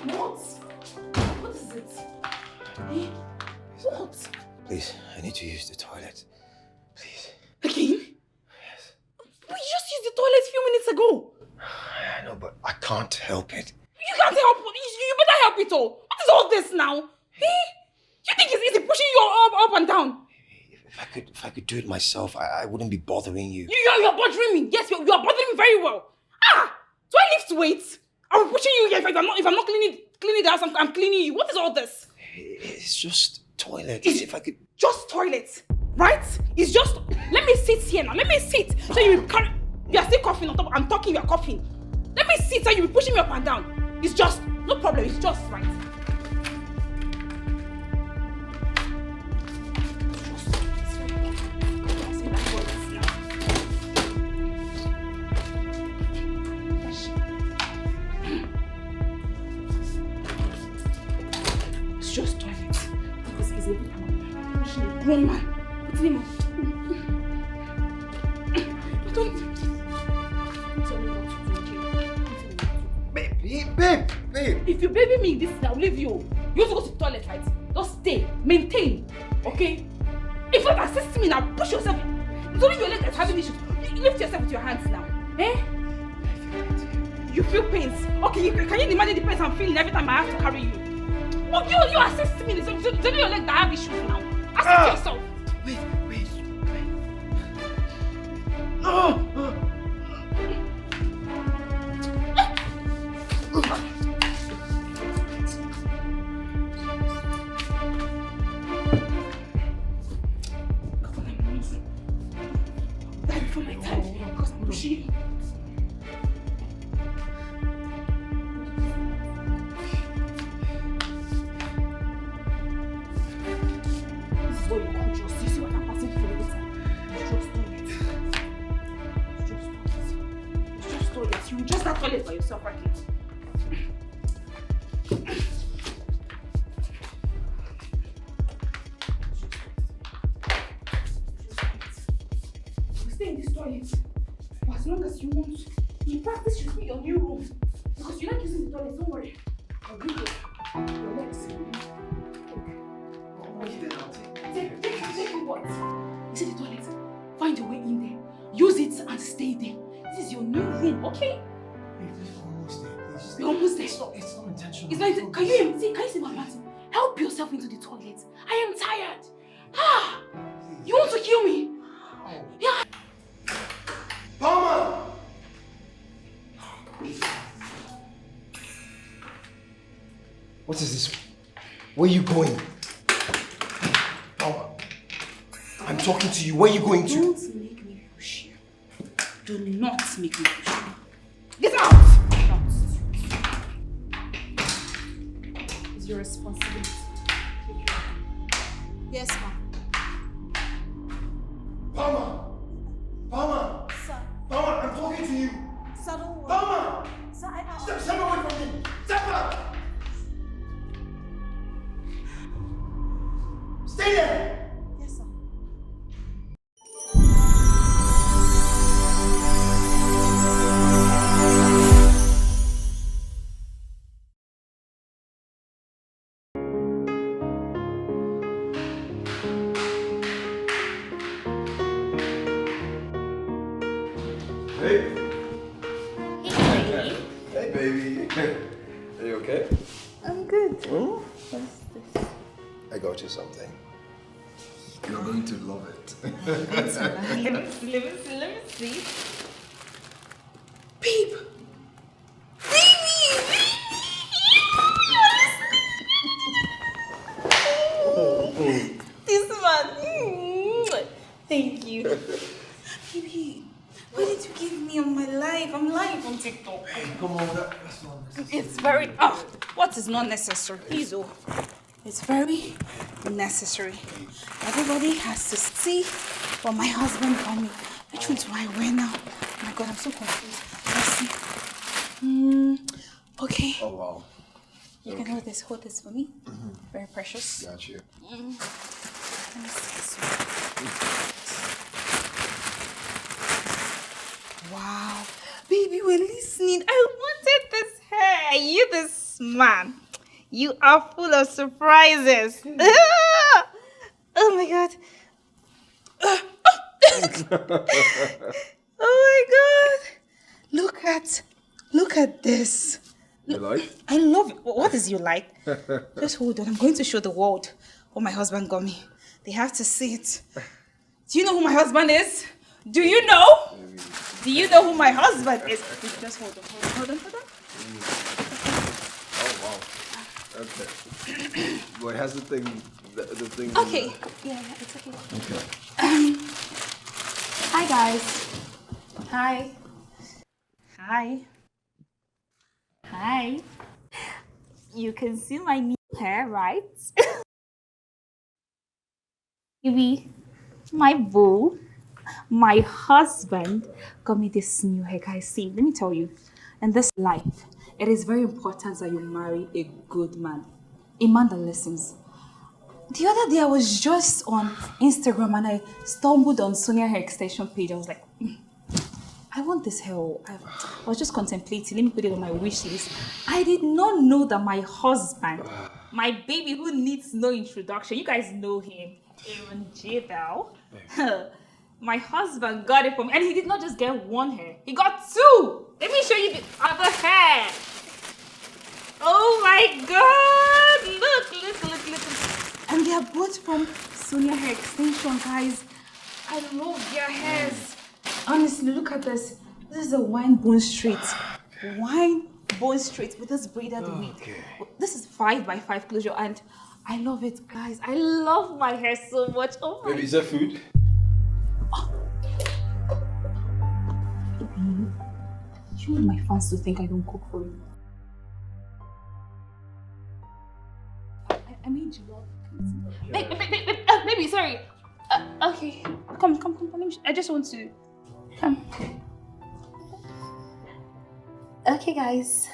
What? What is it? Eh? What? Please, I need to use the toilet. Please. Again? Yes. We just used the toilet a few minutes ago. I know, but I can't help it. You can't help it. You better help it all. What is all this now? Eh? You think it's easy pushing you up and down? If I could do it myself, I wouldn't be bothering you. You're bothering me. Yes, you are bothering me very well. Do I live to wait? Are we pushing you here? If I'm not cleaning the house, I'm cleaning you. What is all this? It's just toilet. If I could just toilet, right? It's just. Let me sit here now. Let me sit. So you are still coughing on top. I'm talking. You are coughing. Let me sit. So you be pushing me up and down. It's just no problem. It's just right. It's just toilet. This is a grown man. Put him on. I don't tell me what to do, okay? Babe. If you baby me this, I'll leave you. You have to go to the toilet, right? Just stay. Maintain. Okay? If you assist me now, push yourself. It's only your leg that's having issues. You lift yourself with your hands now. Eh? You feel pains. Okay, can you imagine the pains I'm feeling every time I have to carry you? Oh, you assist me. It's only your leg that have issues now. Assist yourself. Wait. That before my time, because I'm pushing. This is what you call trust. You see what I'm passing through every time. It's just toilet. You just that toilet by yourself, right here. Stay in this toilet for as long as you want. In fact, this should be your new room. Because you like using the toilet, don't worry. I'll give you your legs. Take what? You see the toilet? Find your way in there. Use it and stay there. This is your new room, okay? We're almost there, please. We're almost there. It's not intentional. It's not. Can you see my pattern? Help yourself into the toilet. I am tired. You want to kill me? Yeah. Mama! What is this? Where are you going? Mama, I'm talking to you. Where are you going to? Don't make me push you. Do not make me push you. Get out! It's your responsibility. Yes, ma'am. Mama! Sir. Mama, I'm talking to you. Sir, don't worry. Mama! Sir, Step away from me! Step up! Stay there! Yes, sir. Hey. Hey, Hey, baby. Are you okay? I'm good. Hmm? What's this? I got you something. You're going to love it. Let me see. Babe! This man. Thank you. Baby, why did you give me on my life? I'm live on TikTok. Come on, that's not necessary. It's very. What is not necessary? Please, oh. It's very necessary. Everybody has to see what my husband got me. Which one do I wear now? Oh my God, I'm so confused. Let's see. Okay. Oh, wow. You can hold this for me. Very precious. Got you. Let me see this one. Wow. Baby, we're listening. I wanted this hair. You this man, you are full of surprises. Oh my god. Oh my god. Look at this. You like? I love it. What is you like? Just hold on. I'm going to show the world what my husband got me. They have to see it. Do you know who my husband is? Do you know? Do you know who my husband is? Just hold on. Oh wow. Okay. Wait, has the thing Okay. Yeah, it's okay. Okay. Hi guys. Hi. You can see my new hair, right? Baby, my boo, my husband got me this new hair. Guys, see, let me tell you, in this life, it is very important that you marry a good man, a man that listens. The other day, I was just on Instagram and I stumbled on Sonia hair extension page. I was like, I want this hair. I was just contemplating. Let me put it on my wish list. I did not know that my husband, my baby who needs no introduction, you guys know him, Aaron Jabel. My husband got it for me. And he did not just get one hair. He got two. Let me show you the other hair. Oh my God. Look. And they are both from Sonia Hair Extension, guys. I love their hairs. Honestly, look at this. This is a wine bone straight. Wine bone straight with this braided wig. This is 5x5 closure and I love it, guys. I love my hair so much. Oh my. Baby, is that food? You want my fans to think I don't cook for you. I made you love. Baby, sorry. Okay, come. I just want to. Come. Okay, guys.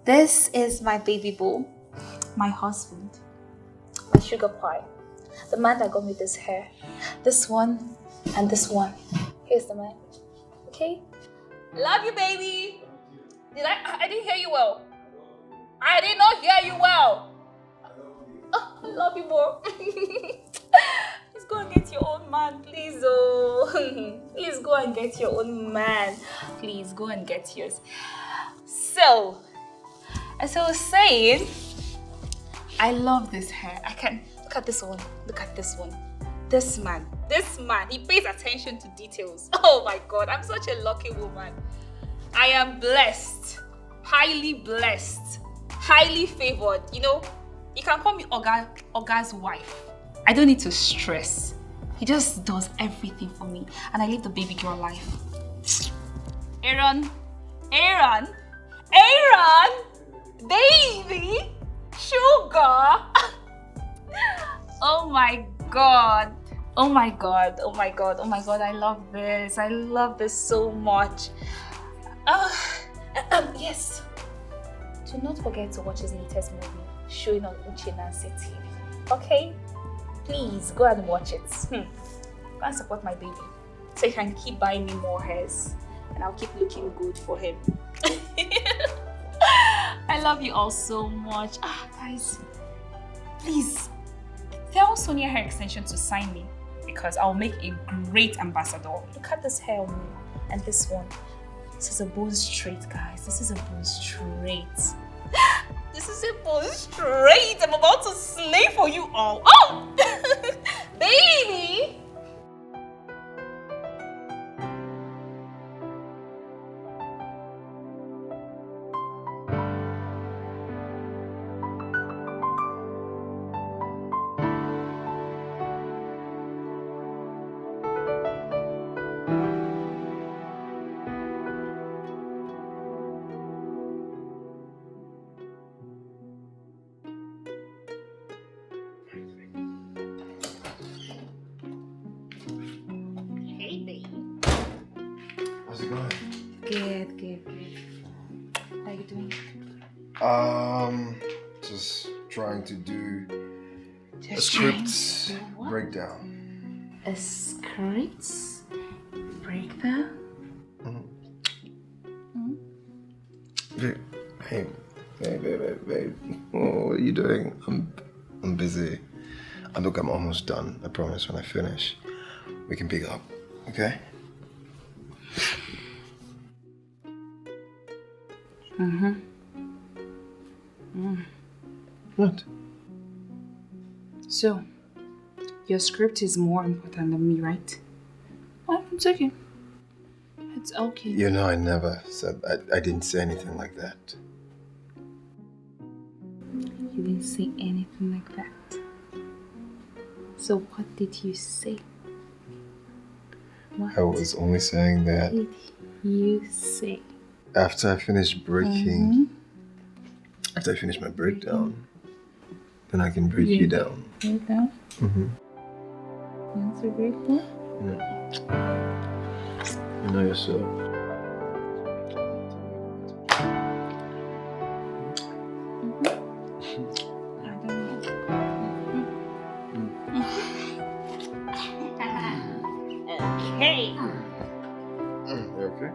This is my baby boo, my husband, my sugar pie, the man that got me this hair, this one, and this one. Here's the man. Okay. Love you, baby. I didn't hear you well. I did not hear you well. Oh, I love you more. Please go and get your own man, please. Oh, please go and get your own man. Please go and get yours. So, as I was saying, I love this hair. I can look at this one. Look at this one. This man, he pays attention to details. Oh my God, I'm such a lucky woman. I am blessed, highly blessed, highly favored. You know, you can call me Oga's wife. I don't need to stress. He just does everything for me. And I live the baby girl life. Aaron, baby, sugar. Oh my God. I love this. I love this so much. Yes. Do not forget to watch his latest movie, showing on Uche Nancy TV. Okay? Please go and watch it. Go and support my baby so he can keep buying me more hairs and I'll keep looking good for him. I love you all so much. Guys, please tell Sonia Hair Extension to sign me because I'll make a great ambassador. Look at this hair on me and this one. This is a bone straight, guys. This is a bone straight. I'm about to slay for you all. Oh! Baby! How's it going? Good. How are you doing? Just trying to do a script breakdown. A script breakdown? Hey, Babe. Oh, what are you doing? I'm busy. And look, I'm almost done. I promise when I finish, we can pick up, okay? What? So, your script is more important than me, right? Oh, it's okay. It's okay. You know, I never said... I didn't say anything like that. You didn't say anything like that. So what did you say? What I was only saying that... did you say? After I finished breaking... After I finish my breakdown, then I can break you down. Breakdown? You want to break down? You know yourself. Hey! You okay?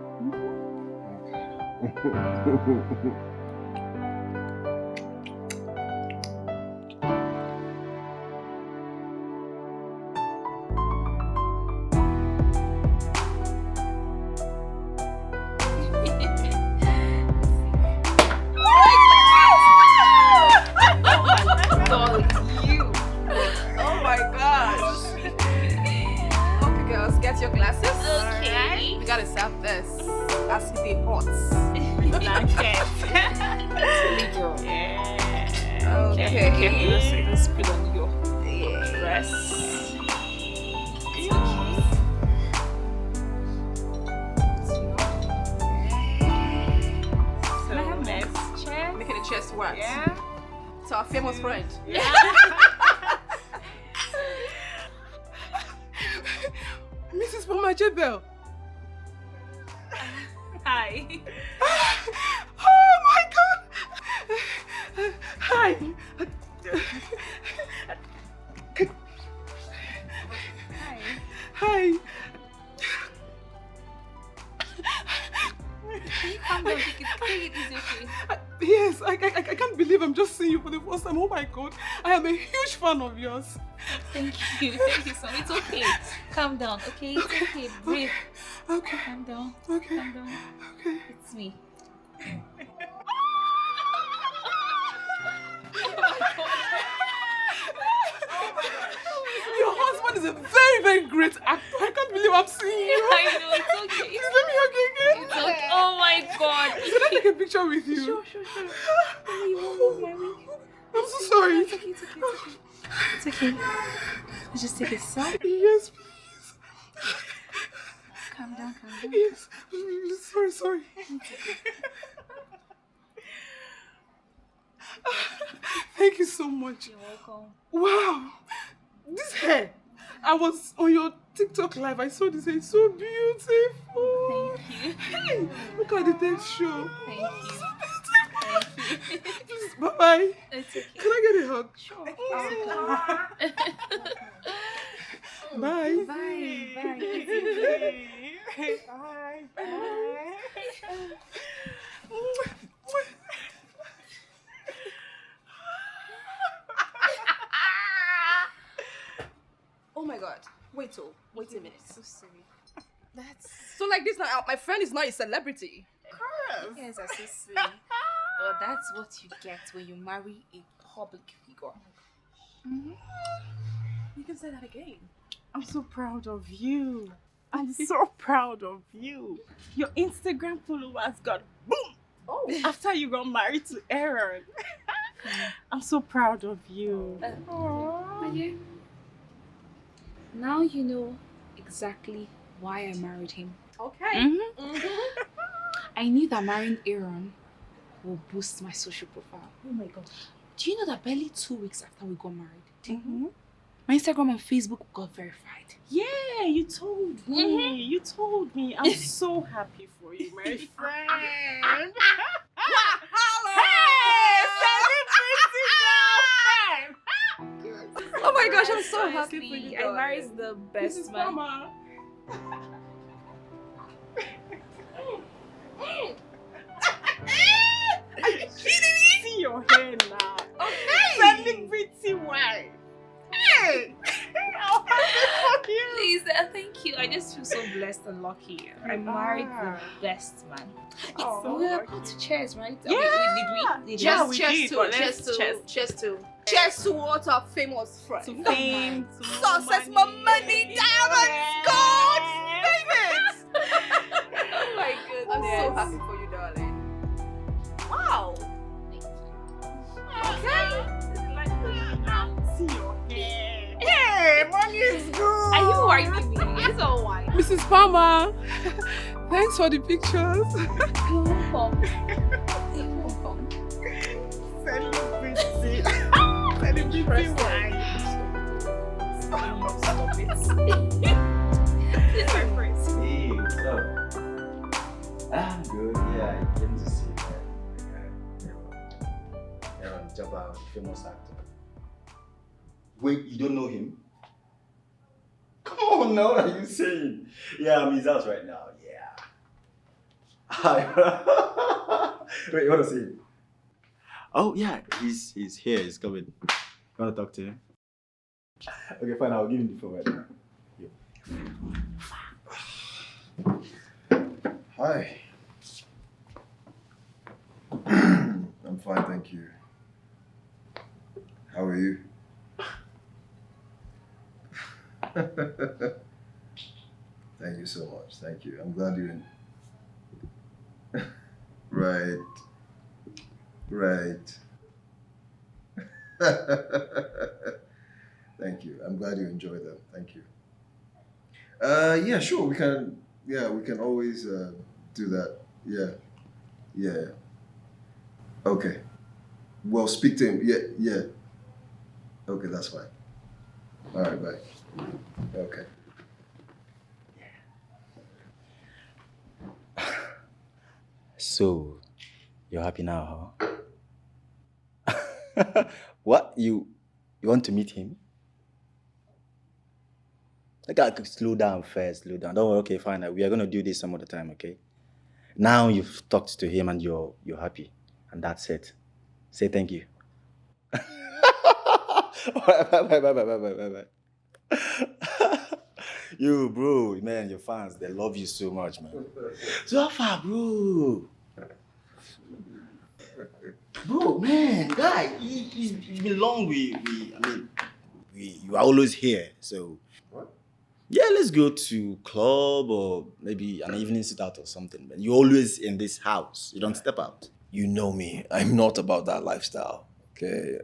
Of yours. Thank you so much. It's okay. Calm down, okay? It's okay. Breathe. Okay. Calm down. Okay. Calm down. Okay. It's me. Your husband is a very, very great actor. I can't believe I'm seeing you. I know, it's okay. Is let me okay? It's okay. Oh my God. Can I take a picture with you? Sure. You won't move my wig. I'm so sorry. It's okay. It's okay. Let's just take a selfie. Yes, please. Calm down. Yes. Sorry. Thank you so much. You're welcome. Wow. This hair. I was on your TikTok live. I saw this hair. It's so beautiful. Thank you. Hey, look at the texture. Thank you. Please, bye-bye. It's okay. Can I get a hug? Sure. Bye. Bye. Oh my God. Wait a minute. So silly. So like this now, my friend is not a celebrity. You guys are so silly. Well, that's what you get when you marry a public figure. You can say that again. I'm so proud of you. I'm so proud of you. Your Instagram followers got boom after you got married to Aaron. I'm so proud of you. My dear, now you know exactly why I married him. Okay. I knew that marrying Aaron will boost my social profile. Oh my God. Do you know that barely 2 weeks after we got married, my Instagram and Facebook got verified? Yeah, you told me. You told me. I'm so happy for you, my friend. Oh my gosh, I'm so happy for you. I married the best man. Mama. Are you kidding me? your hair now. Okay. Celebrity wife. Hey! I'll have it for you. Please, thank you. I just feel so blessed and lucky. I married the best man. Oh, We're lucky. about to cheers, right? Yeah. Did we? Yeah, we Cheers did, to, but cheers let's to, cheers to. Cheers to what our famous friend. To fame, to Success, more money, diamonds, gold, babies. Oh my goodness. I'm so happy for you, darling. Wow. Okay. See your hair. Hey, money is good. Are you wiping me? It's all white. Mrs. Palmer, thanks for the pictures. Celebrity. Celebrity wife. Stop it. It's my first. Hey, what's up? I'm good. Yeah, I came to see Aaron Jabba, the famous actor. Wait, you don't know him? Come on, now, what are you saying? Yeah, I'm in his house right now. Yeah. Hi. Wait, you want to see him? Oh, yeah, he's here. He's coming. You want to talk to him? Okay, fine. I'll give him the phone right now. Hi. I'm fine, thank you. How are you? Thank you so much. Thank you. I'm glad you're in. Right. Right. Thank you. I'm glad you enjoy them. Thank you. Yeah, sure. We can always do that. Yeah. Yeah. Okay. Well, speak to him. Yeah. Okay, that's fine. All right, bye. Okay. So, you're happy now, huh? What? You want to meet him? Like, I could slow down first, slow down. Don't worry, okay, fine. We are going to do this some other time, okay? Now you've talked to him and you're happy. And that's it. Say thank you. Bye. You, bro, man, your fans, they love you so much, man. So how far, bro? Bro, man, guy, it's been long. You are always here, so. What? Yeah, let's go to club or maybe an evening sit out or something. But you're always in this house. You don't step out. You know me. I'm not about that lifestyle. Okay.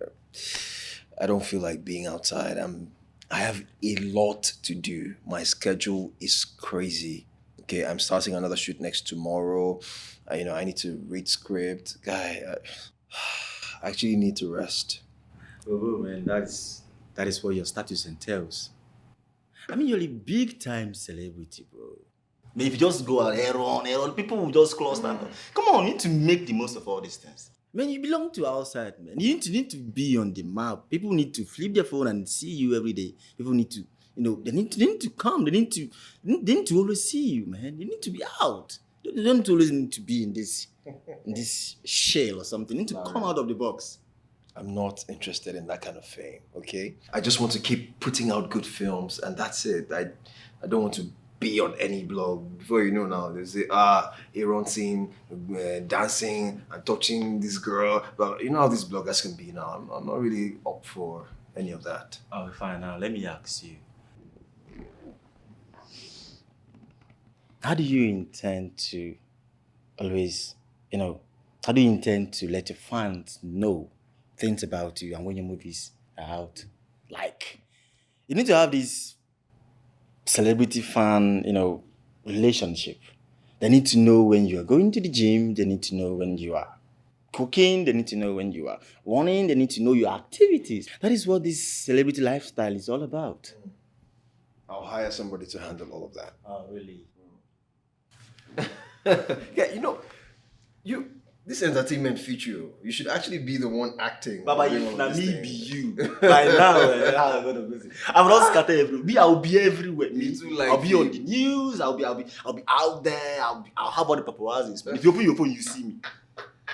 I don't feel like being outside. I have a lot to do. My schedule is crazy. Okay, I'm starting another shoot next tomorrow. I need to read script. Guy, I actually need to rest. Oh man, that is what your status entails. I mean, you're a big time celebrity, bro. But if you just go out, Aaron, people will just cluster. Come on, you need to make the most of all these things. Man, you belong to outside, man. You need to be on the map. People need to flip their phone and see you every day. People need to, they need to come. They need to always see you, man. You need to be out. You don't always need to be in this shell or something. You need to come out of the box. I'm not interested in that kind of fame, okay? I just want to keep putting out good films, and that's it. I don't want to be on any blog. Before you know now, they say, Aaron seen dancing and touching this girl. But you know how these bloggers can be now. I'm not really up for any of that. Oh, fine. Now, let me ask you. How do you intend to always, how do you intend to let your fans know things about you and when your movies are out? Like, you need to have this celebrity fan, relationship. They need to know when you are going to the gym. They need to know when you are cooking. They need to know when you are running. They need to know your activities. That is what this celebrity lifestyle is all about. I'll hire somebody to handle all of that. Oh, really? Yeah, this entertainment feature, you should actually be the one acting. Baba, if na me be you. By now, I'm gonna go see. I'm not scattered everywhere. I'll be everywhere. Me too, like I'll be you. on the news. I'll be out there. I'll have all the paparazzis. If you open your phone, you see me.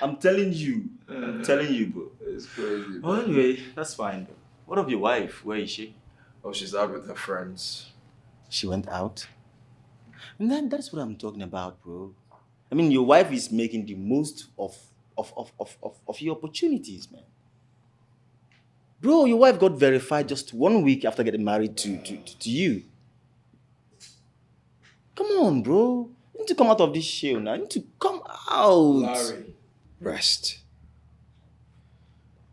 I'm telling you, bro. It's crazy. Well, anyway, that's fine. Though. What of your wife? Where is she? Oh, she's out with her friends. She went out? And then that's what I'm talking about, bro. I mean, your wife is making the most of your opportunities, man. Bro, your wife got verified just 1 week after getting married to you. Come on, bro. You need to come out of this shell now. You need to come out. Larry, rest.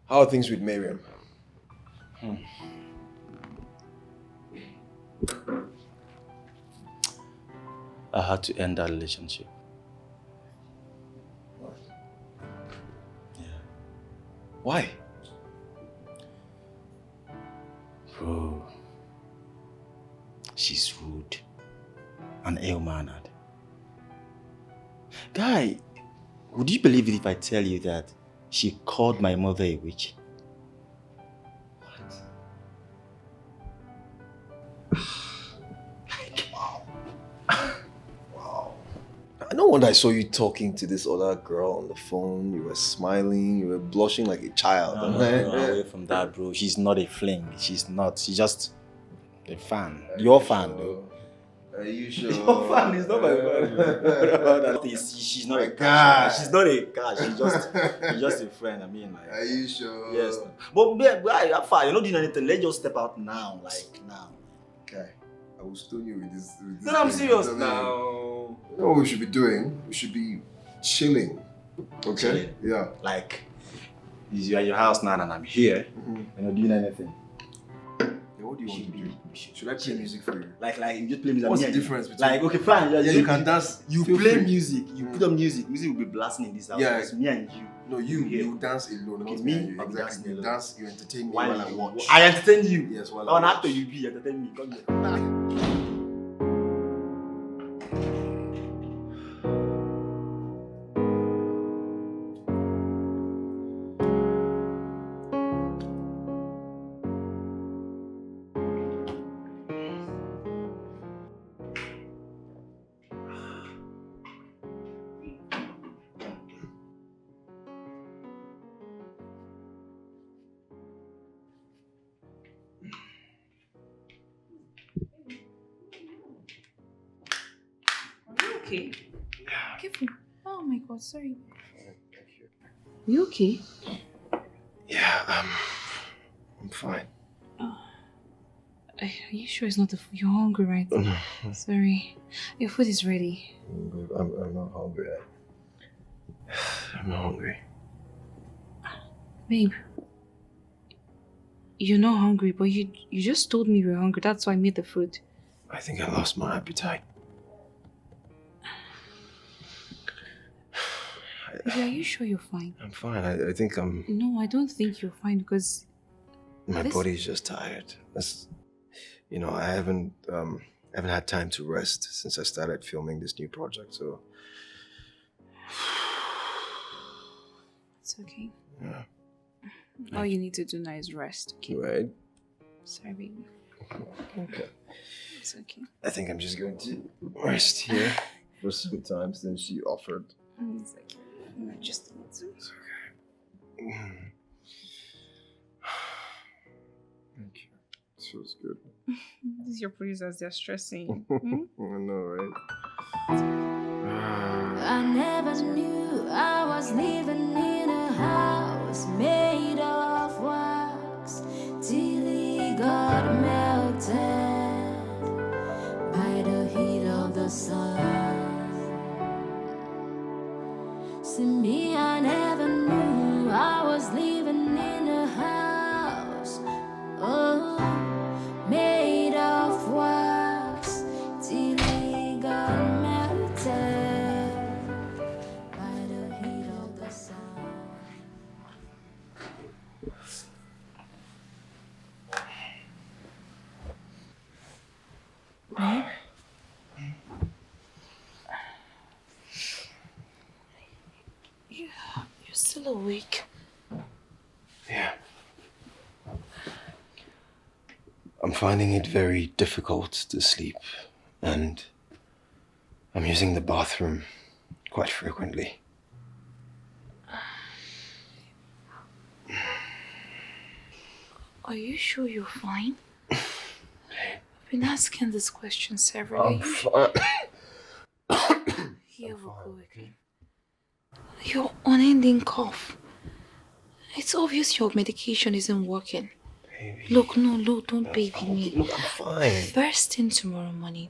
How are things with Miriam? I had to end that relationship. What? Yeah. Why? Bro, she's rude and ill-mannered. Guy, would you believe it if I tell you that she called my mother a witch? What? Wow. No wonder I saw you talking to this other girl on the phone. You were smiling, you were blushing like a child. No, away from that, bro. She's not a fling. She's not. She's just a fan. Your fan, though. Are you sure? Your fan is not my fan. She's not a guy. She's not a guy. She's just a friend. I mean, like. Are you sure? Yes. But how far? You're not doing anything. Let's just step out now. Like, now. Okay. I will stone you with this. No, I'm serious now. now. You know what we should be doing? We should be chilling. Okay? Chilling? Yeah. Like, you're at your house now and I'm here. You're not doing anything. Yeah, what do you want to do? Should I play music for you? Like you just play music. What's the difference between... Like, okay, fine. Yeah, you can dance. You Feel play free. music. You put on music. Music will be blasting in this house. Yeah. It's me and you. No, you dance alone. Okay, not me, you. I'm Exactly. dancing You alone. dance, you entertain me While while I watch. I entertain you. Yes, while Oh, I an watch. actor you be entertain me. Come here. Okay. Careful. Oh my God, sorry. You okay? Yeah, I'm fine. Are you sure it's not the food? You're hungry, right? Sorry. Your food is ready. I'm not hungry. I'm not hungry. Babe. You're not hungry, but you just told me you were hungry. That's why I made the food. I think I lost my appetite. Baby, are you sure you're fine? I'm fine. I think I'm... No, I don't think you're fine because... My body's just tired. You know, I haven't had time to rest since I started filming this new project, so... It's okay. Yeah. All you need to do now is rest, okay? Right? Sorry, baby. Okay. It's okay. I think I'm just going to rest here for some time since you offered. It's okay. No, just a little. It's okay. Thank you. This feels good. This is your producers, they're stressing. I know, right? I never knew I was living in a house made of wax till it got melted by the heat of the sun. See me, I never knew I was living in a house, oh, made of wax till it got melted by the heat of the sun. Babe? You're still awake. Yeah. I'm finding it very difficult to sleep, and I'm using the bathroom quite frequently. Are you sure you're fine? I've been asking this question several I'm days. fine. Here we go again. Your unending cough. It's obvious your medication isn't working. Baby. Look, don't baby me. Look, I'm fine. First thing tomorrow morning,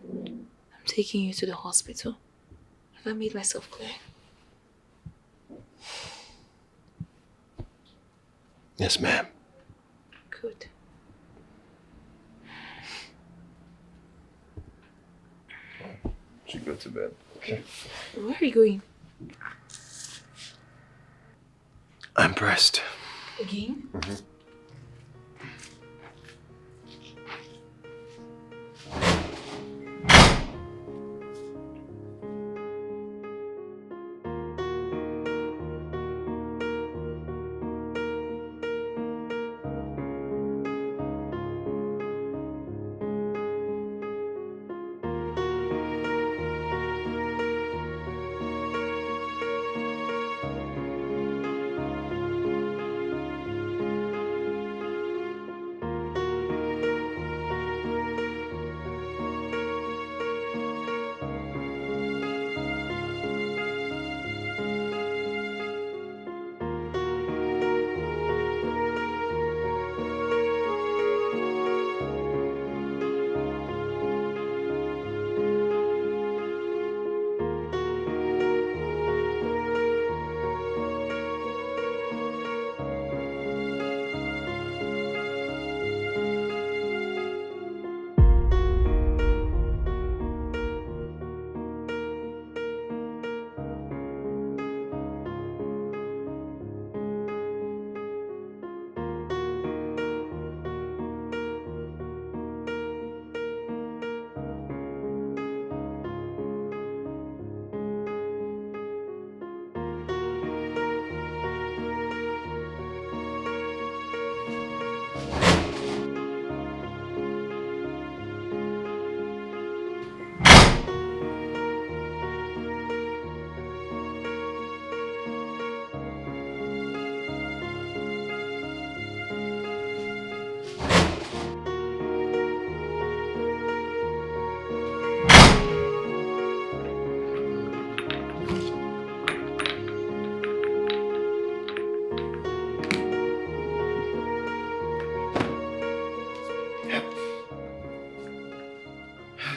I'm taking you to the hospital. Have I made myself clear? Yes, ma'am. Good. Should go to bed. Okay. Where are you going? I'm pressed. Again? Mm-hmm.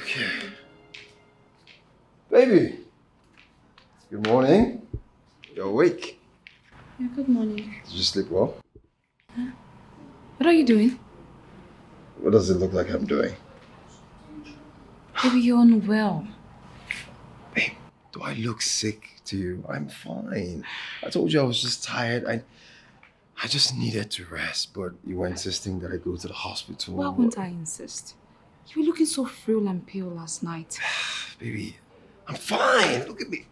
Okay. Baby. Good morning. You're awake. Yeah, good morning. Did you sleep well? What are you doing? What does it look like I'm doing? Baby, you're unwell. Babe, do I look sick to you? I'm fine. I told you I was just tired. I just needed to rest, but you were insisting that I go to the hospital. Why wouldn't I insist? You were looking so frail and pale last night. Baby, I'm fine. Look at me.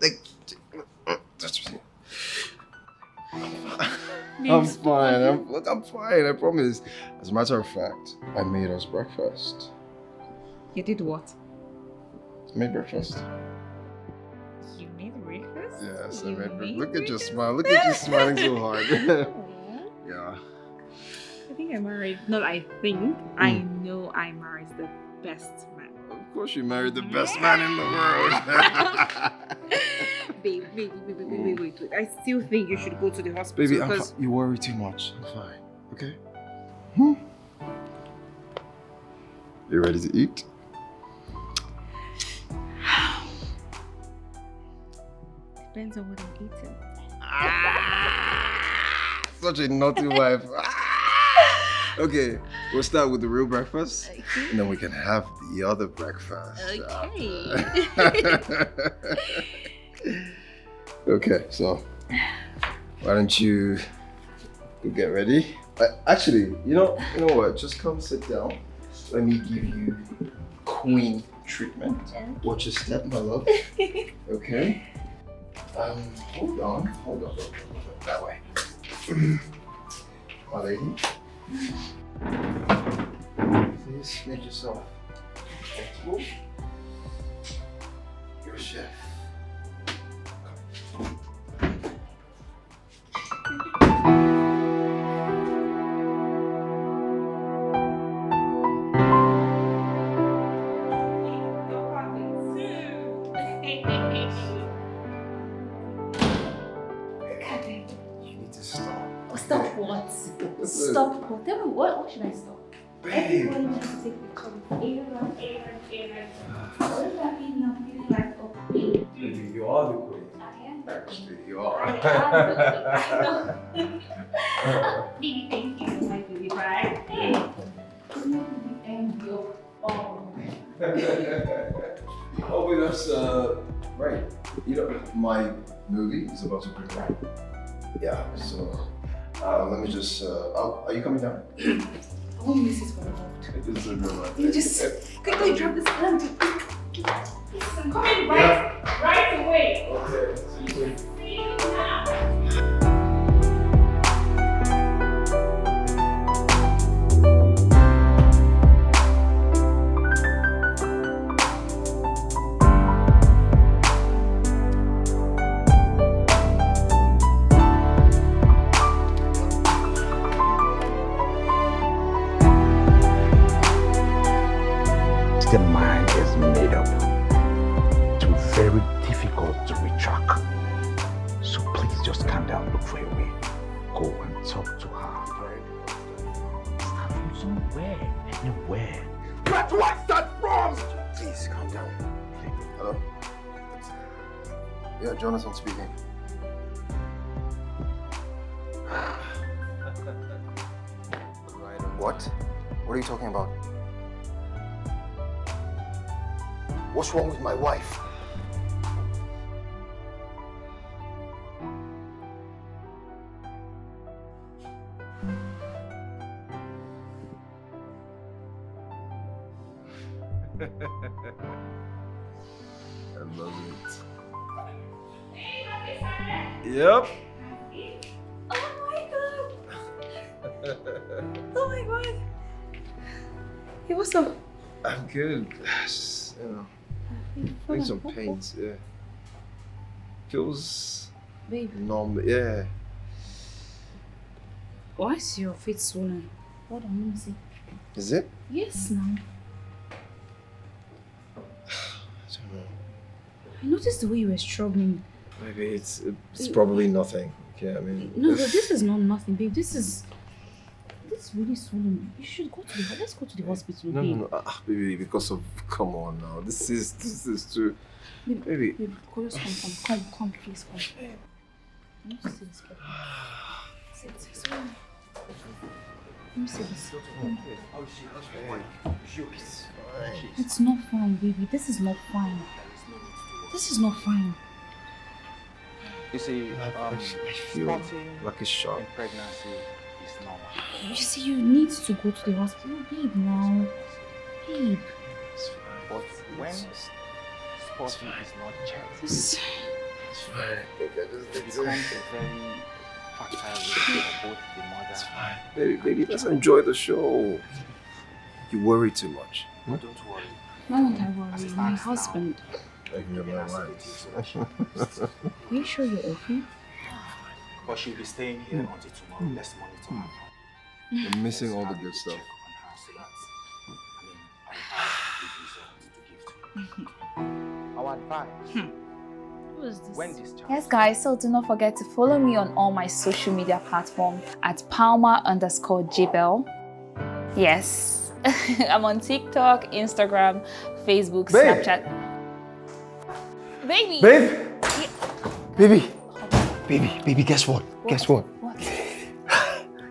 I'm fine. Look, I'm fine. I promise. As a matter of fact, I made us breakfast. You did what? I made breakfast. You made breakfast? Yes, I made breakfast. Look at your smile. Look at you smiling so hard. Yeah. I think I married. Not I think. I know I married the best man. Of course, you married the best man in the world. Babe, wait. I still think you should go to the hospital. Baby, because... you worry too much. I'm fine. Okay? You ready to eat? Depends on what I'm eating. Such a naughty wife. Okay, we'll start with the real breakfast, and then we can have the other breakfast. Okay. Okay, so why don't you go get ready? Actually, you know what? Just come sit down. Let me give you queen treatment. Watch your step, my love. Okay. Hold on. That way. My lady. Please make yourself comfortable. You're a chef. what? Stop what? Tell me what should I stop? Everybody wants to take picture with Aaron. What feeling like You are the queen. I am. Actually, you are. I know. Baby, thank you, my baby bride. And you. Oh, wait, that's right. You know, my movie is about to premiere. Yeah, so let me just. Are you coming down? I won't miss it for a moment. It's a dramatic. You just quickly drop this plant. I'm coming right away. Okay, see you soon. See you now. The mind is made up. Too very difficult to retract. So please just calm down, look for a way. Go and talk to her. Start from somewhere, anywhere. Where do I start from? Please calm down. Hello? Yeah, Jonathan speaking. What? What are you talking about? What's wrong with my wife? I love it. Yep. Oh my god! Oh my god! Hey, what's up? I'm good. Just, you know, feeling some pains. Yeah. Feels Babe, numb. Yeah. why is your feet swollen? Hold on, let me see. Is it? Yes, now. I don't know. I noticed the way you were struggling. Maybe it's probably nothing. Okay, I mean. No, but this is not nothing, babe. This is really swollen. You should go to the let's go to the hospital, No, babe. no, no. Baby, because of come on now. This is too. Baby. Babe, just come, please come. I want to see this problem. Sit. Let me see this. It's not fine, baby. This is not fine. This is not fine. You see, I feel like a shock. in pregnancy is normal. You see, you need to go to the hospital, babe, now. Babe. But when spotting is not checked, This... It's fine. it becomes a very facile risk for both the mother. It's fine. Baby, let's enjoy the show. You worry too much. But don't worry. Why won't I worry? My husband. You're my wife. Are you sure you're okay? But she'll be staying here until tomorrow. Let's monitor her. You're missing all the good stuff. Check on her so that, I have good results to give to you. Our advice. Who is this? When this child Yes guys, so do not forget to follow me on all my social media platforms at Palma_Jbel. Yes, I'm on TikTok, Instagram, Facebook, Babe. Snapchat. Baby! Baby, guess what? Guess what? What?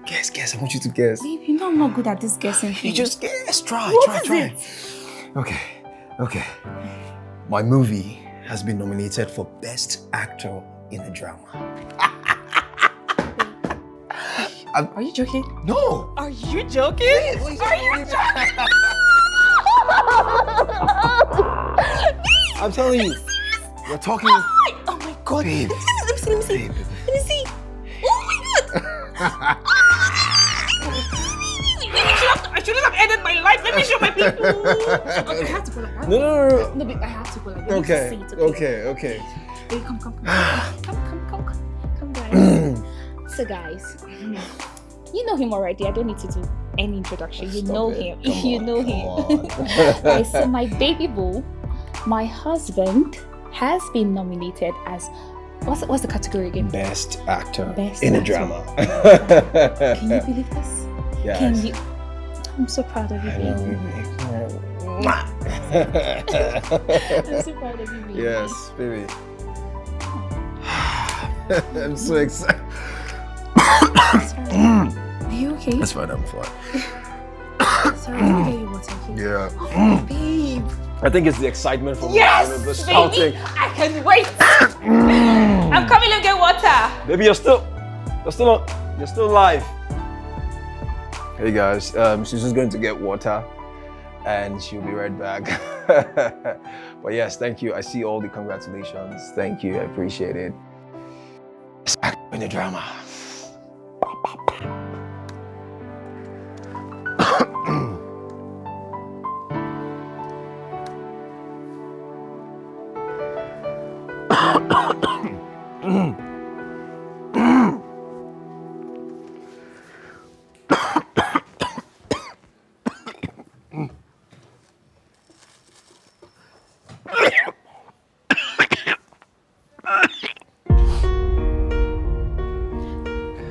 Guess, I want you to guess. Babe, you know I'm not good at this guessing thing. You just guess, try. What is it? Okay. My movie has been nominated for Best Actor in a Drama. Are you joking? No! Are you joking? Are you joking? I'm telling you. We're talking. Oh my god. Babe. Let me see. Babe. Let me see. Oh my god. I shouldn't have ended my life. Let me show my people. Okay, I have to go like that. No. No, babe, I have to go like that. Okay. Babe, come, guys. So guys, you know him already. I don't need to do any introduction. You know him. You know him. Guys, so my baby boo, my husband, has been nominated as What's the category again? Best actor Best in a actor. drama. Can you believe this? Yes. Can you? I'm so proud of you, I baby. know, baby. I'm so proud of you, baby. Yes, baby. I'm so excited. Are you okay? That's fine, I'm fine. Sorry, let me get you water, okay? Yeah. Babe. I think it's the excitement from Yes, the shouting. baby. I can wait. I'm coming to get water. Baby, you're still live. Hey guys, she's just going to get water and she'll be right back. But yes, thank you. I see all the congratulations. Thank you, I appreciate it. It's back in the drama.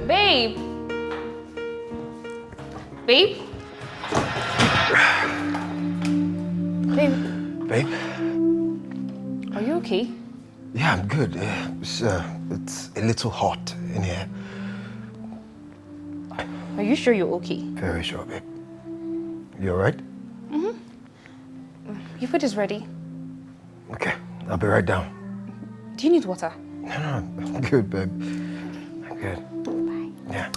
Babe. Babe. Babe. Babe? Are you okay? Yeah, I'm good. It's a little hot in here. Are you sure you're okay? Very sure, babe. You alright? Mm-hmm. Your food is ready. Okay, I'll be right down. Do you need water? No, I'm good, babe. I'm good. Bye. Yeah.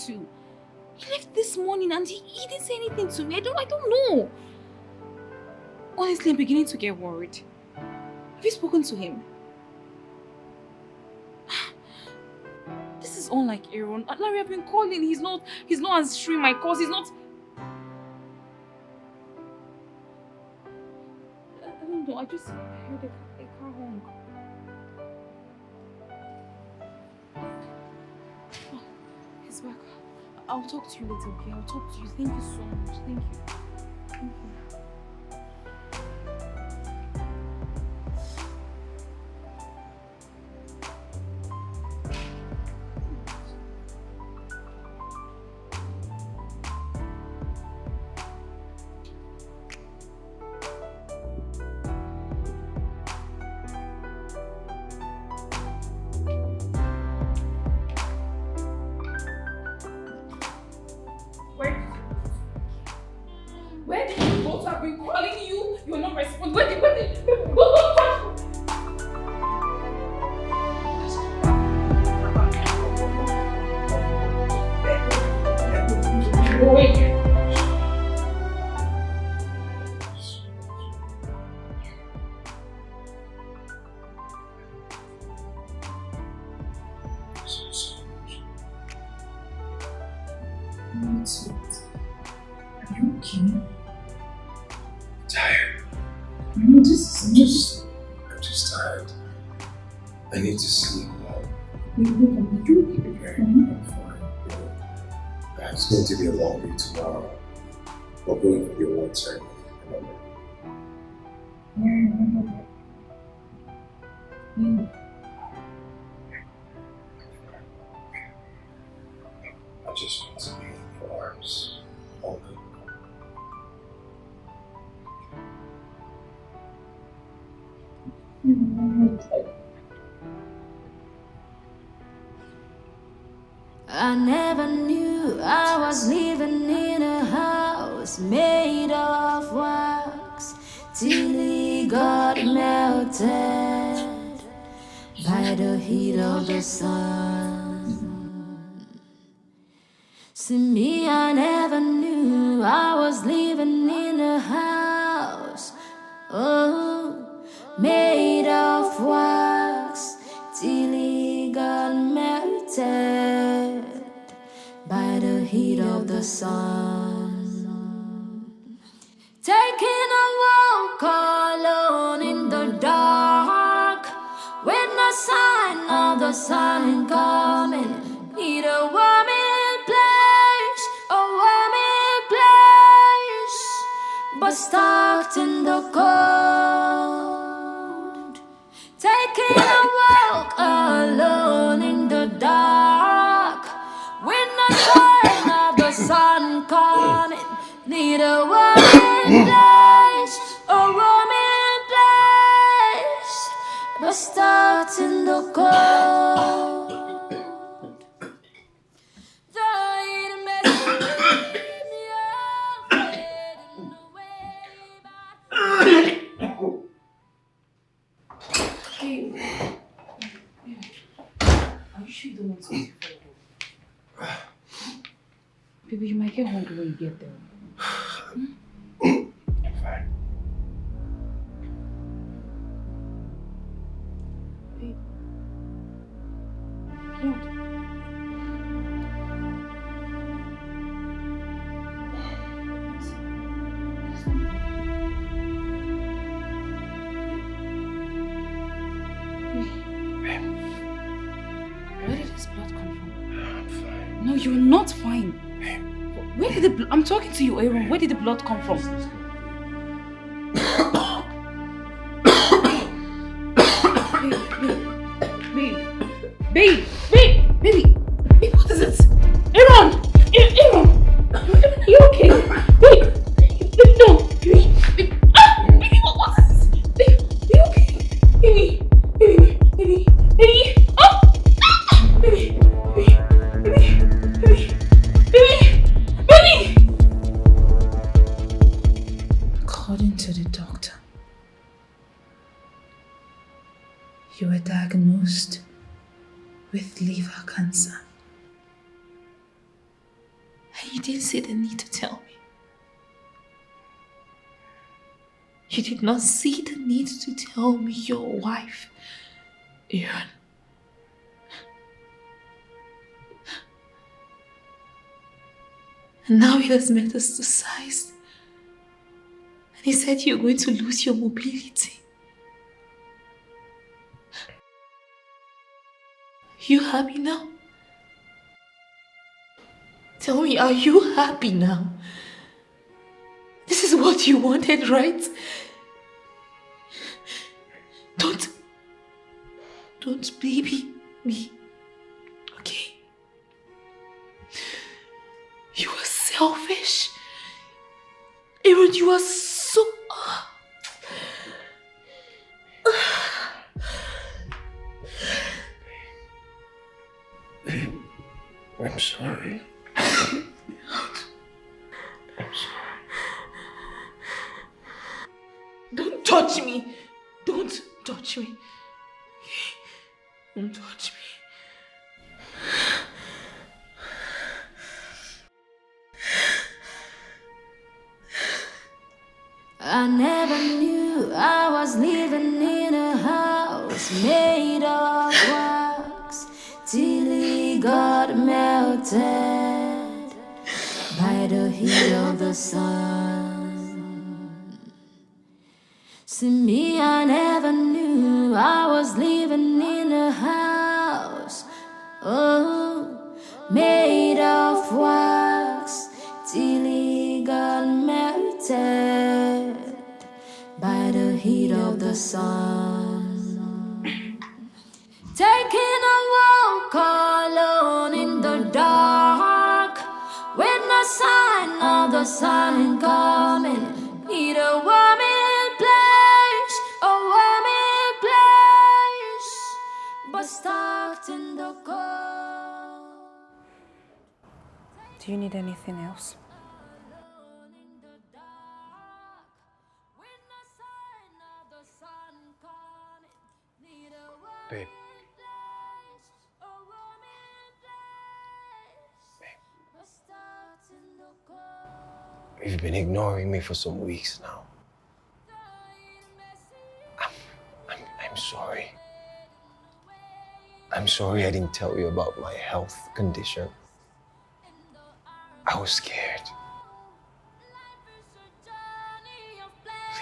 To. He left this morning and he didn't say anything to me. I don't know. Honestly, I'm beginning to get worried. Have you spoken to him? This is unlike Aaron. Larry, I've been calling. He's not answering my calls. He's not. I don't know. I just heard a car honk. He's back. I'll talk to you later, okay? I'll talk to you. Thank you so much. Thank you. Thank you. Where did you go? I've been calling you. You're not responding. Where did go? Wait. Are you okay? Tired. I'm just tired. I need to sleep. I'm fine. It's going to be a long day tomorrow. We're going for the award ceremony, remember? Yeah, I remember that. I just want to be in your arms all day. I never knew I was living in a house made of wax till it got melted by the heat of the sun. See me, I never knew I was living in a house, oh, made of wax, till he got melted by the heat of the sun. Taking a walk alone in the dark, when the sign of the sun ain't coming. Need a warming place, a warming place, but stuck in the cold. Taking a walk alone in the dark, when the sign of the sun coming. Need a warming place, a warming place, but stuck in the cold. Are you sure you don't want something for you? Baby, you might get hungry when you get there. I'm fine. Babe. Lord. Where did this blood come from? I'm fine. No, you're not fine. Where did the I'm talking to you, Aaron. Where did the blood come from? Babe, what is it? Aaron, Aaron, are you okay? Babe, no, babe, what is this? Babe, are you okay? Baby, oh, baby. According to the doctor, you were diagnosed with liver cancer. And you didn't see the need to tell me. You did not see the need to tell me your wife, Aaron. And now it has metastasized. And he said you're going to lose your mobility. You happy now? Tell me, are you happy now? This is what you wanted, right? Don't baby me, okay? You are selfish. Aaron, you are so... I'm sorry. Don't touch me. Don't touch me. Don't touch me. I never knew I was living in a house made of wax, till he got melted by the heat of the sun. See me, I never knew I was living in a house, oh, made of wax, till he got melted by the heat of the sun. Taking a walk alone in the dark, when the sign of the sun ain't coming. Need a warming place, a warming place, but stuck in the cold. Do you need anything else? Babe. You've been ignoring me for some weeks now. I'm sorry. I'm sorry I didn't tell you about my health condition. I was scared.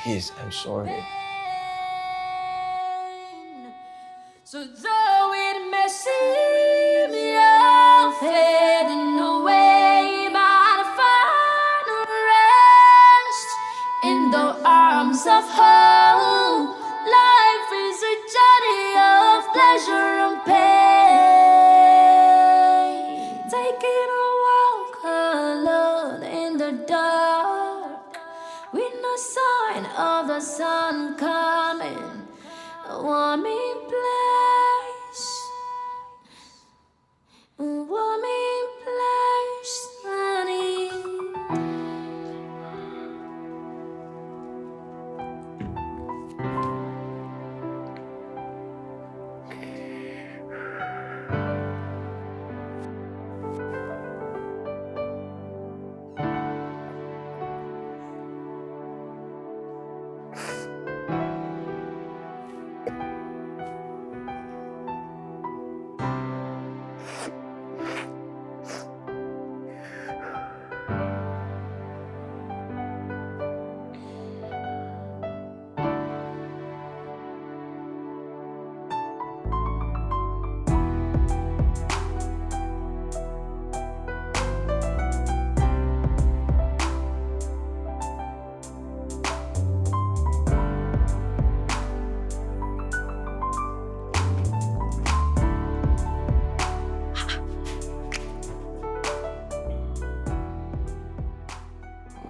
Please, I'm sorry. So though it may seem you're fading away, but find rest in the arms of hope. Life is a journey of pleasure and pain. Taking a walk alone in the dark, with no sign of the sun coming. A warming place, a warming place, honey.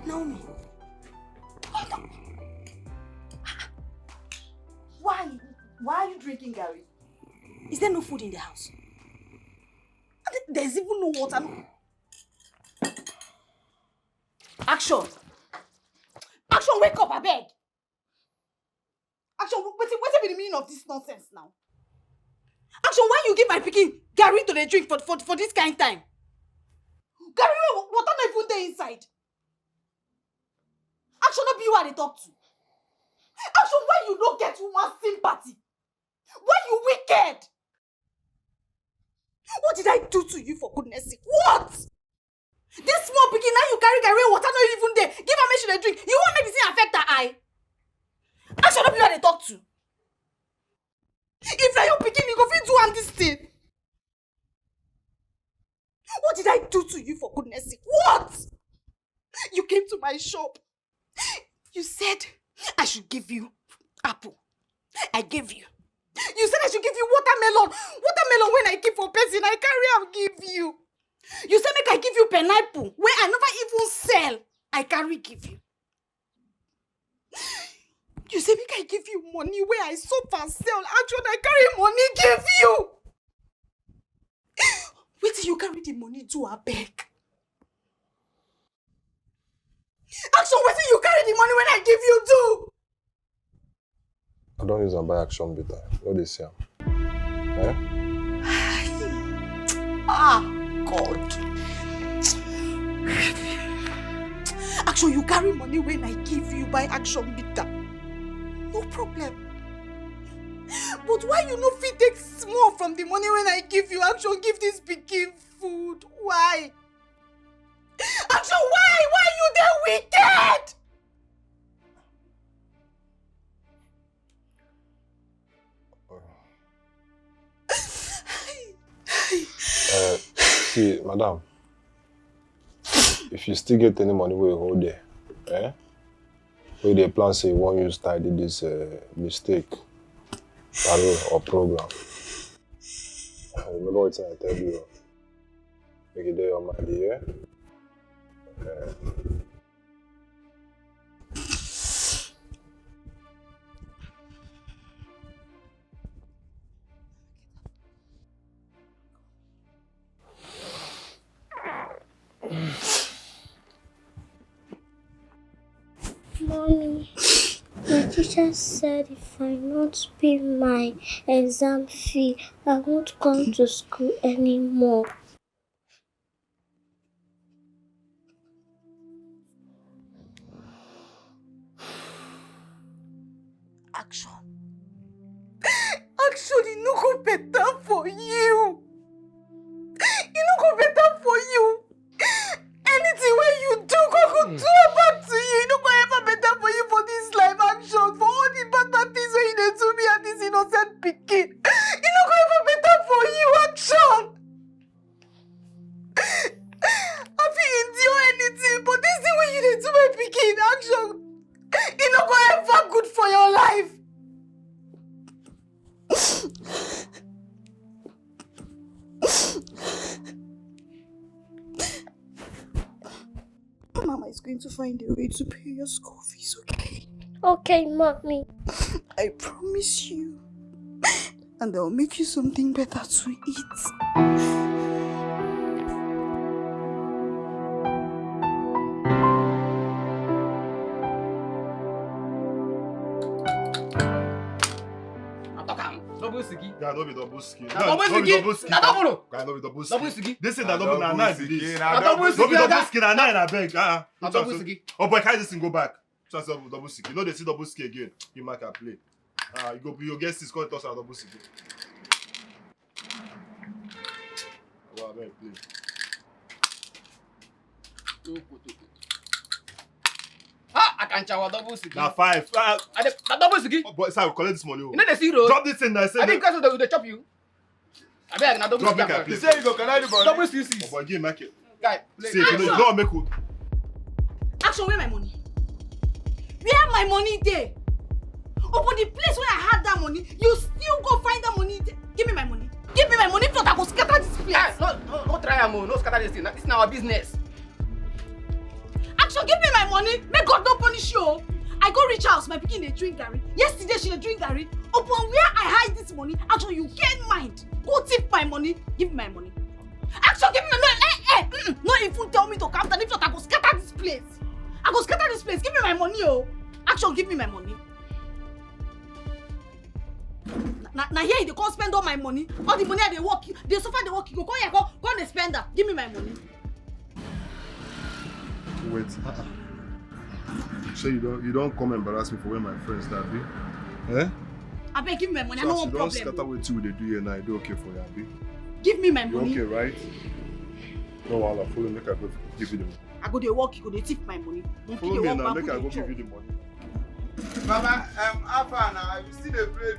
Naomi. Hold on. Why are you drinking, Gary? Is there no food in the house? There's even no water. Action! Action, wake up, I beg! Action, what's the meaning of this nonsense now? Action, why you give my pikin Gary to the drink for this kind of time? Gary, water not even there inside. Action, not be you they talk to. Action, why you don't get woman sympathy? Why you wicked? What did I do to you, for goodness sake? What? This small pikin, now you carry Gary water not even there. Give her make she dey drink. You want make the thing affect her eye? Action, not be you they talk to. If na your pikin, you go fit do am this thing. What did I do to you, for goodness sake? What? You came to my shop. You said I should give you apple. I gave you. You said I should give you watermelon. Watermelon when I give for person, I carry and give you. You said make I give you pineapple where I never even sell. I carry give you. You said make I give you money where I soap and sell. Actually, I carry money give you. Wait till you carry the money to her beg. Action, wait till you carry the money when I give you too. I don't use and buy action bitter. No, they say. Eh? Ah, God. Action, you carry money when I give you by action bitter. No problem. But why you no fit take small from the money when I give you? Action, give this pikin food. Why? Action, why? Why you there wicked? See, madam, if you still get any money where you hold there, where they plan say you won't use tidy this mistake, or program. Remember what I tell you? Make it there on my dear. Mommy, my teacher said if I not pay my exam fee, I won't come to school anymore. Action. Actually, no go better for you. It no go better for you. Anything where you do, God go do it back to you. It no go ever better for you for this life. Action. For all the bad things where you did to me and this innocent pikin. It no go ever better for you. Action. I feel endure anything, but this thing where you did to my pikin. Action. It no go ever good for your life. Mama is going to find a way to pay your school fees, okay? Okay, Mommy. I promise you. And I'll make you something better to eat. Double siki. Guy, no be double ski. Double siki. Na double. Guy, no be double ski. Double siki. This is na double na nine be this. Na double siki. No be double ski na nine, I beg. Na double siki. Oh boy, carry this thing go back. Just double ski. No, they see double ski again. You mark and play. You get this. Call it toss a double ski. Wow, man, play. I can chow double siki. Na 5. Na double siki. Oh boy, sir, collect this money. You know the zero. Drop this thing. I say. I think because they chop you. I beg na double siki. Drop it. You say you go collect the money. Double siki. Oh boy, give make it. Guy, see, you don't make it. Action, where my money? Where my money there? Upon the place where I had that money, you still go find that money. Give me my money. Give me my money, if not I go scatter this place. No try am, no scatter this thing. This is our business. Action, give me my money. May God not punish you. I go reach house, my pikin dey drink garri. Yesterday she dey drink garri. Upon where I hide this money, Action, you get mind. Go tip my money. Give me my money. Action, give me my money. No even tell me to calm down. If not, I go scatter this place. I go scatter this place. Give me my money, oh. Action, give me my money. Now here they can't spend all my money. All the money I dey work, they suffer the work. You go come here, go and spend that. Give me my money. Wait. So you don't come embarrass me for where my friends that be? Eh? I beg, give me my money. So I no want problem. Don't scatter with you they do here now. I do okay for you, Abi. Give me my You money. okay, right? No, I'll follow. Make I go give you the money. I go dey work, you go dey tip my money. Follow me now. Make I go give you the money. Baba, Alpha now, you still dey play.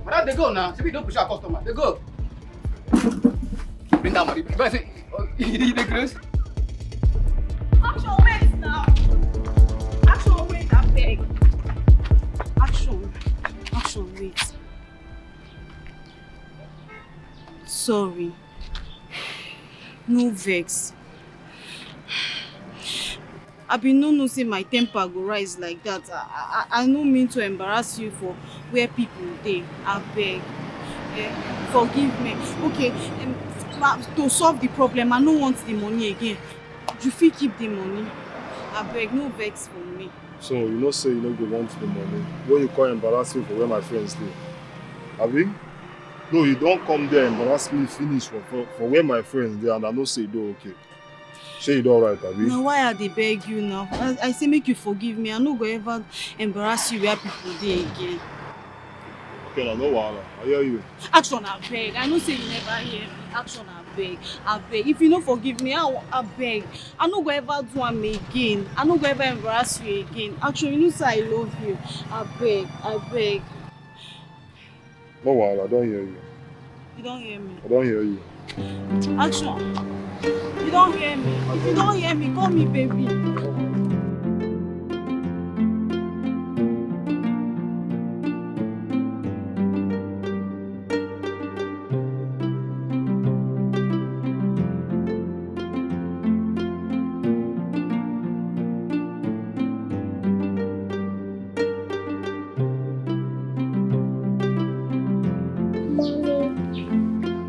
Madam, they go now. See, we don't push our customer. They go. Bring that money. But say, he grace. Action, wait now. Action, wait, I beg. Action, wait. Sorry. No vex. I been no say my temper go rise like that. I no mean to embarrass you for where people dey. I beg. Forgive me. Okay, to solve the problem, I no want the money again. You fit keep the money. I beg, no vex for me. So you know say you no go want the money. What you call embarrass me for where my friends dey? Abi? No, you don't come there and embarrass me finish for where my friends dey and I know say you do okay. Say you do alright, Abi? Now why I dey beg you now? I say make you forgive me. I no go ever embarrass you where people dey again. Okay, now no wahala. I hear you. Action, I beg. I know say you never hear me. Action, I beg. I beg. If you no forgive me, I beg. I no go ever do am again. I no go ever embarrass you again. Action, you know say I love you. I beg. No wahala, I don't hear you. You don't hear me. I don't hear you. Action. You don't hear me. If you don't hear me, call me baby.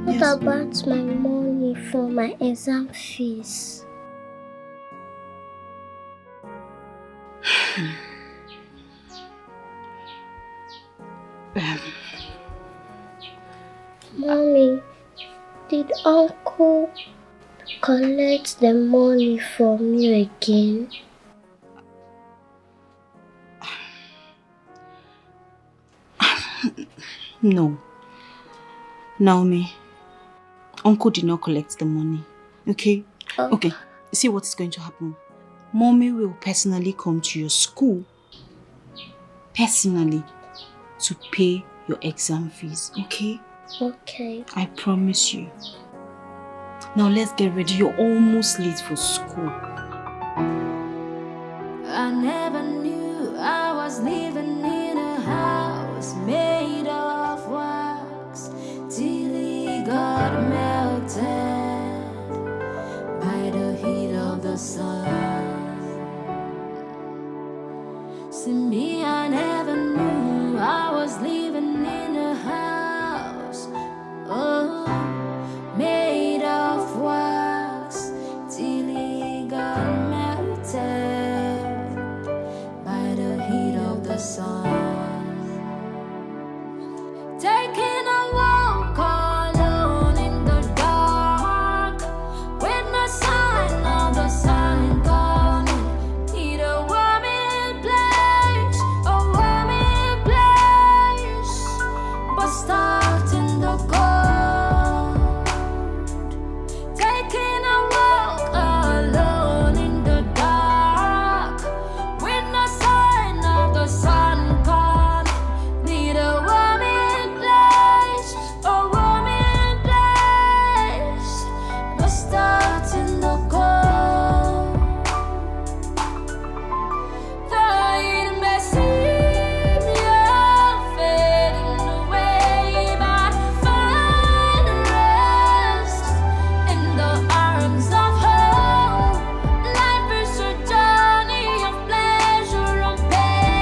What about my money for my exam fees? Mommy, did Uncle collect the money from you again? No. Naomi, Uncle did not collect the money. Okay? Okay. See what is going to happen. Mommy will personally come to your school. Personally. To pay your exam fees. Okay? Okay. I promise you. Now let's get ready. You're almost late for school. I never knew I was living in a house made of wax till it got melted by the heat of the sun. See me, I never knew I was living in a house, oh, made of wax till it got melted by the heat of the sun. Taking a walk alone in the dark when the sign of the sun coming. Need a warming place, but stuck in the cold. Taking a walk alone in the dark when the sign of the sun coming. Need a warming place, but stuck in the cold. The heat may seem you're fading away, but find rest in the arms of home. Life is a journey of pleasure and pain.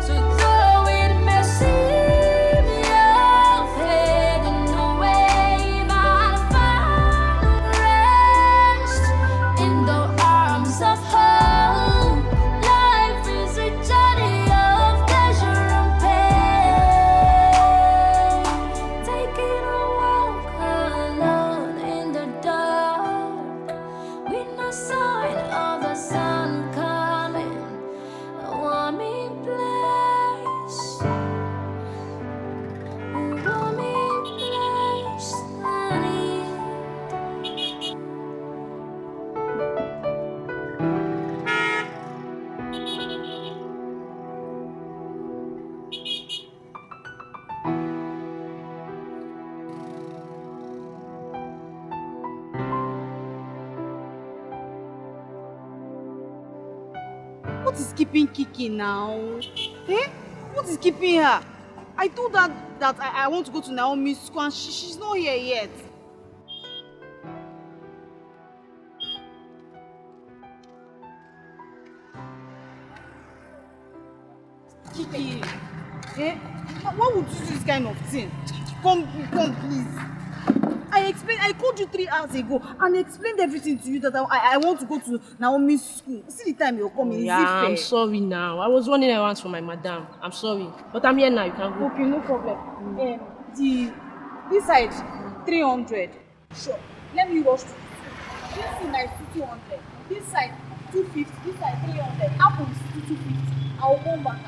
So though it may seem you're fading away, but find rest in the arms of home. Life is a journey of pleasure and pain. Taking a walk alone in the dark with no sign of the sun coming. A warming place, honey. What is keeping Kiki now? Eh? What is keeping her? I told her that I want to go to Naomi's school and she's not here yet. Kiki, eh? Why would you do this kind of thing? Come, please. I called you 3 hours ago and explained everything to you that I want to go to Naomi's school. See the time you're coming, is it fair? I'm sorry now. I was running errands for my madam. I'm sorry. But I'm here now, you can go. Okay, no problem. This side, 300. Sure. Let me rush to this side, 200. This side, 250. This side, 300. Apple is 250. I'll come back.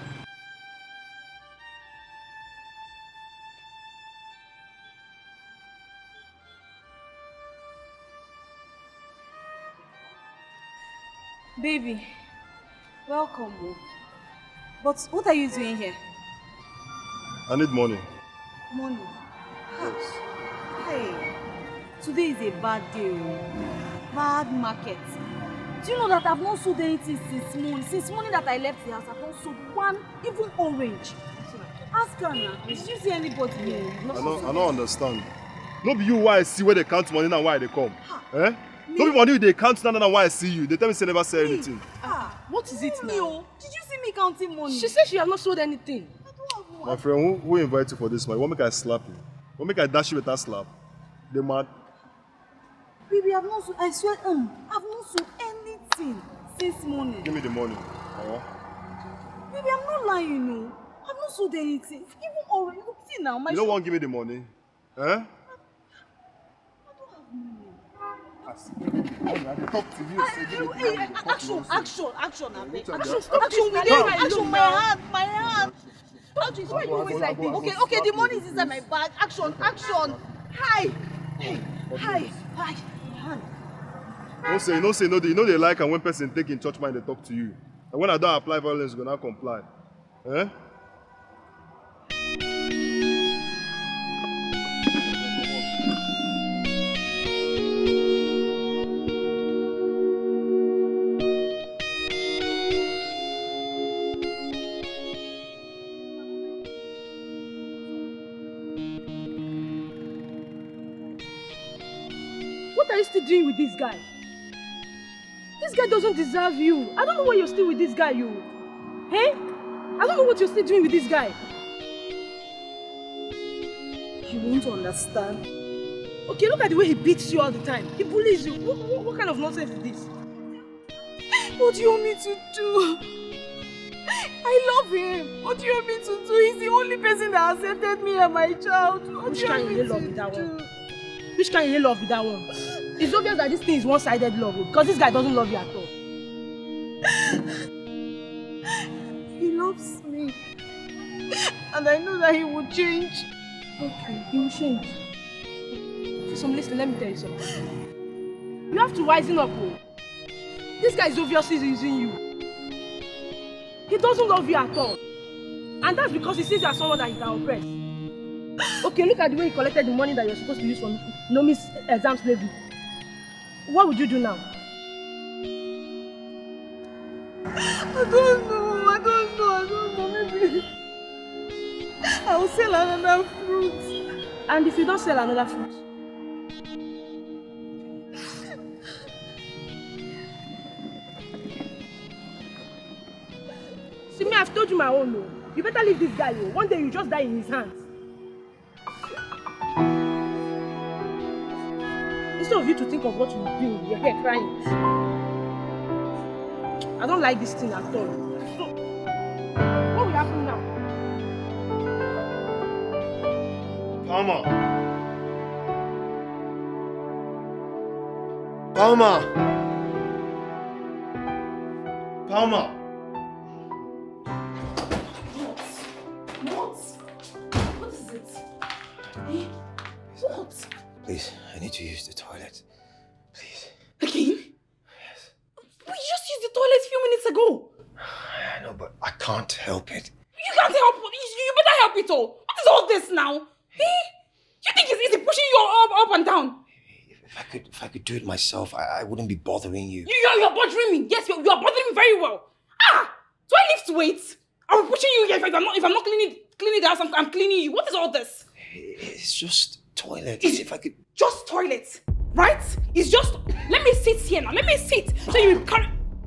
Baby, welcome home. But what are you doing here? I need money. Money? Yes. Hey, today is a bad day. Bad market. Do you know that I've not sold anything since morning? Since morning that I left the house, I've not sold one, even orange. Ask her now. Did you see anybody here? I don't understand. No be you why I see where they count money and why they come. Eh? No be money they count now and why I see you. They tell me say never say anything. What is it now? Did you see me counting money? She said she has not sold anything. My friend, who invite you for this money? What make I slap you? What make I dash you with that slap? They mad? Baby, I've not sold, I swear, I've not sold anything since morning. Give me the money. Baby, I'm not lying, no. I've not sold anything. Even already, look, see now, my You don't want to give me the money? Eh? relax. I can talk to you. Action, Abi. Action, Action, my hand. Action, why you always like this? Okay, the money is inside my bag. Action. Hi. No say no. You know they like and when person take in church mind they talk to you. And when I don't apply violence, you gonna comply. Eh? What are you still doing with this guy? This guy doesn't deserve you. I don't know why you're still with this guy, you. Hey? I don't know what you're still doing with this guy. You won't understand. Okay, look at the way he beats you all the time. He bullies you. What kind of nonsense is this? What do you want me to do? I love him. What do you want me to do? He's the only person that accepted me and my child. Which kind of love with that one? Which kind of love with that one? It's obvious that this thing is one-sided love because this guy doesn't love you at all. He loves me. And I know that he will change. Okay, he will change. Listen, let me tell you something. You have to wisen up, oh. This guy is obviously using you. He doesn't love you at all. And that's because he sees you as someone that he can oppress. Okay, look at the way he collected the money that you're supposed to use for Nomi's exam slavery. What would you do now? I don't know. Maybe I'll sell another fruit. And if you don't sell another fruit? See me, I've told you my own, no. You better leave this guy, yo. One day you just die in his hands. Instead of you to think of what you will do, you're here crying. I don't like this thing at all. So, what will happen now? Palma. What is it? Eh? What? Please, I need to use the toilet. Please. Again? Yes. We just used the toilet a few minutes ago. I know, but I can't help it. You can't help it. You better help it all. What is all this now? Eh? You think it's easy pushing you up and down? If I could do it myself, I wouldn't be bothering you. You're bothering me. Yes, you're bothering me very well. Do I lift weights? I'm pushing you. If I'm not cleaning the house, I'm cleaning you. What is all this? It's just toilet. If I could just toilet, right? It's just. Let me sit here now. Let me sit. So you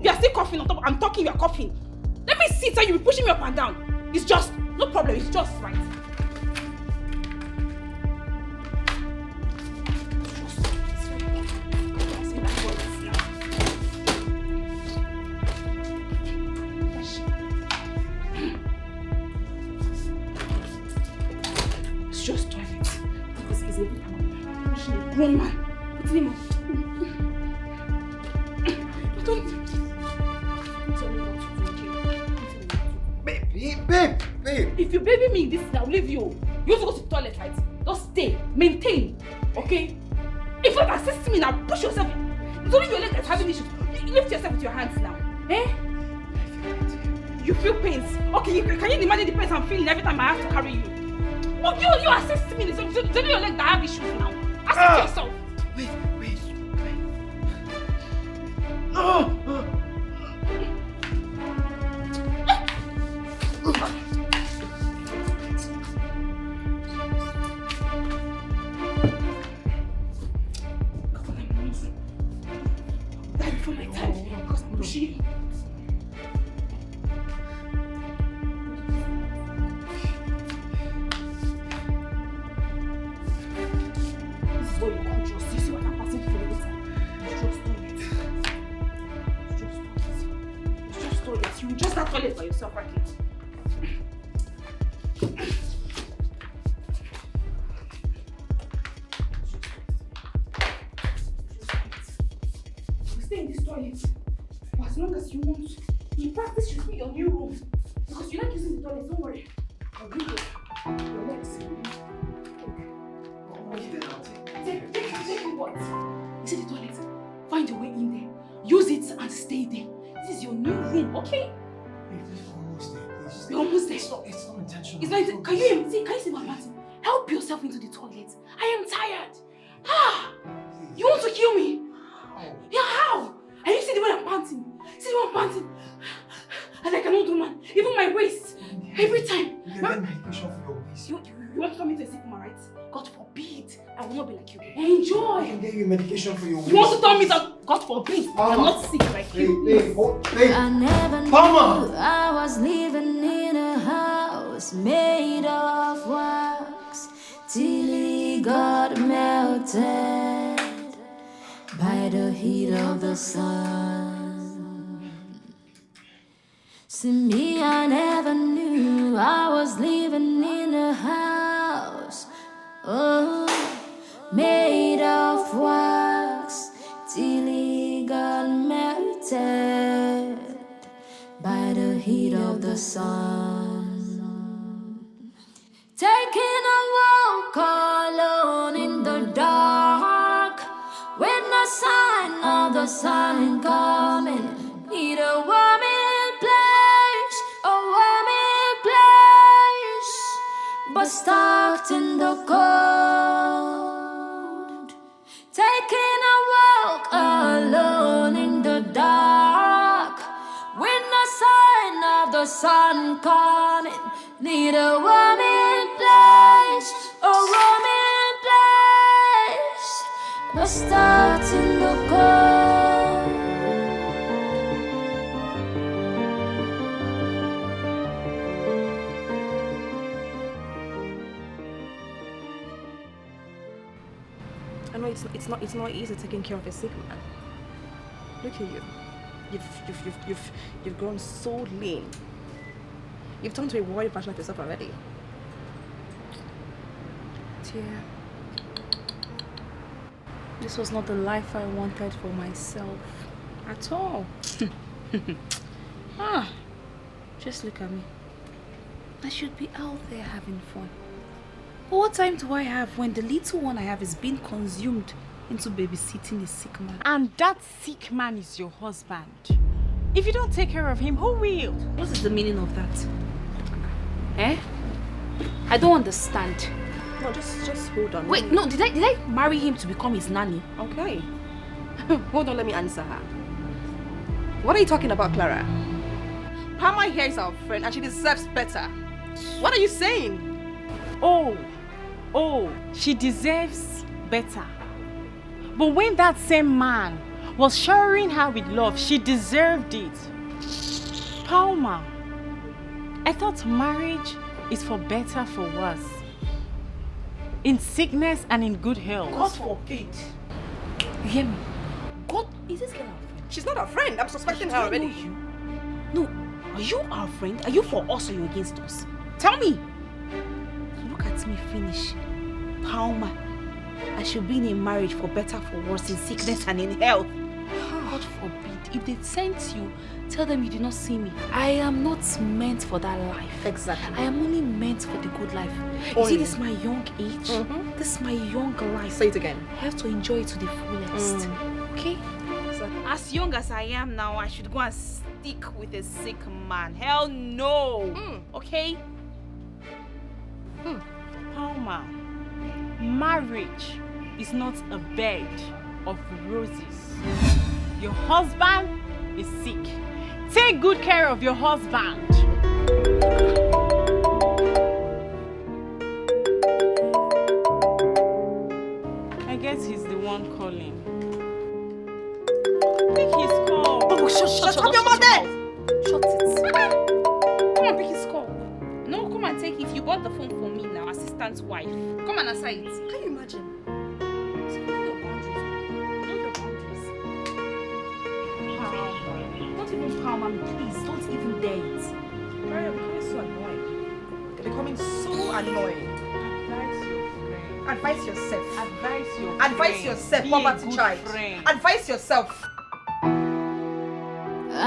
are still coughing on top. I'm talking. You are coughing. Let me sit. So you be pushing me up and down. It's just no problem. It's just right. It's just toilet. This is every time. Pushing a grown man. Put him on. Babe. If you baby me this, I'll leave you. You have to go to the toilet, right? Just stay. Maintain. Okay? If you assist me now, push yourself. It's only your leg that's having issues. You lift yourself with your hands now. Eh? You feel pains. Okay, can you imagine the pains I'm feeling every time I have to carry you? Oh, you assist me. It's only your leg that have issues now. Assist yourself. Wait. For my time, because I'm pushing. This is what you call trust. You see what I'm passing through every time. It's just toilet. You just have toilet for yourself, right here. in this toilet. For as long as you want. In practice, should be your new room. Because you like using the toilet, don't worry. I'll bring your legs. Take what? You see the toilet? Find a way in there. Use it and stay there. This is your new room, okay? We're almost there, please. We're almost there. It's not intentional. It's not can you see my panting? Help yourself into the toilet. I am tired. You want to kill me? How? Yeah, how? And you see the way I'm panting? See the way I'm panting? And I cannot do, man. Even my waist. Every time. You can get medication for your waist. You want to turn me to a sick woman, right? God forbid. I will not be like you. Enjoy. I can get you medication for your waist. You want to turn me to... God forbid. I'm not sick like you. Hey. I never knew I was living in a house made of wax till he got melted by the heat of the sun. See me, I never knew I was living in a house, made of wax till he got melted by the heat of the sun. Taking a walk alone in the dark, when the sign of the sun ain't coming, need a warming place, but stuck in the cold. Taking a walk alone in the dark, when the sign of the sun coming, need a warming place, but stuck in the cold. I know it's not easy taking care of a sick man. Look at you. You've grown so lean. You've turned to a worried version of yourself already. Dear, this was not the life I wanted for myself at all. Just look at me. I should be out there having fun. But what time do I have when the little one I have is being consumed into babysitting a sick man? And that sick man is your husband. If you don't take care of him, who will? What is the meaning of that? I don't understand. No, just hold on. Wait, no, did I marry him to become his nanny? Okay. Hold on, let me answer her. What are you talking about, Clara? Palma here is our friend and she deserves better. What are you saying? Oh, she deserves better. But when that same man was showering her with love, she deserved it. Palma, I thought marriage is for better, for worse. In sickness and in good health. God forbid. You hear me? God, is this girl our friend? She's not our friend. I'm suspecting her already. You. No, are you our friend? Are you for us or you against us? Tell me. Look at me finish. Palma, I should be in a marriage for better, for worse, in sickness and in health. God forbid. If they sent you, tell them you did not see me. I am not meant for that life. Exactly. I am only meant for the good life. You see, this is my young age. This is my young life. Say it again. I have to enjoy it to the fullest. Okay? Exactly. As young as I am now, I should go and stick with a sick man. Hell no. Okay? Palma, marriage is not a bed of roses. Your husband is sick. Take good care of your husband. I guess he's the one calling. Pick his call. Oh, shut up your mouth! Shut it. Come on, pick his call. No, come and take it. You bought the phone for me now, assistant wife. Come and answer it. Can you imagine? Know your boundaries. Don't even palm me, please. Don't even dare it. Right, I'm becoming so annoying. They're becoming so annoying. Advise yourself. Advise your Advise yourself, Be poverty a good child. friend. Advise yourself.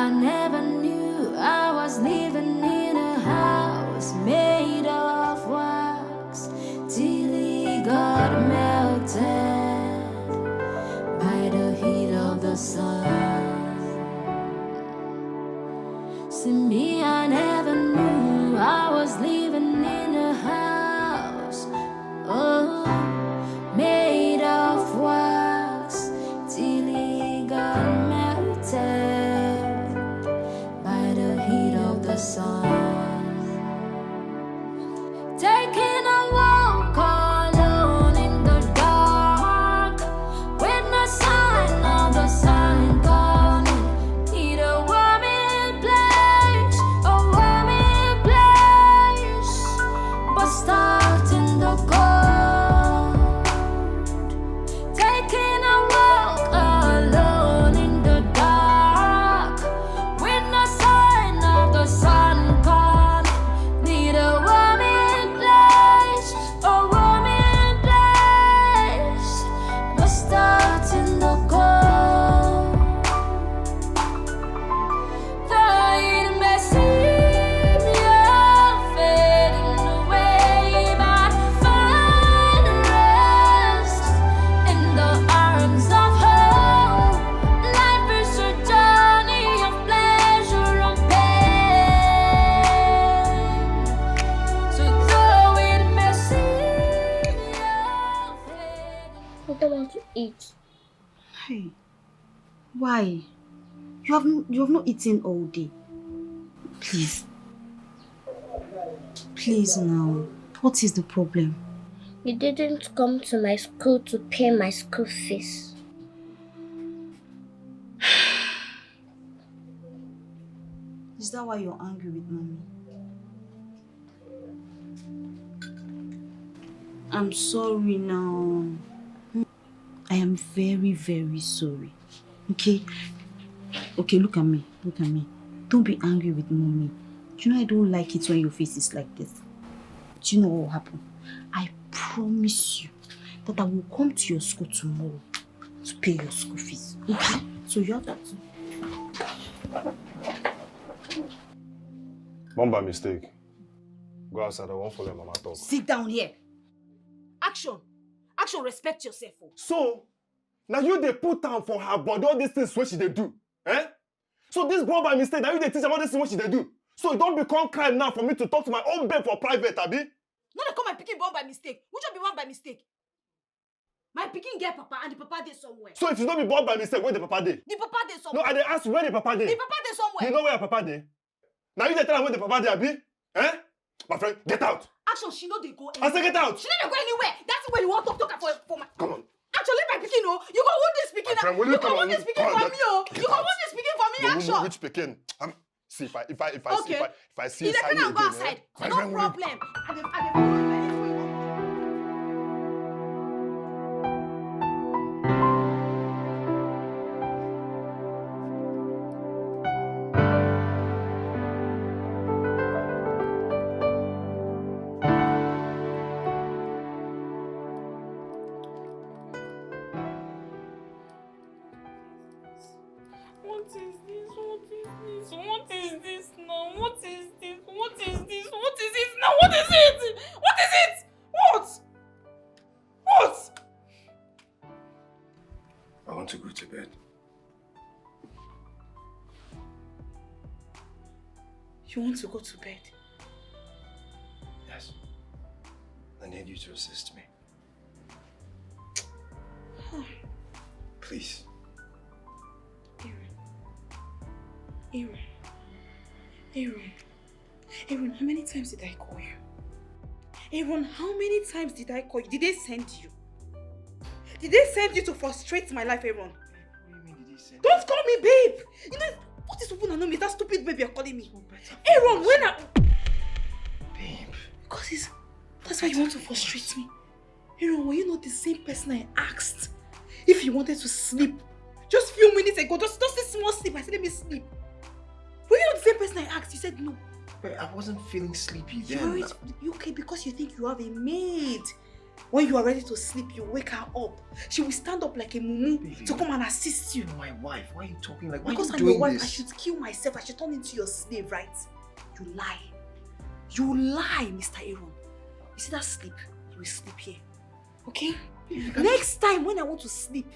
I never knew I was living in a house made of wax till it got melted by the heat of the sun. See me, I never knew I was living in a house, oh, made of wax till it got melted by the heat of the sun. Taking a walk alone in the dark when the sign of the sun coming. Need a warming place, a warming place, but starting the cold. Taking a walk alone in the dark when the sign of the sun coming. Need a warming place, a warming place, but starting the cold. Though it may seem you're fading away, but find rest in the arms of hope. Life is a journey of pleasure and pain. So though it may seem you're fading. I don't want to eat. Hey, why? You have not eaten all day. Please. Please now. What is the problem? You didn't come to my school to pay my school fees. Is that why you're angry with mommy? I'm sorry now. I am very, very sorry. Okay? Okay, look at me. Look at me. Don't be angry with mommy. Do you know I don't like it when your face is like this? Do you know what will happen? I promise you that I will come to your school tomorrow to pay your school fees. Okay? So you have that. Mom, by mistake. Go outside, I won't follow Mama talk. Sit down here. Action. Action, respect yourself. So, now you they put down for her body all these things what she they do. Eh? So this girl by mistake, now you they teach about this thing what she they do. So it don't become crime now for me to talk to my own babe for private, Abi. No, they call my picking born by mistake. Which one be born by mistake? My picking get papa and the papa dey somewhere. So if you don't be born by mistake, where the papa dey? The papa dey somewhere. No, I dey ask where the papa dey. The papa dey somewhere. You know where your papa dey? Now you dey tell her where the papa dey, Abi? Eh? My friend, get out. Action, she know they go anywhere. I say get out. She know they go anywhere. That's where you want to talk for my... Come on. Actually, my picking, oh, you go want this picking. Friend, will you come on? You go want this picking for me, oh. You go want this picking for me, action. Which picking? See if I see you Sally go again, outside. eh? No problem. I want to go to bed. You want to go to bed? Yes. I need you to assist me. Please. Aaron, how many times did I call you? Aaron, how many times did I call you? Did they send you? Did they send you to frustrate my life, Aaron? What do you mean did they send you? Don't call me babe! You know, what is open and know me? That stupid babe you're calling me. Aaron, when I... Babe. Because that's why you want to frustrate me. Aaron, were you not the same person I asked if you wanted to sleep? Just a few minutes ago, just a small sleep. I said, let me sleep. Were you not the same person I asked? You said no. But I wasn't feeling sleepy then. You okay because you think you have a maid. When you are ready to sleep, you wake her up. She will stand up like a mumu to come and assist you. My wife, why are you talking like? Why Because are I'm you your doing wife, this? I should kill myself. I should turn into your slave, right? You lie. You lie, Mr. Aaron. You see that sleep? You will sleep here. Okay? Next time when I want to sleep,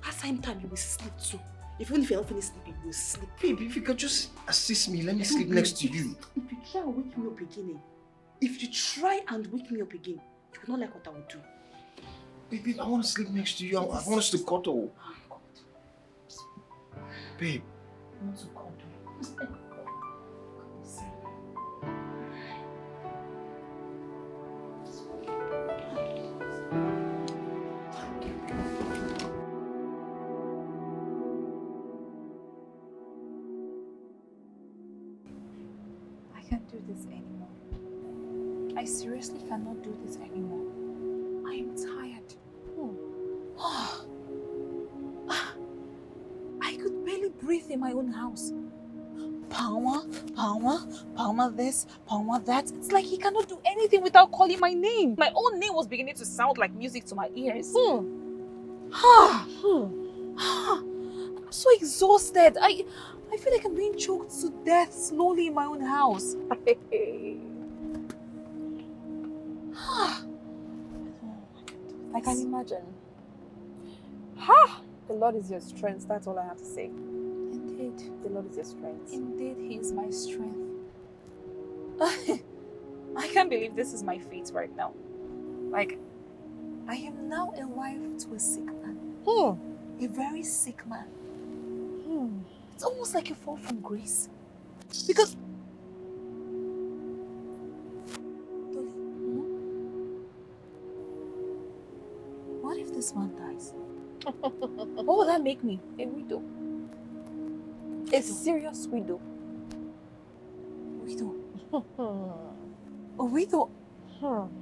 that same time you will sleep too. Even if you're not finished sleeping, you will sleep. Babe, if you can just assist me, let me sleep next to you. If you try and wake me up again, if you try and wake me up again, you will not like what I will do. Babe, I want to sleep next to you. I want us to cuddle. Babe. I want to cuddle. I can't do this anymore. I seriously cannot do this anymore. I am tired. I could barely breathe in my own house. Palmer this, Palmer that. It's like he cannot do anything without calling my name. My own name was beginning to sound like music to my ears. I'm so exhausted. I feel like I'm being choked to death slowly in my own house. I can imagine. The Lord is your strength. That's all I have to say. Indeed. The Lord is your strength. Indeed, He is my strength. I can't believe this is my fate right now. Like, I am now a wife to a sick man. A very sick man. It's almost like a fall from grace. Because... What if this man dies? What will that make me? A widow. A serious widow. Widow? A widow?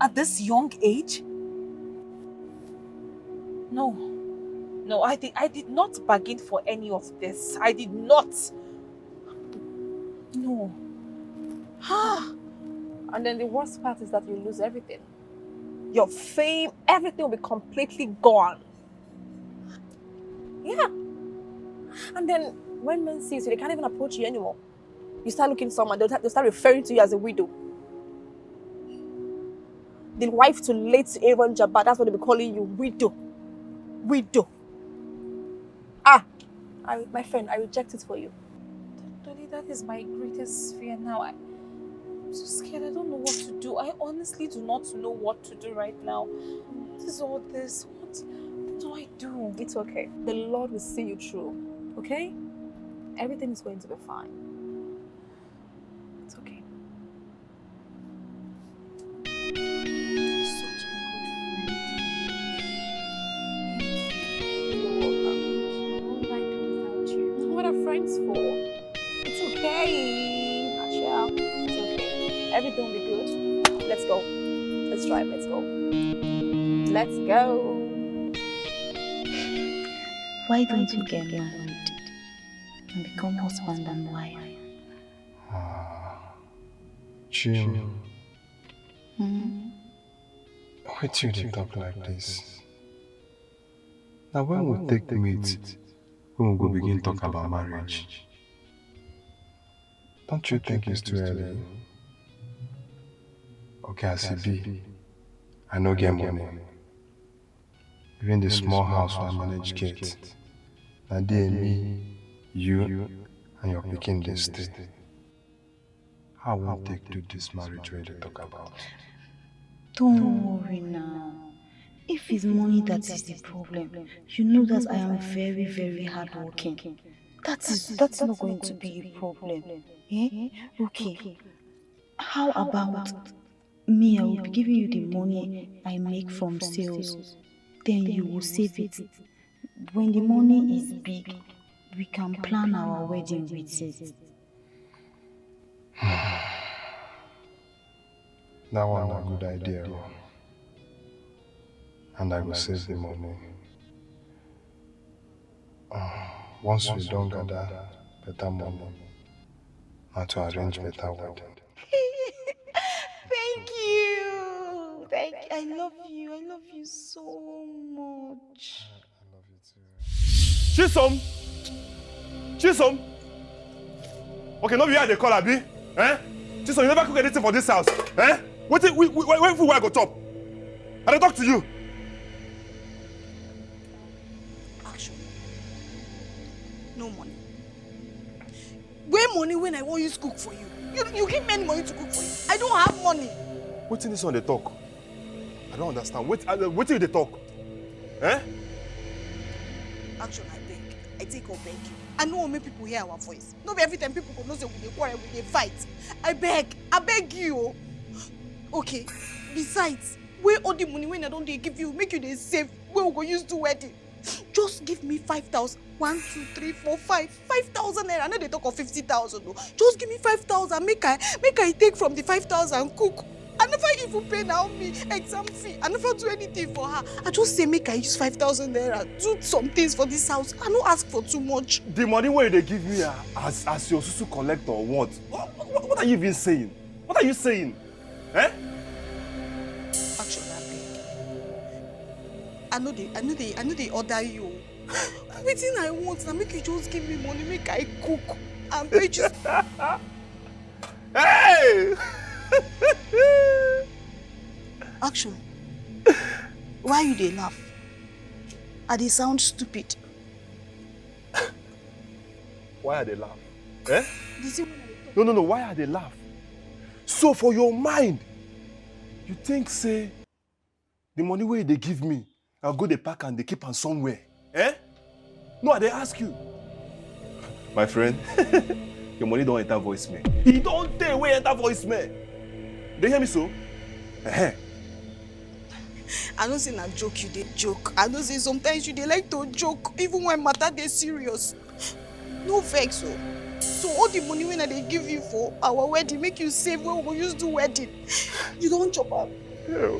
At this young age? No. No, I did not bargain for any of this. I did not. No. And then the worst part is that you lose everything. Your fame, everything will be completely gone. Yeah. And then when men see you, they can't even approach you anymore. You start looking for someone, they'll start referring to you as a widow. The wife to late Aaron Jabba, that's what they'll be calling you, widow. Widow. My friend, I reject it for you. Dolly, that is my greatest fear now. I'm so scared. I don't know what to do. I honestly do not know what to do right now. What is all this? What do I do? It's okay. The Lord will see you through. Okay? Everything is going to be fine. It's okay. Such a good friend. You're welcome. What would I do without you? What are friends for? It's okay. Achia. It's okay. Everything will be good. Let's go. Let's drive. Let's go. Let's go. Why don't you get married and become husband and wife? Chill. Why do you talk like this? Now when we take Maid, when we go begin talk about marriage, don't you think it's too early? Okay, as it be, I no get money. Even the small house where I manage get, na there me, you, and your pikin dey stay. How I won't take to this marriage where they talk about? Don't worry now. If it's money that is the problem, you know that I am very, very hardworking. That's not going to be a problem. Eh? Okay. How about me? I will be giving you the money I make from sales. Then you will save it. When the money is big, we can plan our wedding with it. That one a good idea. And I will save the money. Once we don't gather better money, and to arrange better wedding. Thank you. I I love you. I love you so much. I love you too. Chisom! Okay, no be here they call Abi. Eh? Chisom, you never cook anything for this house. Eh? When food I go top? I don't talk to you. Action. No money. Where money when I want you to cook for you? You give me any money to cook for you. I don't have money. What's in this one they talk? I don't understand. What do they talk? Eh? Action, I beg. I take or beg you. I know how many people hear our voice. Not every time people go know say we dey quarrel, we dey fight. I beg you. Okay. Besides, where all the money when I don't give you, make you dey save. Where we go use do wedding? Just give me 5,000. 1, 2, 3, 4, 5. 5,000 naira. I know they talk of 50,000 though. Just give me 5,000. Make I take from the 5,000 cook. I never even pay Naomi exam fee. I never do anything for her. I just say make I use 5,000 naira. Do some things for this house. I don't ask for too much. The money where they give me as your susu collector or what? What are you even saying? What are you saying? Eh? Actually, I know they order you. Everything I want now, make you just give me money, make I cook and pay you. Hey! Action. Why you dey laugh? Are they sound stupid? Why are they laugh? Eh? No. Why are they laugh? So for your mind, you think say the money where they give me, I'll go the pack and they keep on somewhere. Eh? No, they ask you. My friend, your money don't enter voicemail. He don't take away enter voicemail. They hear me so? I don't say na joke you dey joke. I don't say sometimes you dey like to joke even when matter dey serious. No vex o. So all the money when I dey give you for our wedding, make you save when we go use do wedding. You don't chop up. Yeah.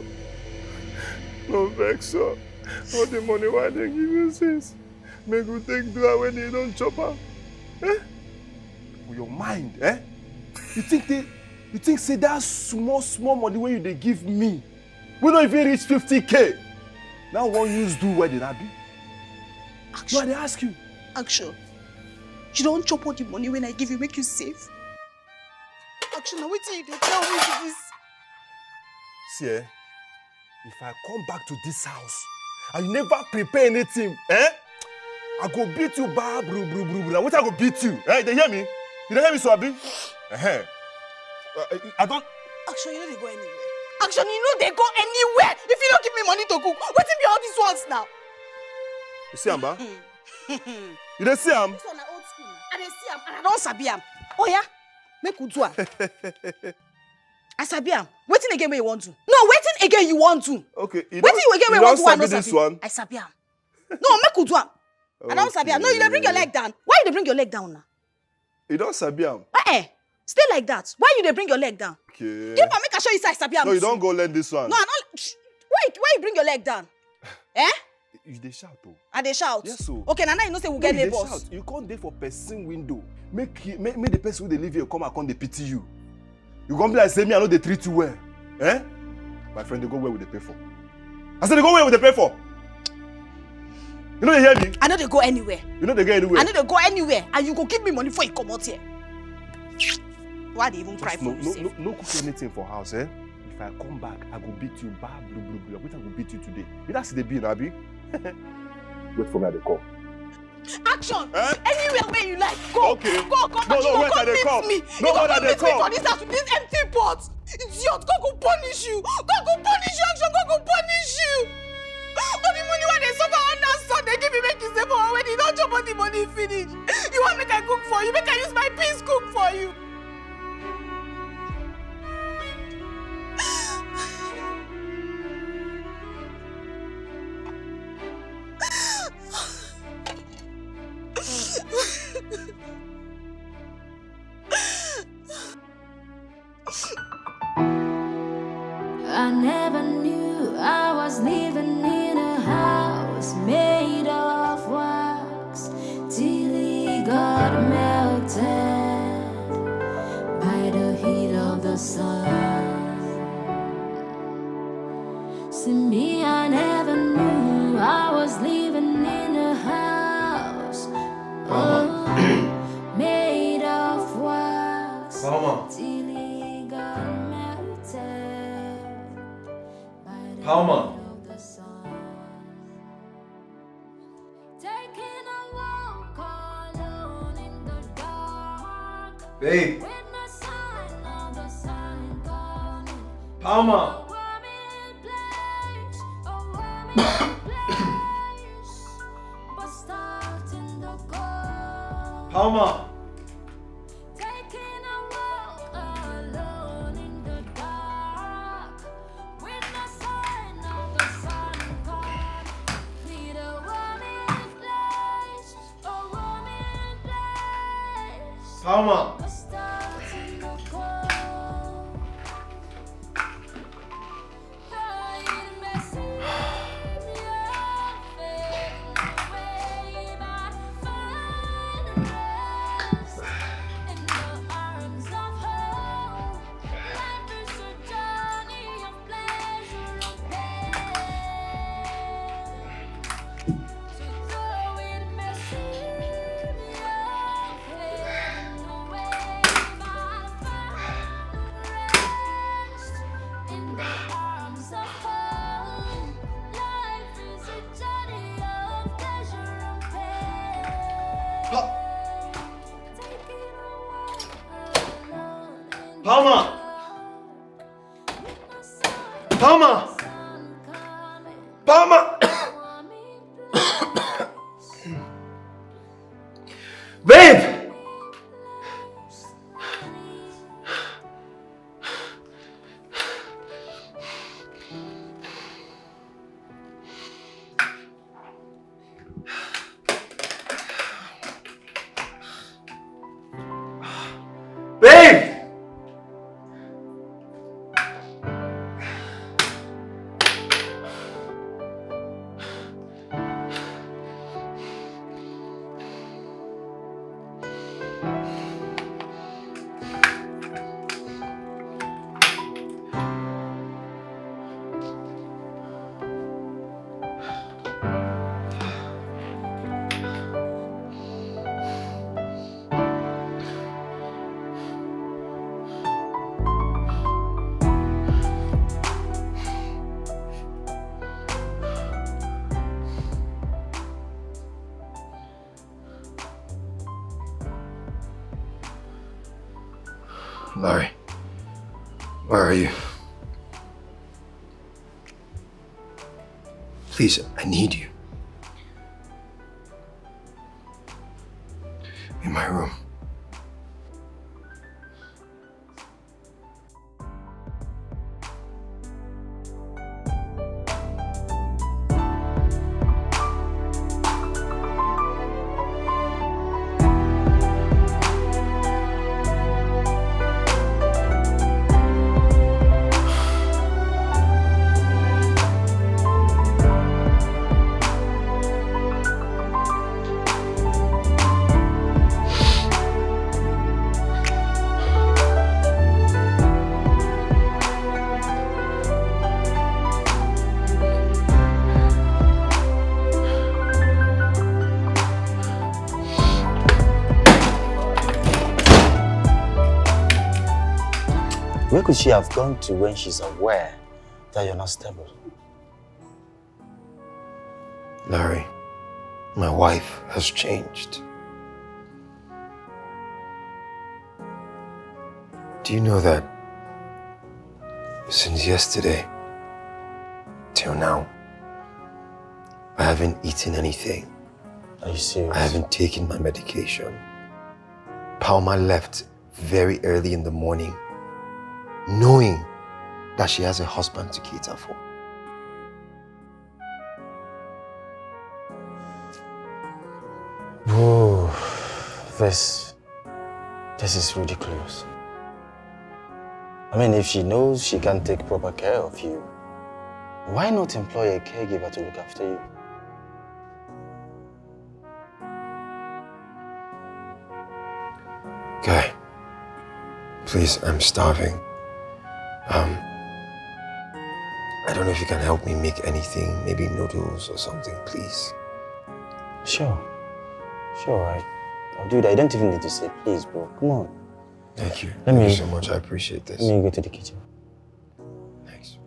No vex o. All the money why they give you since, make you take do when they don't chop up. Eh? For your mind, eh? You think say that small money when you they give me, we don't even reach 50K. Now what use do wedding, Abi? Action. No, they ask you. Action. You don't chop all the money when I give you, make you save. Action, now wait till you dey tell me this. See, if I come back to this house and you never prepare anything, eh? I go beat you, ba, bru. Now what I go beat you? Eh? They hear me? You don't hear me, so Abi? I don't. Action, you know they go anywhere. Action, you know they go anywhere. If you don't give me money to cook, what if be all these ones now? You see, Amba? You don't see him? This one na old school. I dey see him and I don't sabi him. Oh yeah, make we do am. I sabi him. Wetin again wey you want to? No, wetin again you want to? Okay. Wetin you again wey you want to? I no this sabi. one. I sabi him. No, make we do am. I don't sabi him. No, you dey bring your leg down. Why you dey bring your leg down now? You don't sabi him. Stay like that. Why you dey bring your leg down? Okay. Give am make I show you say I sabi him. No, you don't go learn this one. No, I don't. Why you bring your leg down? Eh? You dey shout oh. I dey shout. Yes so. Okay, now you know say we get neighbors. Shout. You can't dey for person window. Make the person who dey live here come and come dey pity you. You gonna be like say me I know they treat you well. Eh? My friend, they go where would they pay for? I said they go where would they pay for? You know they hear me? I know they go anywhere. You know they go anywhere? I know they go anywhere. And you go give me money before you come out here. Why they even cry for you? No cook anything for house, eh? If I come back, I go beat you, blah, blah. Wait, I go beat you today. You don't see the bill, Abi? Wait for me at the call. Action! Eh? Anywhere where you like, go. Okay. Go. No, wait at the call. Me. No, you wait at the call. For this house with this empty pot. Idiot, God go punish you. God go punish you, Action. God go punish you. All the money when they suffer on that son, they give me make you save for when you don't chop all the money finish. You want make I cook for you? Make I use my peace cook for you. I never knew I was living in a house made of wax till it got melted. Taking a walk alone in the dark. Babe. When the sign of the sun coming. Palma. Palma. Taking a walk alone in the dark. When the sign of the sun comes. Need a warming place. A warming place. Palma. The stars in the cold. Crying messy. Palma. Palma. Palma. Babe. Babe. Larry, where are you? Please, I need you. In my room. Where could she have gone to when she's aware that you're not stable? Larry, my wife has changed. Do you know that since yesterday till now, I haven't eaten anything? Are you serious? I haven't taken my medication. Palma left very early in the morning, knowing that she has a husband to cater for. Whoa, this is ridiculous. I mean, if she knows she can't take proper care of you, why not employ a caregiver to look after you? Guy, please, I'm starving. I don't know if you can help me make anything, maybe noodles or something, please. Sure, I'll do that. I don't even need to say please, bro. Come on. Thank you. Thank you so much. I appreciate this. Let me go to the kitchen. Thanks.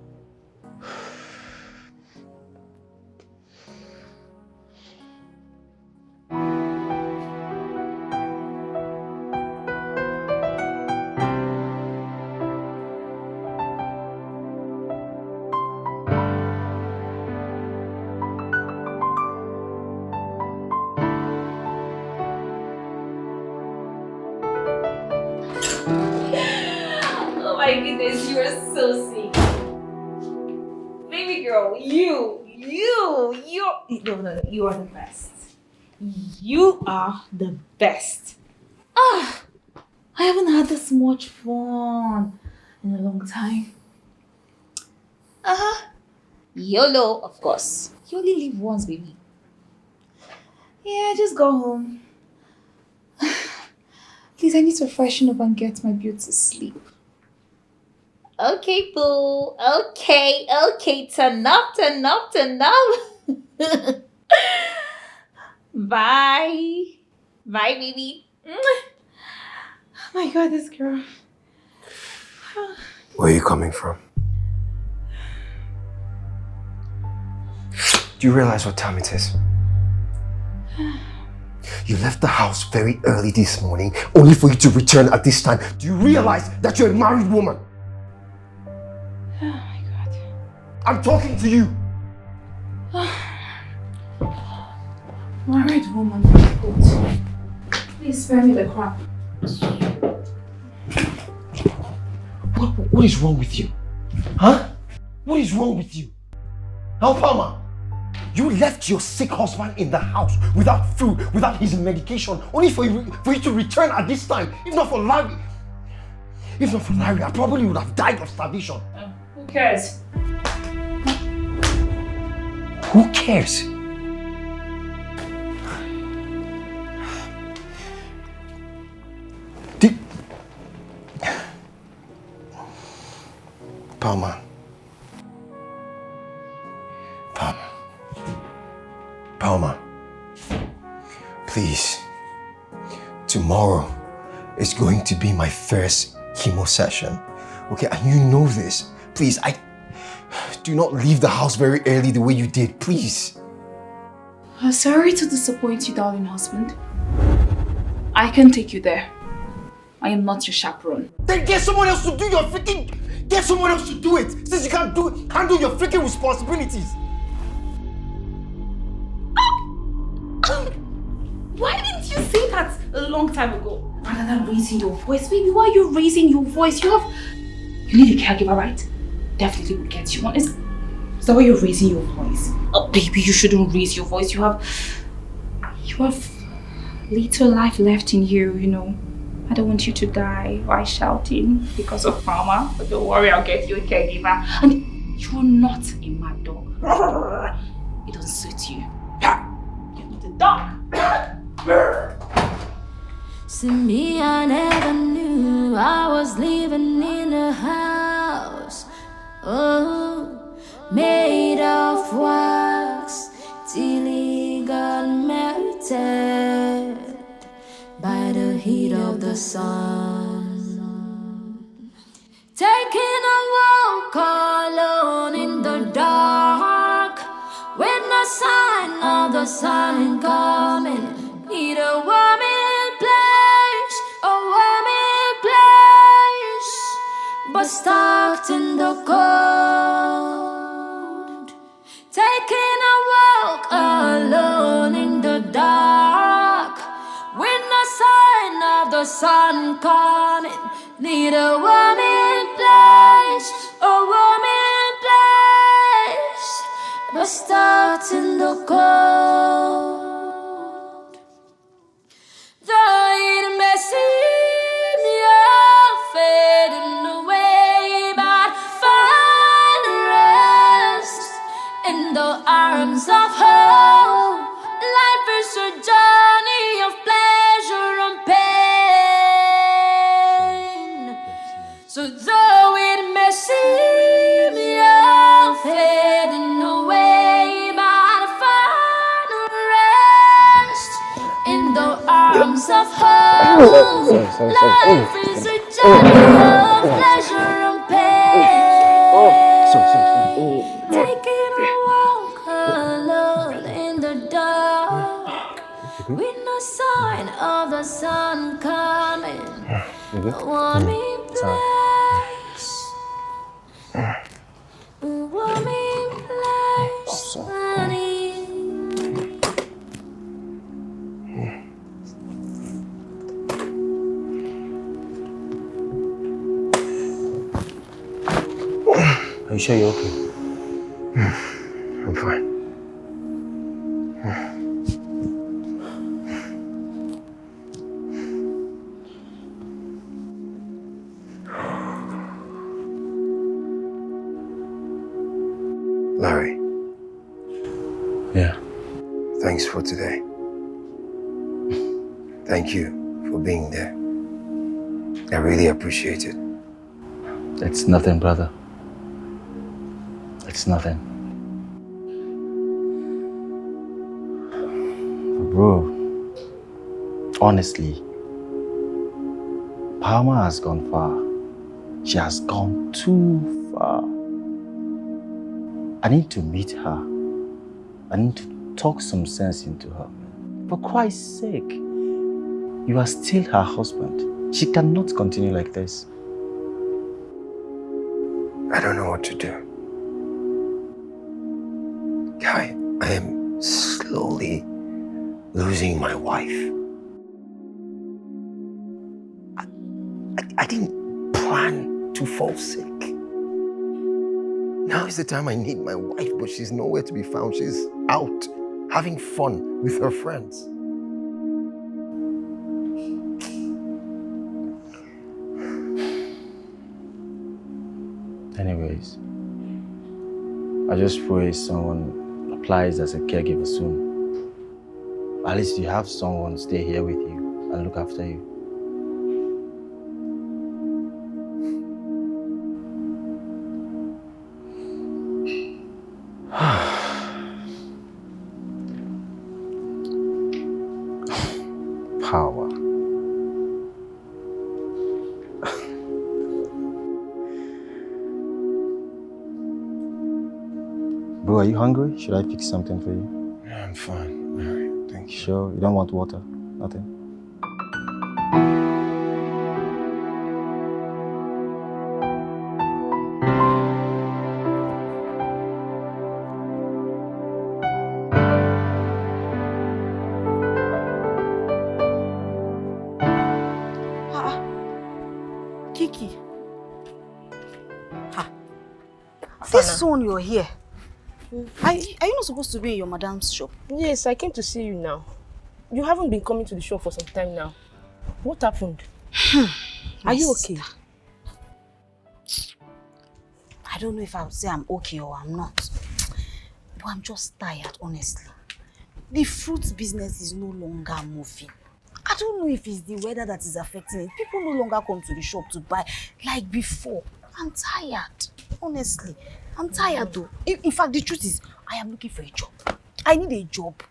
my goodness, you are so sweet. Baby girl, you are the best. You are the best. Ah, I haven't had this much fun in a long time. YOLO, of course. You only live once, baby. Yeah, just go home. Please, I need to freshen up and get my beauty sleep. Okay, boo. Okay. Turn up. Bye. Bye, baby. Oh my God, this girl. Where are you coming from? Do you realize what time it is? You left the house very early this morning, only for you to return at this time. Do you realize that you're a married woman? Oh my God. I'm talking to you. Married woman, please spare me the crap. What is wrong with you? Huh? What is wrong with you? Now, Palmer, you left your sick husband in the house without food, without his medication, only for you to return at this time. If not for Larry, I probably would have died of starvation. Who cares? Who cares? Palmer, please, tomorrow is going to be my first chemo session, okay? And you know this. Please, do not leave the house very early the way you did, please. Sorry to disappoint you, darling husband. I can take you there. I am not your chaperone. Then get someone else to do your get someone else to do it, since you can't handle your freaking responsibilities. Why didn't you say that a long time ago? Rather than raising your voice, baby, why are you raising your voice? You need a caregiver, right? Definitely will get you one. Is that why you're raising your voice? Oh, baby, you shouldn't raise your voice. You have little life left in you, you know. I don't want you to die by shouting because of mama. But don't worry, I'll get you a caregiver. And you're not a mad dog. It doesn't suit you. You're not a dog. See me, I never knew I was living in a house, made of wax, till he got melted by the heat of the sun. Taking a walk alone in the dark, with no sign of the sun coming. Need a warming place, but stuck in the cold. Taking a walk alone in the dark, with no sign of the sun coming. Need a warming place, but stuck in the cold. Though it may seem you're fading away, but find rest in the arms of hope. Life is a journey of pleasure and pain. So though it may seem you're fading away, but find rest in the arms of hope. Life is a journey of pleasure and pain. Taking a walk alone in the dark, with no sign of the sun coming. A warming place, a warming place, honey. you sure you're okay? I'm fine. Larry. Yeah. Thanks for today. Thank you for being there. I really appreciate it. It's nothing, brother. It's nothing. Bro, honestly, Palma has gone far. She has gone too far. I need to meet her. I need to talk some sense into her. For Christ's sake, you are still her husband. She cannot continue like this. I don't know what to do. Guy, I am slowly losing my wife. I didn't plan to fall sick. Now is the time I need my wife, but she's nowhere to be found. She's out having fun with her friends. Anyways, I just pray someone applies as a caregiver soon. At least you have someone stay here with you and look after you. Power. Bro, are you hungry? Should I fix something for you? Yeah, I'm fine. All right, thank you. Sure? You don't want water? Nothing? Kiki. This one you're here. Are you not supposed to be in your madam's shop? Yes, I came to see you now. You haven't been coming to the shop for some time now. What happened? Are you okay? I don't know if I would say I'm okay or I'm not. But I'm just tired, honestly. The fruit business is no longer moving. I don't know if it's the weather that is affecting it. People no longer come to the shop to buy like before. I'm tired, honestly. I'm tired though. In fact, the truth is, I am looking for a job. I need a job.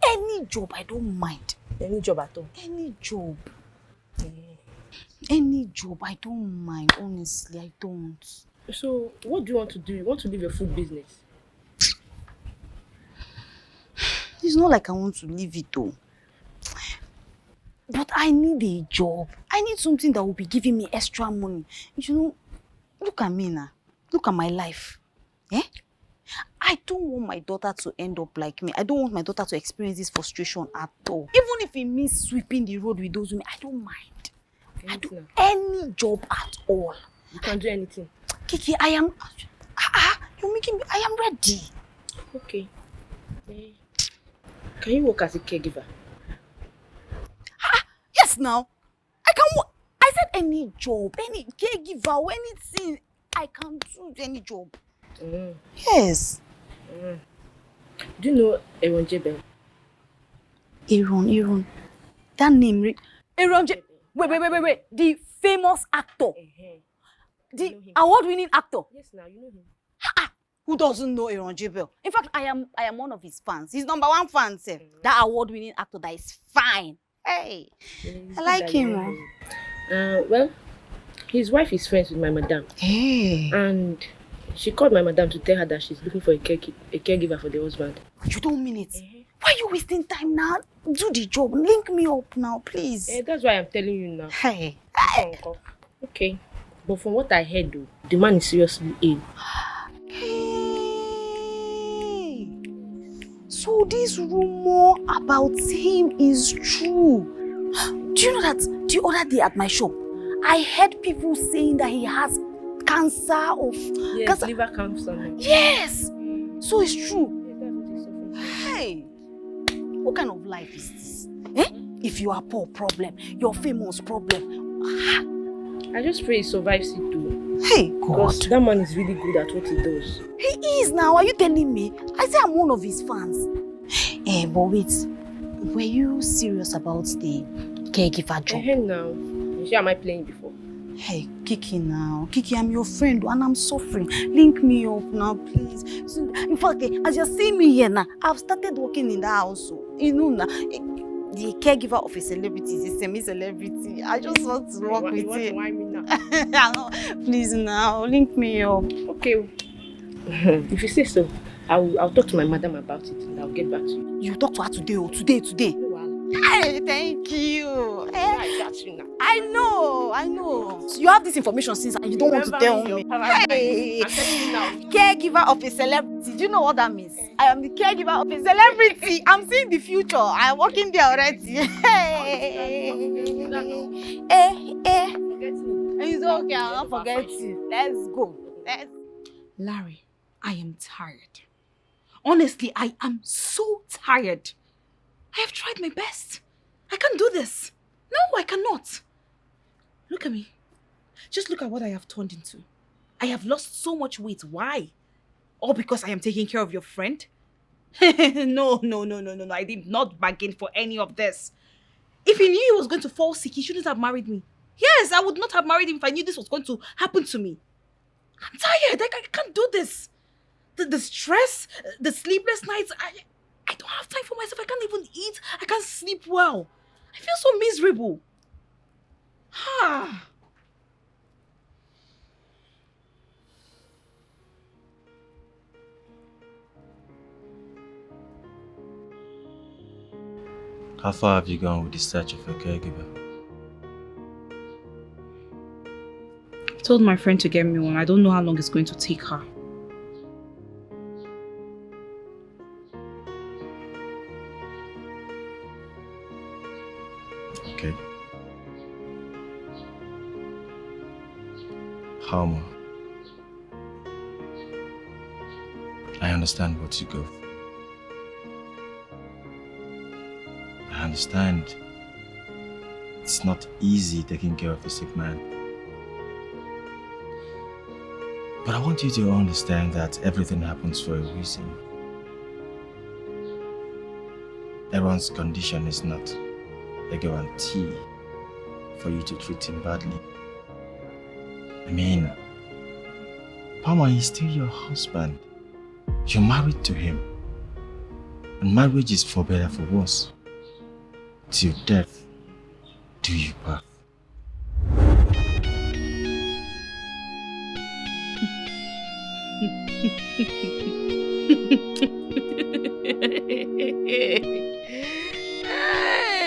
Any job, I don't mind. Any job at all? Any job. Any job, I don't mind, honestly, I don't. So, what do you want to do? You want to leave your food business? It's not like I want to leave it though. But I need a job. I need something that will be giving me extra money. You know, look at me now. Look at my life. Eh? I don't want my daughter to end up like me. I don't want my daughter to experience this frustration at all. Even if it means sweeping the road with those women, I don't mind. I do any job at all. You can do anything. Kiki, I am... you're making me... I am ready. Okay. Can you work as a caregiver? Yes, now. I can work. I said any job, any caregiver or anything. I can do any job. Yes. Do you know Aaron Jebel? Aaron. That name... Aaron Jebel. Wait. The famous actor. The award-winning actor. Yes, now you know him. Who doesn't know Aaron Jebel? In fact, I am one of his fans. He's #1 fan, sir. That award-winning actor that is fine. Hey, I like him. Well, his wife is friends with my madam. Hey. And she called my madam to tell her that she's looking for a caregiver for the husband. You don't mean it? Why are you wasting time now? Do the job. Link me up now, please. That's why I'm telling you now. Hey. Okay. But from what I heard, though, the man is seriously ill. Hey. So this rumor about him is true. Do you know that the other day at my shop, I heard people saying that he has cancer of... Yes, cancer. liver cancer. Yes! So it's true. Hey! What kind of life is this? Eh? If you are poor, problem. You're famous, problem. I just pray he survives it too. Hey, God. Because that man is really good at what he does. He is now. Are you telling me? I say I'm one of his fans. Eh, but wait. Were you serious about the caregiver job? Now. You sure am I playing before? Hey, Kiki now. Kiki, I'm your friend and I'm suffering. Link me up now, please. So, in fact, as you're seeing me here now, I've started working in the house. You know now, the caregiver of a celebrity is a semi-celebrity. I just want to work with him. Why me now? Please now, link me up. Okay. If you say so, I'll talk to my madam about it and I'll get back to you. You talk to her today or today? Hey, thank you. I got you now. I know. So you have this information since and you don't want to tell me. Hey, I'm telling you now. Caregiver of a celebrity. Do you know what that means? I am the caregiver of a celebrity. I'm seeing the future. I'm working there already. Hey. It's okay. I'll not forget you. Let's go. Larry, I am tired. Honestly, I am so tired. I have tried my best. I can't do this. No, I cannot. Look at me. Just look at what I have turned into. I have lost so much weight. Why? All because I am taking care of your friend? No. I did not bargain for any of this. If he knew he was going to fall sick, he shouldn't have married me. Yes, I would not have married him if I knew this was going to happen to me. I'm tired. I can't do this. The stress, the sleepless nights, I don't have time for myself. I can't even eat. I can't sleep well. I feel so miserable. Ha! How far have you gone with the search of a caregiver? I told my friend to get me one. I don't know how long it's going to take her. Okay. Harma, I understand what you go through. I understand it's not easy taking care of a sick man. But I want you to understand that everything happens for a reason. Everyone's condition is not a guarantee for you to treat him badly. I mean, Palmer is still your husband. You're married to him. And marriage is for better, for worse. Till death do you part.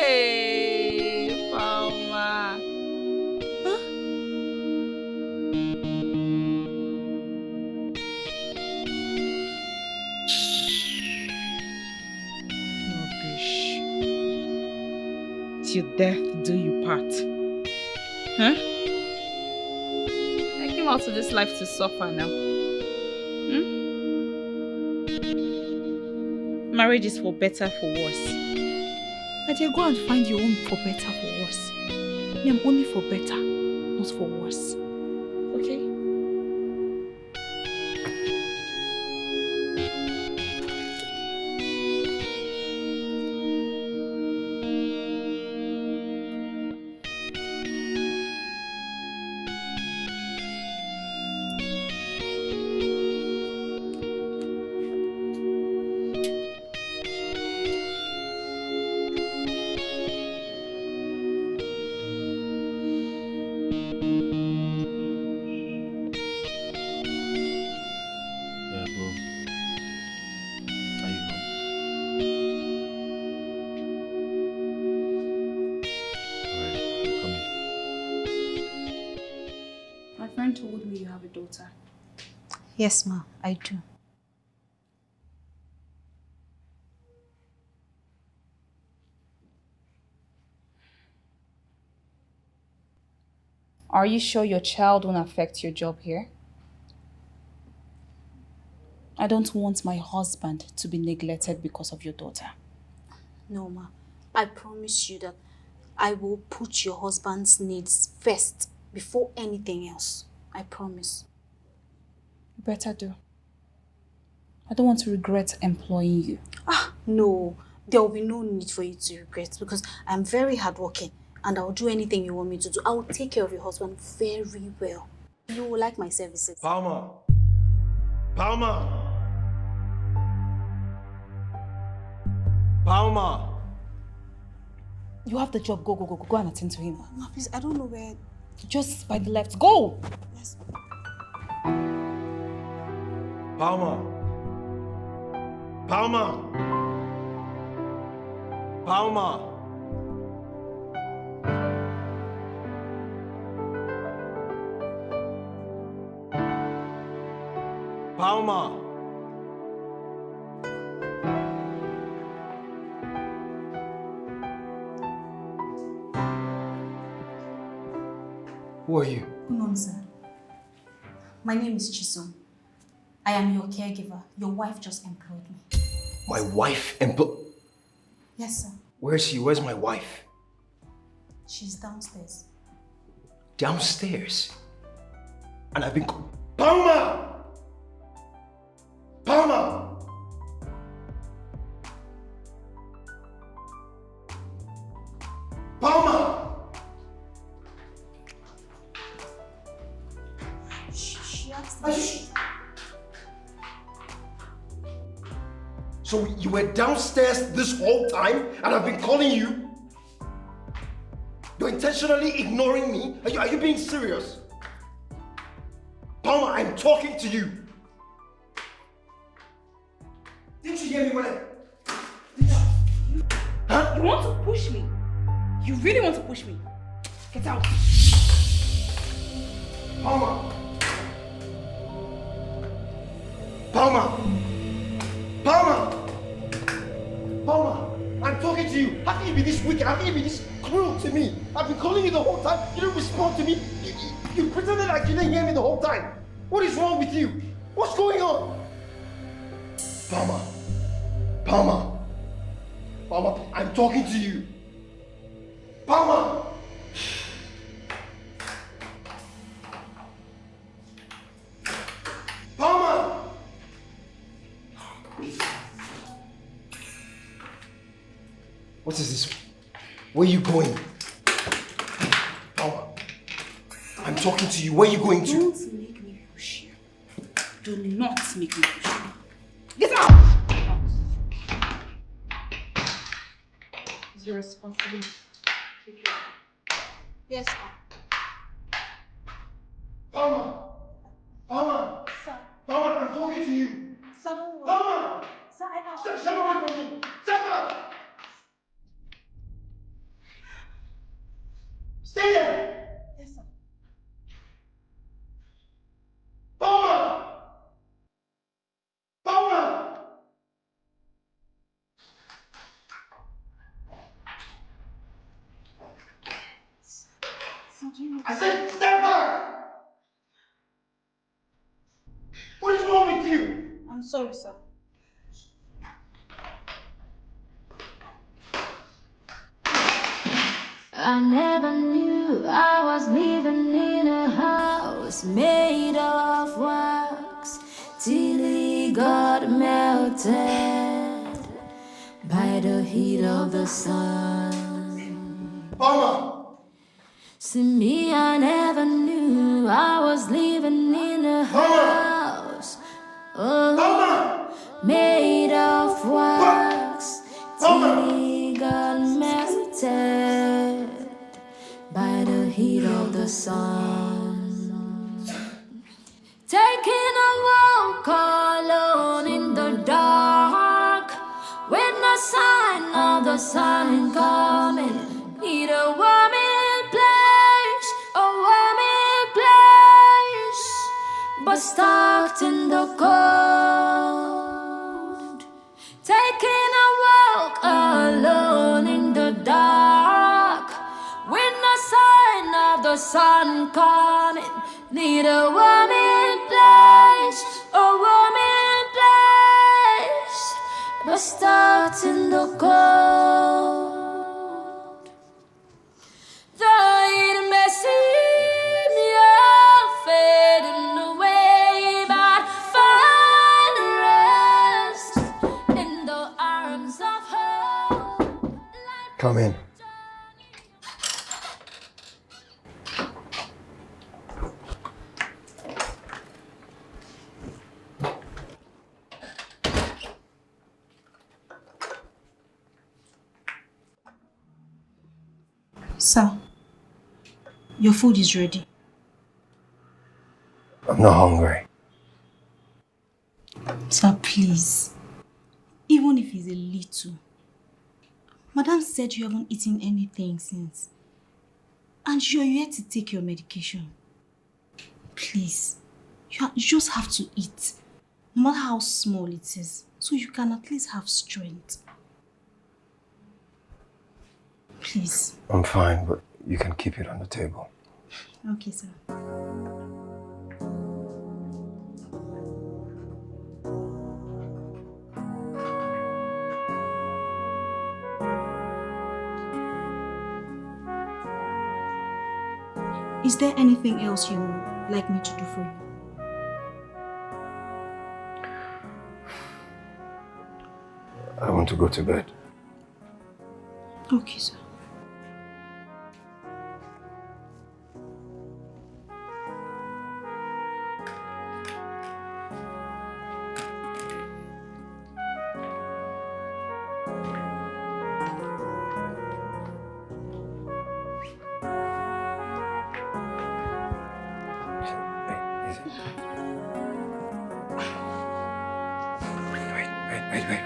Hey, Palma. Huh? Rubbish. Till death do you part. Huh? I came out to this life to suffer now. Marriage is for better, for worse. I dare go and find your own for better, for worse. Me, I'm only for better, not for worse. Okay? Told me you have a daughter. Yes, ma, I do. Are you sure your child won't affect your job here? I don't want my husband to be neglected because of your daughter. No, ma. I promise you that I will put your husband's needs first before anything else. I promise. You better do. I don't want to regret employing you. No. There will be no need for you to regret because I'm very hardworking and I will do anything you want me to do. I will take care of your husband very well. You will like my services. Palmer! Palmer! Palmer! You have the job. Go and attend to him. Ma, please, I don't know where. Just by the left. Go! Yes. Palmer! Palmer! Palmer! Palmer! Who are you? No, sir. My name is Chisom. I am your caregiver. Your wife just employed me. My wife Yes, sir. Where's she? Where's my wife? She's downstairs. Downstairs? And I've been Palmer! Palmer! Palmer! She asked me. So you were downstairs this whole time and I've been calling you? You're intentionally ignoring me? Are you being serious? Palmer, I'm talking to you. Didn't you hear me when Huh? You want to push me? You really want to push me? Get out. Palmer! Palmer! Palmer! Palmer! I'm talking to you. How can you be this wicked? How can you be this cruel to me? I've been calling you the whole time. You don't respond to me. You pretended like you didn't hear me the whole time. What is wrong with you? What's going on? Palmer! Palmer! Palmer, I'm talking to you. Palmer! Palmer! What is this? Where are you going? Palmer, I'm talking to you. Where are you going to? Don't make me push you. Do not make me push you. Get out! It's your responsibility. Yes, sir. Palmer! Palmer! Sir. Palmer, I'm talking to you. Sir, don't worry. Palmer! Sir, I know. Step away from me! Step up! Stay there! Yes, sir. Palmer! Palmer! I said step back! What is wrong with you? I'm sorry, sir. I never knew I was living in a house made of wax till it got melted by the heat of the sun. Palmer! See me, I never knew I was living in a house made of wax till it got melted by the heat of the sun. Taking a walk alone in the dark when the sign of the sun is coming. Need a warming place, but stuck in the cold. Taking a walk alone in the dark when the sign of the sun coming. Need a warming place, a warming place, but stuck in the cold. The heat may seem you're fading away, but find rest in the arms of hope. Come in. Sir, your food is ready. I'm not hungry. Sir, please. Even if it's a little. Madam said you haven't eaten anything since. And you're yet to take your medication. Please. You just have to eat. No matter how small it is. So you can at least have strength. Please. I'm fine, but you can keep it on the table. Okay, sir. Is there anything else you would like me to do for you? I want to go to bed. Okay, sir. Wait.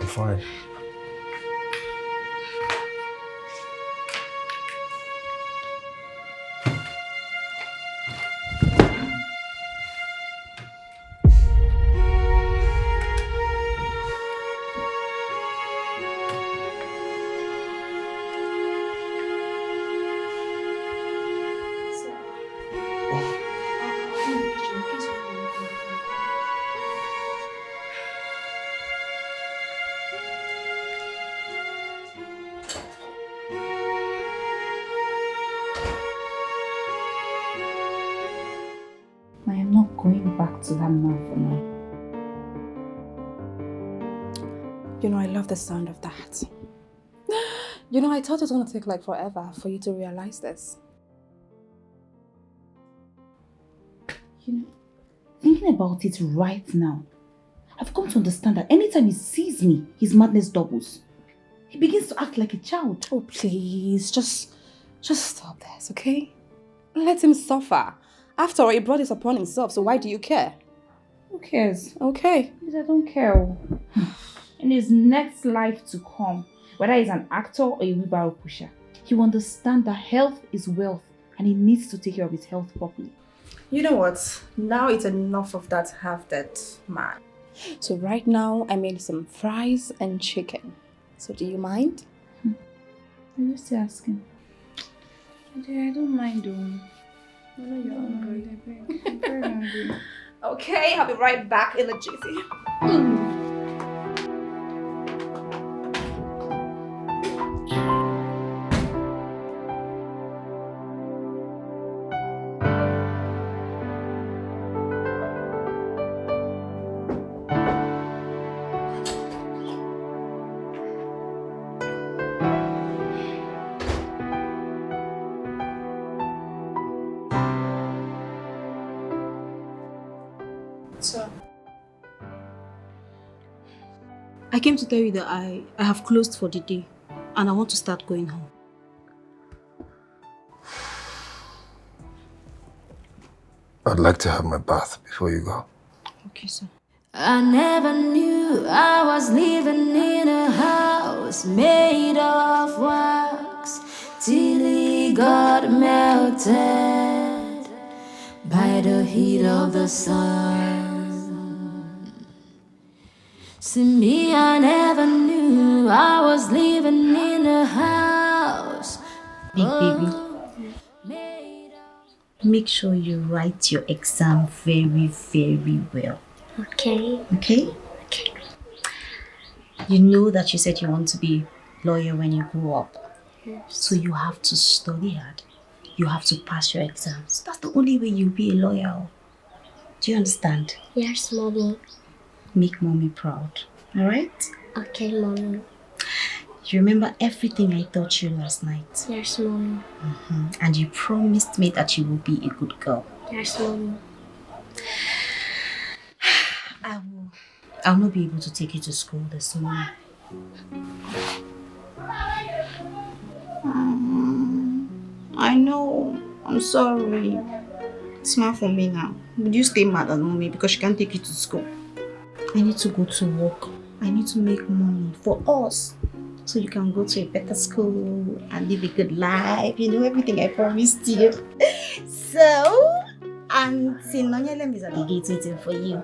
I'm fine. I am not going back to that man for now. You know, I love the sound of that. You know, I thought it was going to take like forever for you to realize this. You know, thinking about it right now, I've come to understand that anytime he sees me, his madness doubles. He begins to act like a child. Oh, please, just stop this, okay? Let him suffer. After all, he brought this upon himself, so why do you care? Who cares? Okay. Because I don't care. In his next life to come, whether he's an actor or a wheelbarrow pusher, he will understand that health is wealth and he needs to take care of his health properly. You know what? Now it's enough of that half-dead man. So right now, I made some fries and chicken. So do you mind? I'm just asking. I don't mind though. I know you're hungry. I'm very hungry. Okay, I'll be right back in the GC. I came to tell you that I have closed for the day and I want to start going home. I'd like to have my bath before you go. Okay, sir. I never knew I was living in a house made of wax till it got melted by the heat of the sun. See me, I never knew I was living in a house. Big baby, make sure you write your exam very, very well. Okay. Okay? Okay. You know that you said you want to be a lawyer when you grow up. Yes. So you have to study hard. You have to pass your exams. That's the only way you'll be a lawyer. Do you understand? Yes, Mommy. Make Mommy proud. Alright? Okay, Mommy. You remember everything I taught you last night? Yes, Mommy. And you promised me that you will be a good girl. Yes, Mommy. I'll not be able to take you to school this morning. I know. I'm sorry. Smile for me now. Would you stay mad at Mommy because she can't take you to school? I need to go to work. I need to make money for us. So you can go to a better school and live a good life. You know, everything I promised you. So, Auntie Nonyelem is at the gate waiting for you.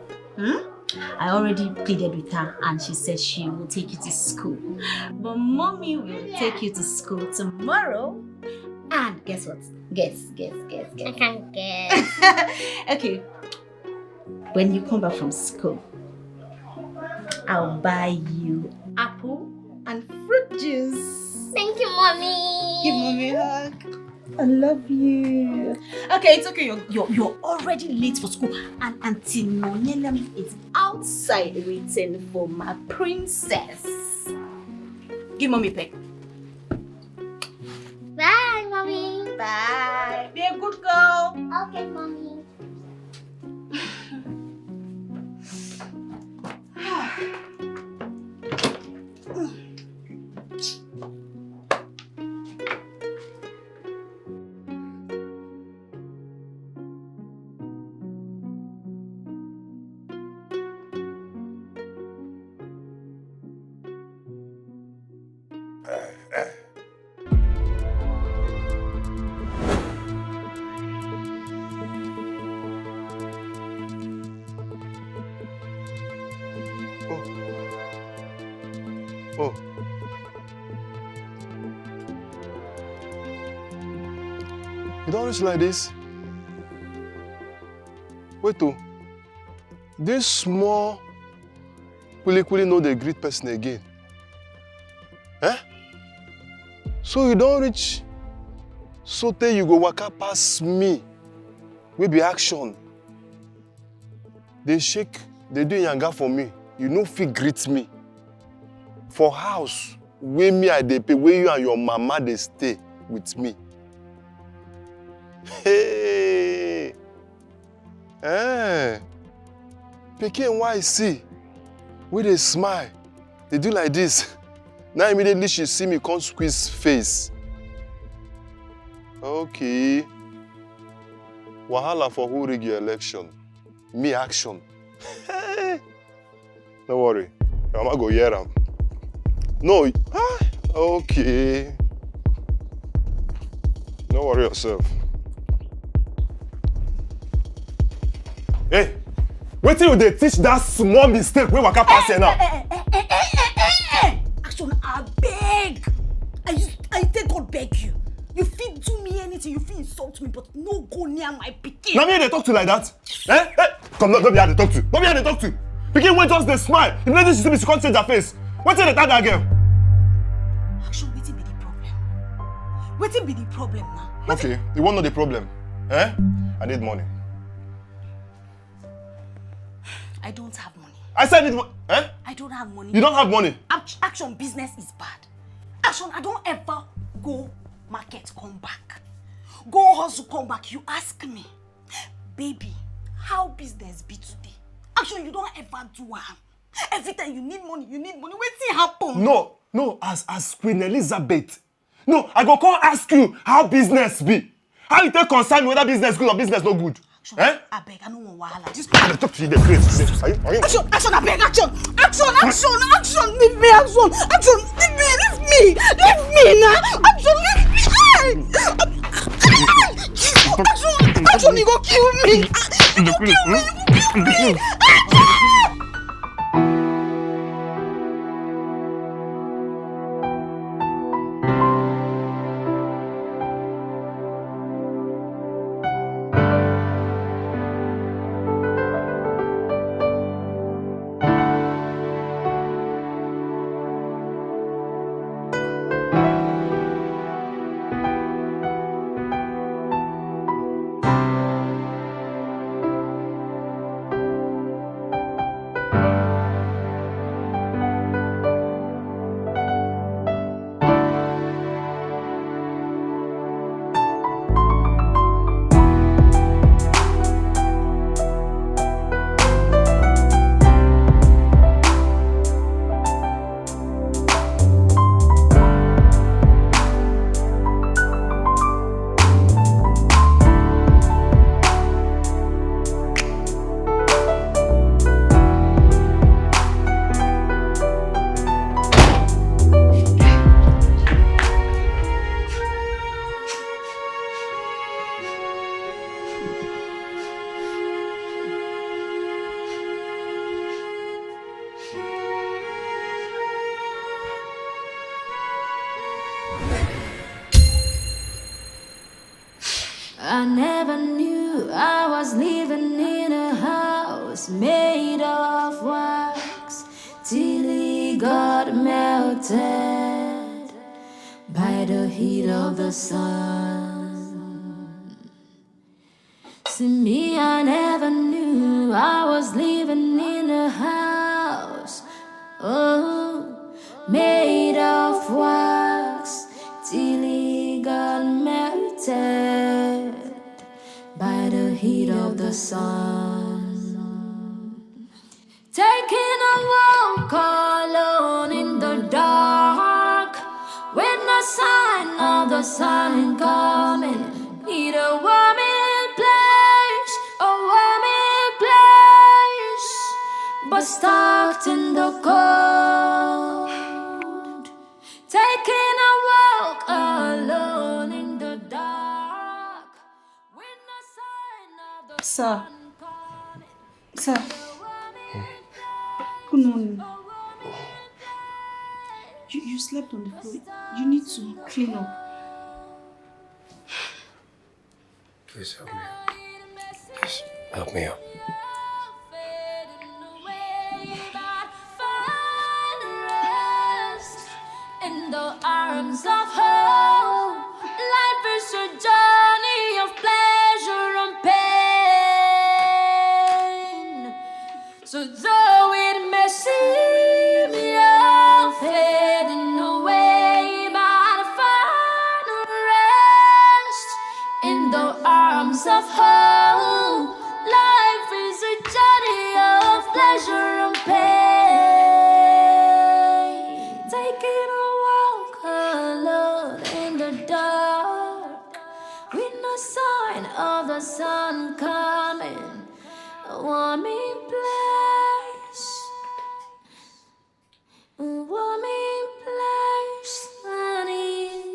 I already pleaded with her and she said she will take you to school. But Mommy will take you to school tomorrow. And guess what? Guess. I can't guess. Okay. When you come back from school, I'll buy you apple and fruit juice. Thank you, Mommy. Give Mommy a hug. I love you. Okay, it's okay. You're already late for school, and Auntie Nonyelem is outside waiting for my princess. Give Mommy a peck. Bye, Mommy. Bye. Be a good girl. Okay, Mommy. Oh. You don't reach like this. Wait oh. This small quickly know the great person again. Eh? So you don't reach so tey you go waka pass me. We be action. They shake, they do yanga for me. You no fit greet me. For house, where me I dey pay, where you and your mama they stay with me. Hey! Eh! Pikin why see? Where they smile, they do like this. Now immediately she see me come squeeze face. Okay. Wahala for who rig your election? Me action. Don't worry, Mama go hear am. No, okay. worry yourself. Hey, wait till they teach that small mistake wey waka pass here now. Action, I beg. I take God beg you. You fit do me anything, you fit insult me, but no go near my pikin. Now me they talk to like that? Eh? Come, don't be how they talk to. Don't be how they talk to. Pikin wait just they smile. If not this, she can't change her face. Wait till they tag that girl. Action, wetin be the problem? Wetin be the problem now? Okay, you won't know the problem. Eh? I need money. I don't have money. I said I need money. Eh? I don't have money. You don't have money? Action, business is bad. Action, I don't ever go market, come back. Go hustle, come back. You ask me, baby, how business be today? Action, you don't ever do harm. Every time you need money, wetin happen? No, as Queen Elizabeth. No, I go come ask you how business be. How you take concern me whether business good or business no good? Action, eh? I beg, I don't want wahala. Just I talk to you, they create. Are you? Action, I beg, action, leave me, action, leave me now, action, leave me. Action, you go kill me. You go kill me. I never knew I was living in a house made of wax till it got melted by the heat of the sun. See me, I never knew I was living in a house, made of wax till it got melted by the heat of the sun. Taking a walk alone in the dark, when the sign of the sun ain't coming, need a warming place, but stuck in the cold. Taking a walk alone in the dark, when the sign of the Sir. Good morning. You slept on the floor. You need to clean up. Please help me. Please help me up. In the arms of hope, life is a journey of pleasure and pain. So though it may seem you're fading away, but find rest in the arms of hope. Life is a journey of pleasure and pain. Taking a walk alone in the dark, with no sign of the sun coming, a warming place, a warming place I need.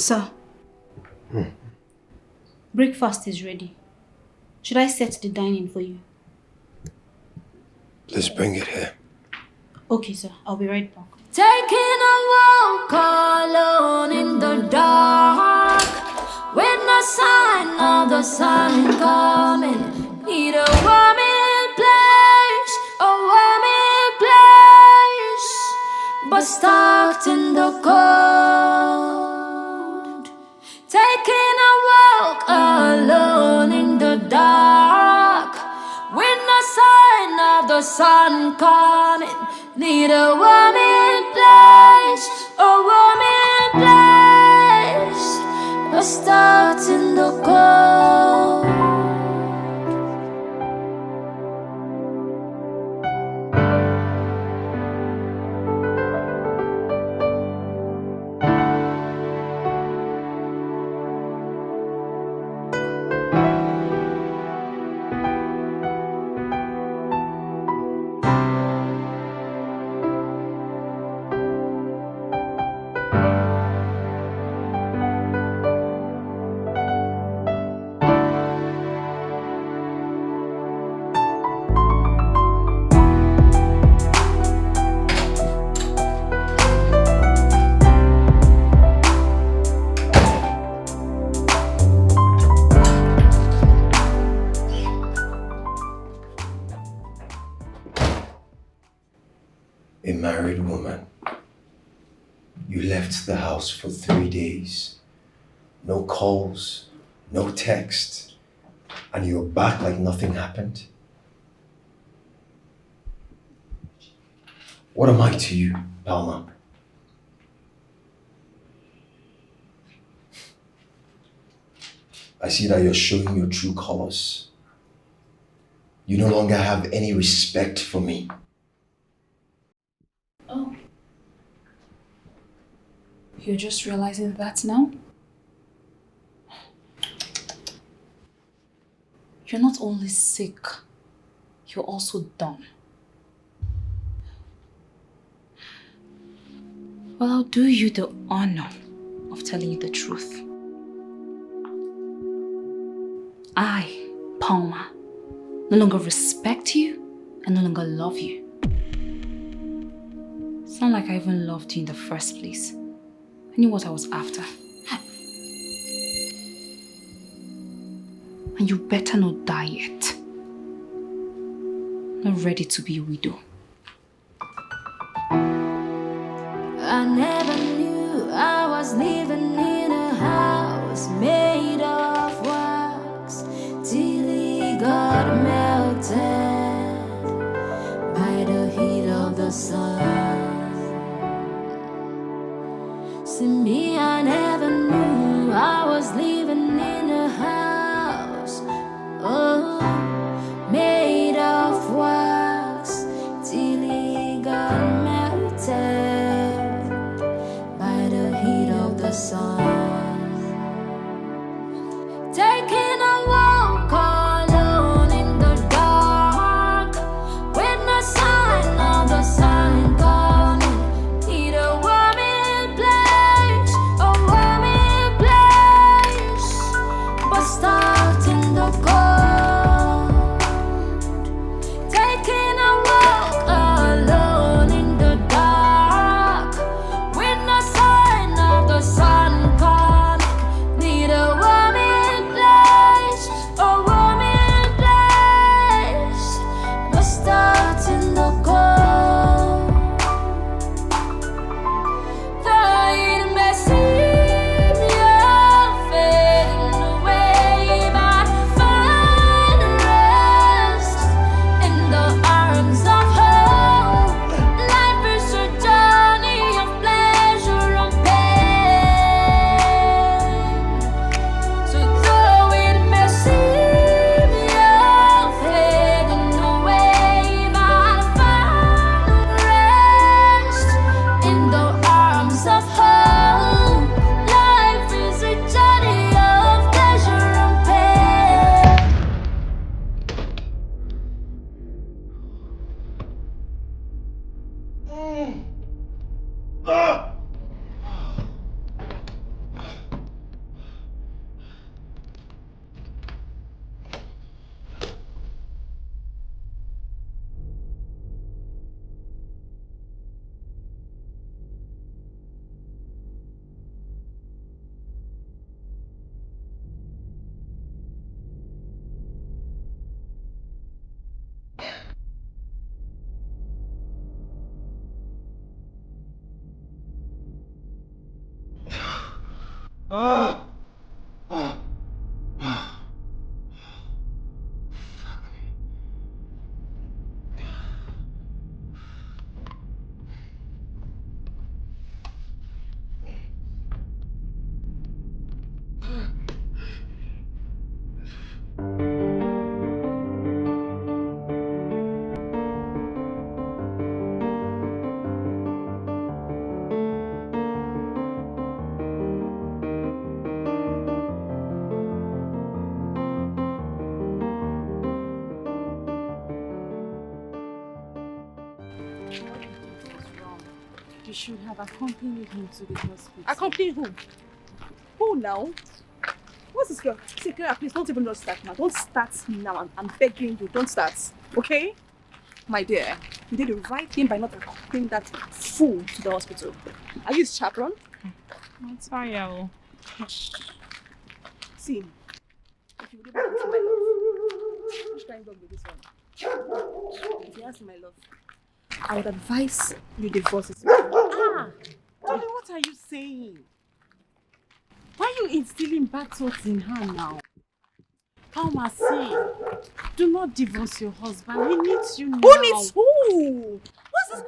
Sir. Breakfast is ready. Should I set the dining for you? Please bring it here. Okay, sir. I'll be right back. Taking a walk alone in the dark, with no sign of the sun coming. Need a warming place, but stuck in the cold. Taking a walk alone in the dark, with no sign of the sun coming. Need a warming place, but stuck in the cold. A married woman. You left the house for 3 days. No calls, no text, and you're back like nothing happened. What am I to you, Palma? I see that you're showing your true colors. You no longer have any respect for me. Oh. You're just realizing that now? You're not only sick, you're also done. Well, I'll do you the honor of telling you the truth. I, Palma, no longer respect you and no longer love you. It's not like I even loved you in the first place. I knew what I was after. And you better not die yet. Not ready to be a widow. I never knew I was living in a house made of wax till it got melted by the heat of the sun. See me, I never knew I was living in a house, oh, made of wax till it got melted by the heat of the sun. Taking a walk alone in the dark, with no sign of the sun You should have accompanied him to the hospital. Accompany who? Who now? What's this girl? See, Clara, please don't even start now. Don't start now. I'm begging you. Don't start. Okay? My dear, you did the right thing by not accompanying that fool to the hospital. Are you his chaperone? I'm sorry, I'll. See, if you would ever ask my love, which kind of dog is this one? If you ask my love, I would advise you divorce this man. Darling, what are you saying? Why are you instilling bad thoughts in her now? Palma, see, do not divorce your husband. He needs you now. Who needs who? What's this?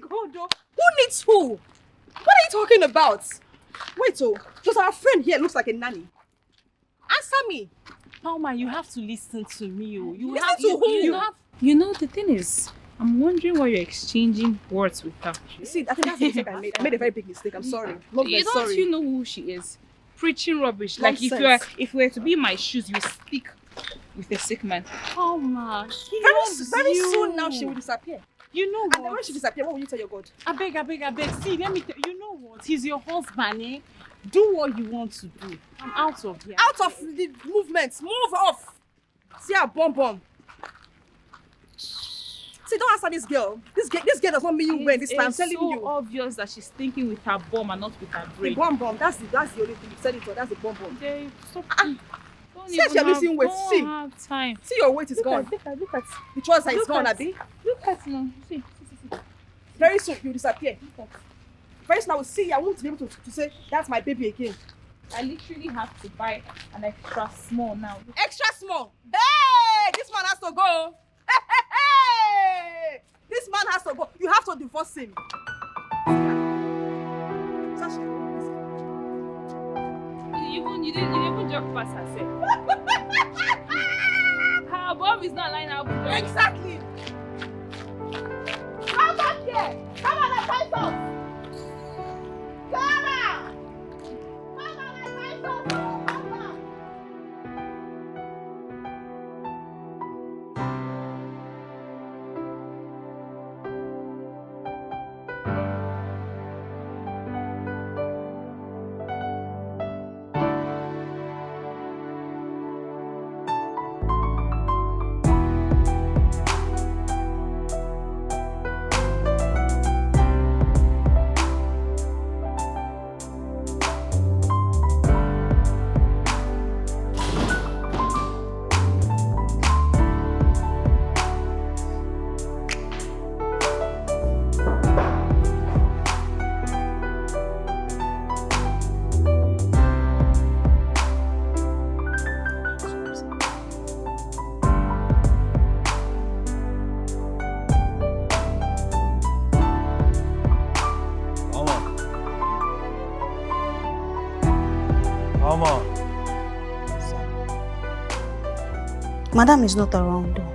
God, who needs who? What are you talking about? Wait, just our friend here looks like a nanny. Answer me. Palma, you have to listen to me. You Listen have to who? You know, the thing is, I'm wondering why you're exchanging words with her. You see, I think that's the mistake I made. I made a very big mistake. I'm sorry. Sorry. You know who she is? Preaching rubbish. Nonsense. Like if you were to be in my shoes, you stick with a sick man. Palma, very soon now she will disappear. You know what? And then when she disappears, what will you tell your God? I beg. See, let me tell you. You know what? He's your husband, eh? Do what you want to do. I'm out of here. Out of the movement. Move off. See her bomb. See, don't answer this girl. This girl does not mean you well this time. I'm telling you. It's so obvious that she's thinking with her bomb and not with her brain. The bomb. That's the only thing you said it for. That's the bomb. Don't See, you're losing weight. See. Have time. See, your weight is gone. Look at. The trouser is gone, Abby. Look at now. See. Very soon you disappear. Very soon I will see you. I won't be able to say that's my baby again. I literally have to buy an extra small now. Extra small. Hey, this man has to go. Hey, this man has to go. You have to divorce him. You didn't even joke past herself. Her bomb is not lying out. Exactly. Come back here. Come on, advise us. Clara! Come on, advise us. Come back. Madam is not around though.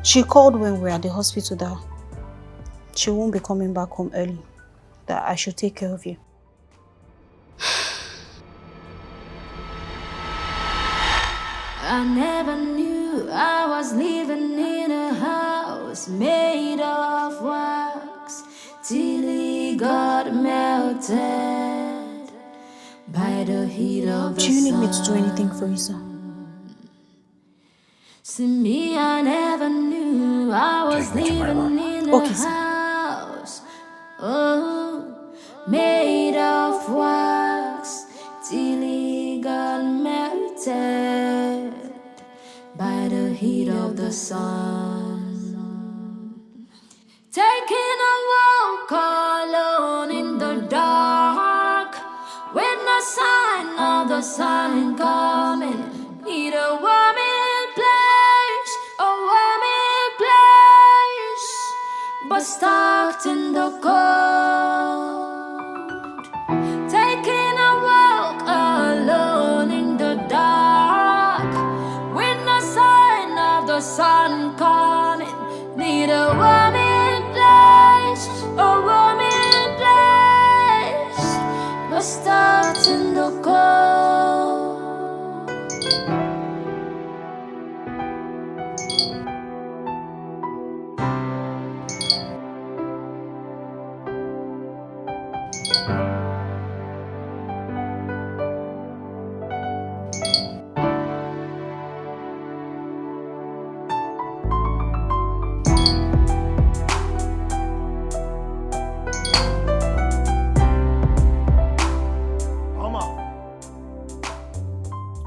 She called when we were at the hospital that she won't be coming back home early, that I should take care of you. I never knew I was living in a house made of wax till it got melted by the heat of the sun. Do you need me to do anything for you, sir? See me, I never knew I was living in a house, made of wax till it got melted by the heat of the sun. Taking a walk alone in the dark the sun ain't coming, need a warming place, a warming place, but stuck in the cold. Taking a walk alone in the dark, with no sign of the sun coming, need a warming place, a warming place, but stuck in the cold.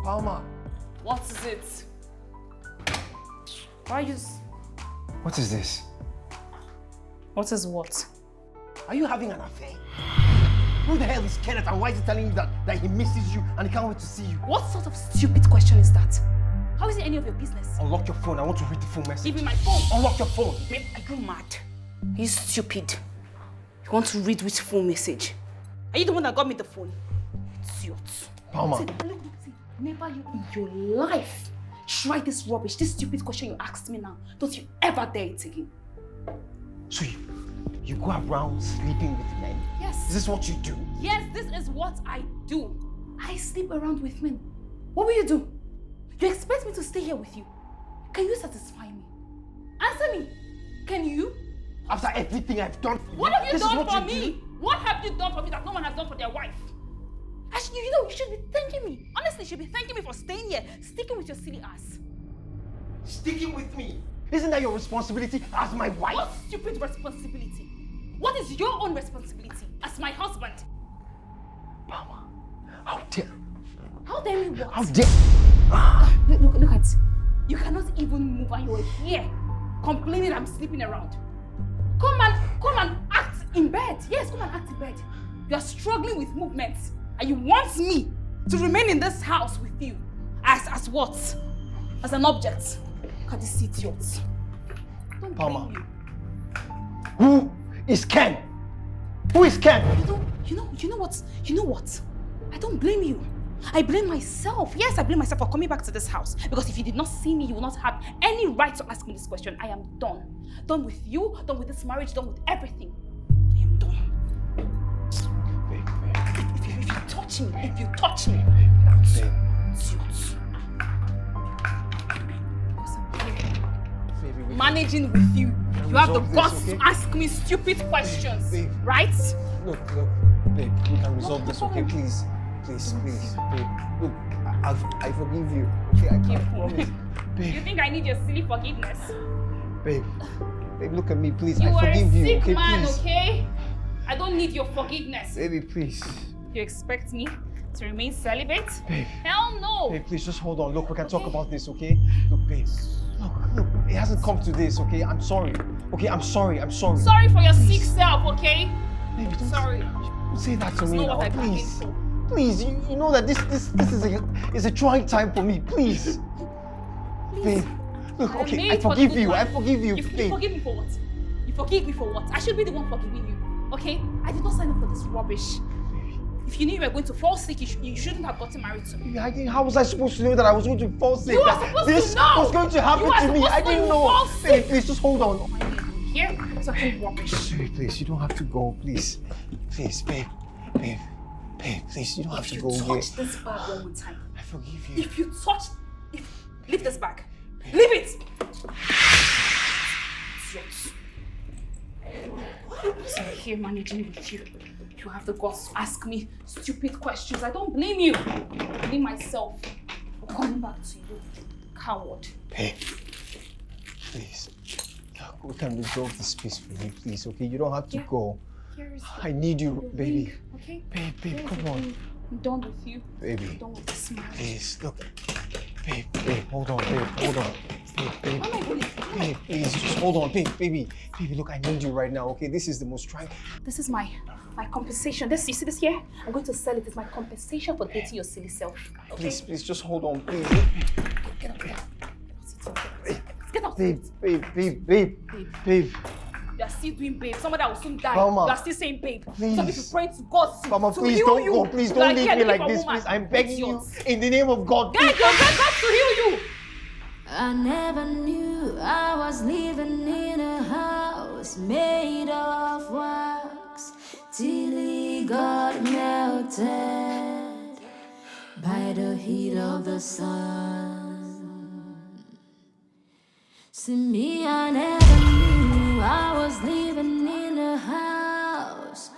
Palma. What is it? Why are you... What is this? What is what? Are you having an affair? Who the hell is Kenneth and why is he telling you that he misses you and he can't wait to see you? What sort of stupid question is that? How is it any of your business? Unlock your phone. I want to read the phone message. Give me my phone. Unlock your phone. Babe, are you mad? Are you stupid? You want to read which phone message? Are you the one that got me the phone? Idiot. Palma. See, look, see, never you in your life try this rubbish, this stupid question you asked me now. Don't you ever dare it again. So you go around sleeping with men? Yes. Is this what you do? Yes, this is what I do. I sleep around with men. What will you do? You expect me to stay here with you? Can you satisfy me? Answer me. Can you? After everything I've done for you, What have you this is done what for you me? do? What have you done for me that no one has done for their wife? Actually, you know, you should be thanking me. Honestly, you should be thanking me for staying here, sticking with your silly ass. Sticking with me? Isn't that your responsibility as my wife? What stupid responsibility? What is your own responsibility as my husband? Palma, how dare... How dare me what? How dare... Look at... You cannot even move and you're here complaining I'm sleeping around. Come and act in bed. Yes, come and act in bed. You are struggling with movements and you want me to remain in this house with you. As what? As an object. Look at this idiot. Don't Palma. blame you. Who is Ken? Who is Ken? You know what? I don't blame you. I blame myself. Yes, I blame myself for coming back to this house. Because if you did not see me, you would not have any right to ask me this question. I am done. Done with you, done with this marriage, done with everything. I am done. If you touch me, that's idiot. Managing with you. You have the guts to ask me stupid questions, right? Look, babe, we can resolve this, okay? Please, babe. Look, I forgive you. Okay, I promise. Babe. You think I need your silly forgiveness? Babe, look at me, please. You I forgive you, are a sick okay, man, please. okay? I don't need your forgiveness. Baby, please. You expect me to remain celibate? Babe. Hell no! Babe, please, just hold on. Look, we can talk about this, okay? Look, babe. Look, it hasn't come to this, okay? I'm sorry. Okay, I'm sorry. Sorry for your sick self, okay? Baby, don't sorry. Don't say that to me That's not now, what I bargained please. for. Please, you know that this is a trying time for me, please. Babe, look, okay, I forgive you, You babe. forgive me for what? You forgive me for what? I should be the one forgiving you, okay? I did not sign up for this rubbish. If you knew you were going to fall sick, you shouldn't have gotten married to me. How was I supposed to know that I was going to fall sick? You are That supposed this to know! was going to happen You are to me. supposed I to didn't fall know. sick! Babe, please, just hold on. Here, talking rubbish. Babe, please, you don't have to go, please. Please, babe, please, you don't have to go If you yet. touch this bag one more time. I forgive you. If you touch... Leave this bag. Leave it! So I'm here managing with you. You have the guts to ask me stupid questions. I don't blame you. I blame myself for coming back to you. Coward. Babe, please. We can resolve this peacefully, please, okay? You don't have to go. I need you, baby. Okay? Babe, come on. I'm done with you. Baby. I'm done with this marriage. Please, look. Babe, hold on, Babe, please, just hold on, baby, look, I need you right now, okay? This is the most trying. This is my My compensation. This, you see this here? I'm going to sell it. It's my compensation for dating your silly self. Okay? Please, just hold on, please. Get out. Babe. You are still doing babe. Someone that will soon die. Mama. You are still saying babe. Please. Some people praying to God Mama, to please heal don't you. go. Please You don't are leave here me like looking this, for please. woman. I'm begging you. Idiots. In the name of God. Get God to heal you. I never knew I was living in a house made of wax till it got melted by the heat of the sun. See me, I never knew I was living in a house,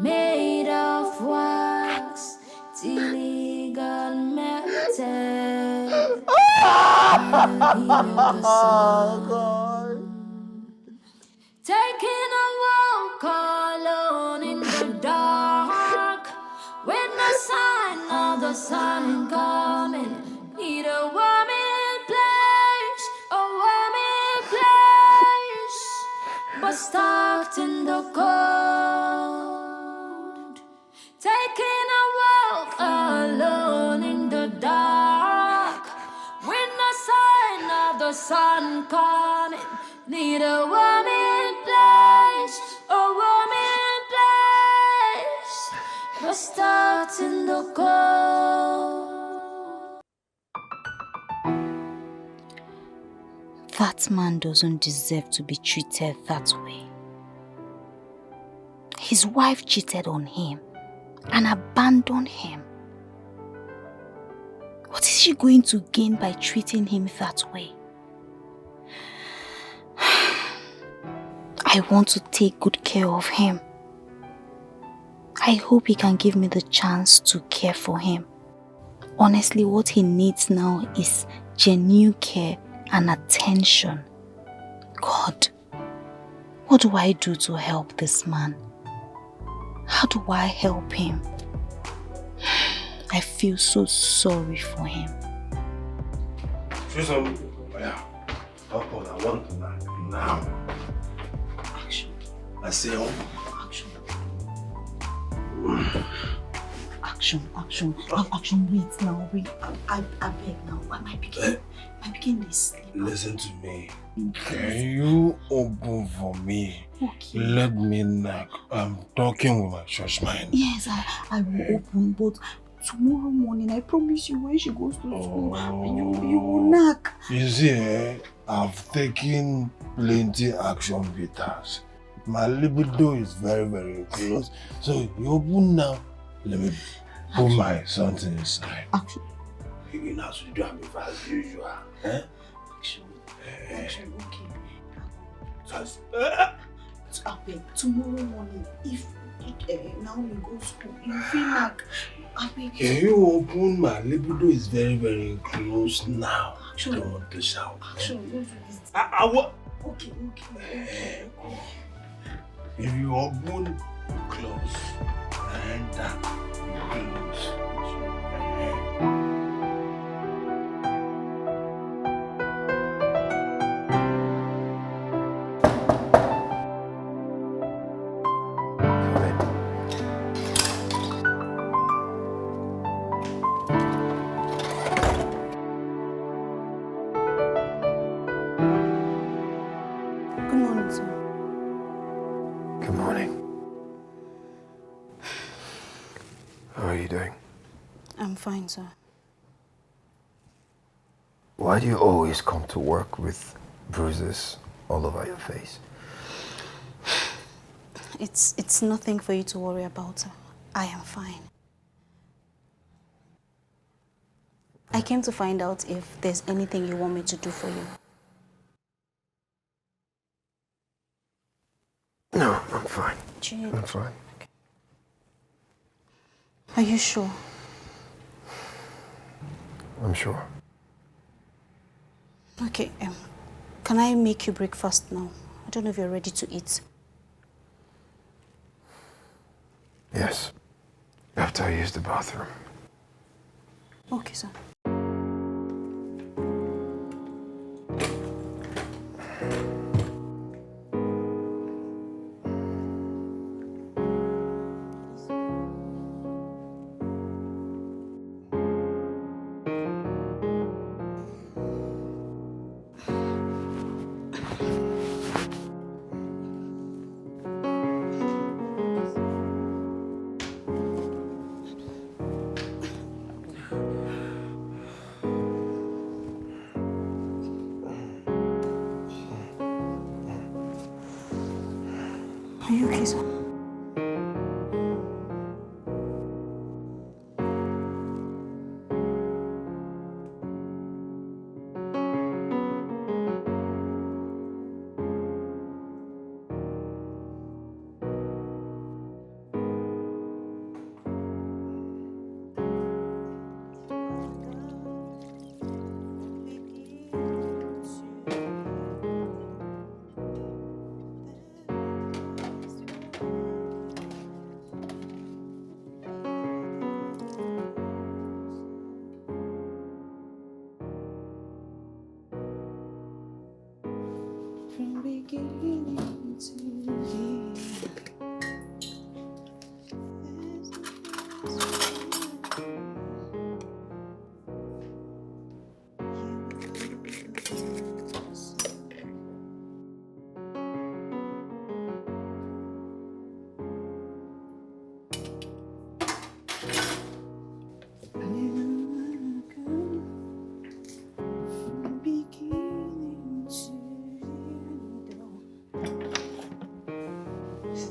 made of wax till it got melted by the heat of the sun. Taking a walk alone in the dark, with no sign of the sun coming. Need a warming place, but stuck in the cold. Taking a walk alone in the dark, with no sign of the sun coming. Need a warming place, but stuck in the cold. That man doesn't deserve to be treated that way. His wife cheated on him and abandoned him. What is she going to gain by treating him that way? I want to take good care of him. I hope he can give me the chance to care for him. Honestly, what he needs now is genuine care and attention. God, what do I do to help this man? How do I help him? I feel so sorry for him. Susan, yeah. I want to now. Action. I say on. Action. Action, wait now, wait. I beg now. My begin is sleep. Listen to me. Can you open for me? Okay. Let me knock. I'm talking with my church mind. Yes, I will open, but tomorrow morning, I promise you, when she goes to school, you will knock. You see, I've taken plenty action bitters. My libido is very, very close. So you open now. Let me put my something inside. Action. You know, so you do have me as usual. Eh? Action, okay. Just, Abeg, tomorrow morning, if now you go to school, you feel like abeg. Can you open? My libido is very, very close now. Action. I don't want to shout. Action, go do this. What? Okay. If you open close and that close. Good morning, sir. Good morning. How are you doing? I'm fine, sir. Why do you always come to work with bruises all over your face? It's nothing for you to worry about, sir. I am fine. I came to find out if there's anything you want me to do for you. No, I'm fine. Jude. I'm fine. Are you sure? I'm sure. Okay, can I make you breakfast now? I don't know if you're ready to eat. Yes. After I use the bathroom. Okay, sir. you okay, sir? From beginning to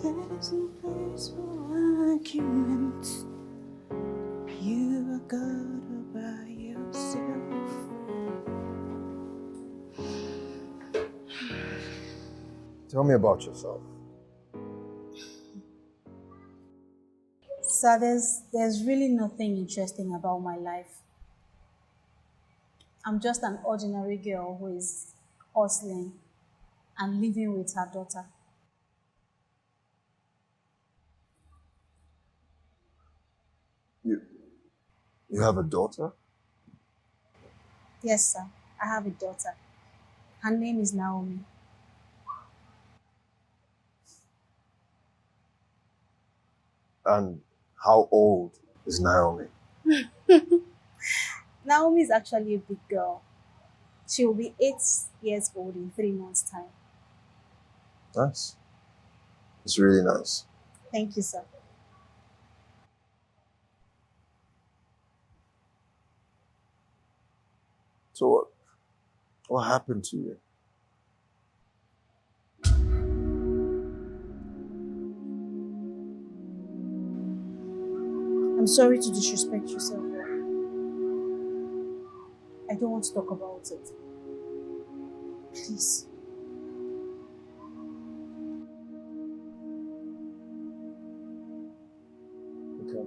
there's no place for argument. You are God all by yourself. Tell me about yourself. So there's really nothing interesting about my life. I'm just an ordinary girl who is hustling and living with her daughter. You have a daughter? Yes, sir. I have a daughter. Her name is Naomi. And how old is Naomi? Naomi is actually a big girl. She will be 8 years old in 3 months' time. Nice. It's really nice. Thank you, sir. So what happened to you? I'm sorry to disrespect you, sir. I don't want to talk about it. Please. Okay.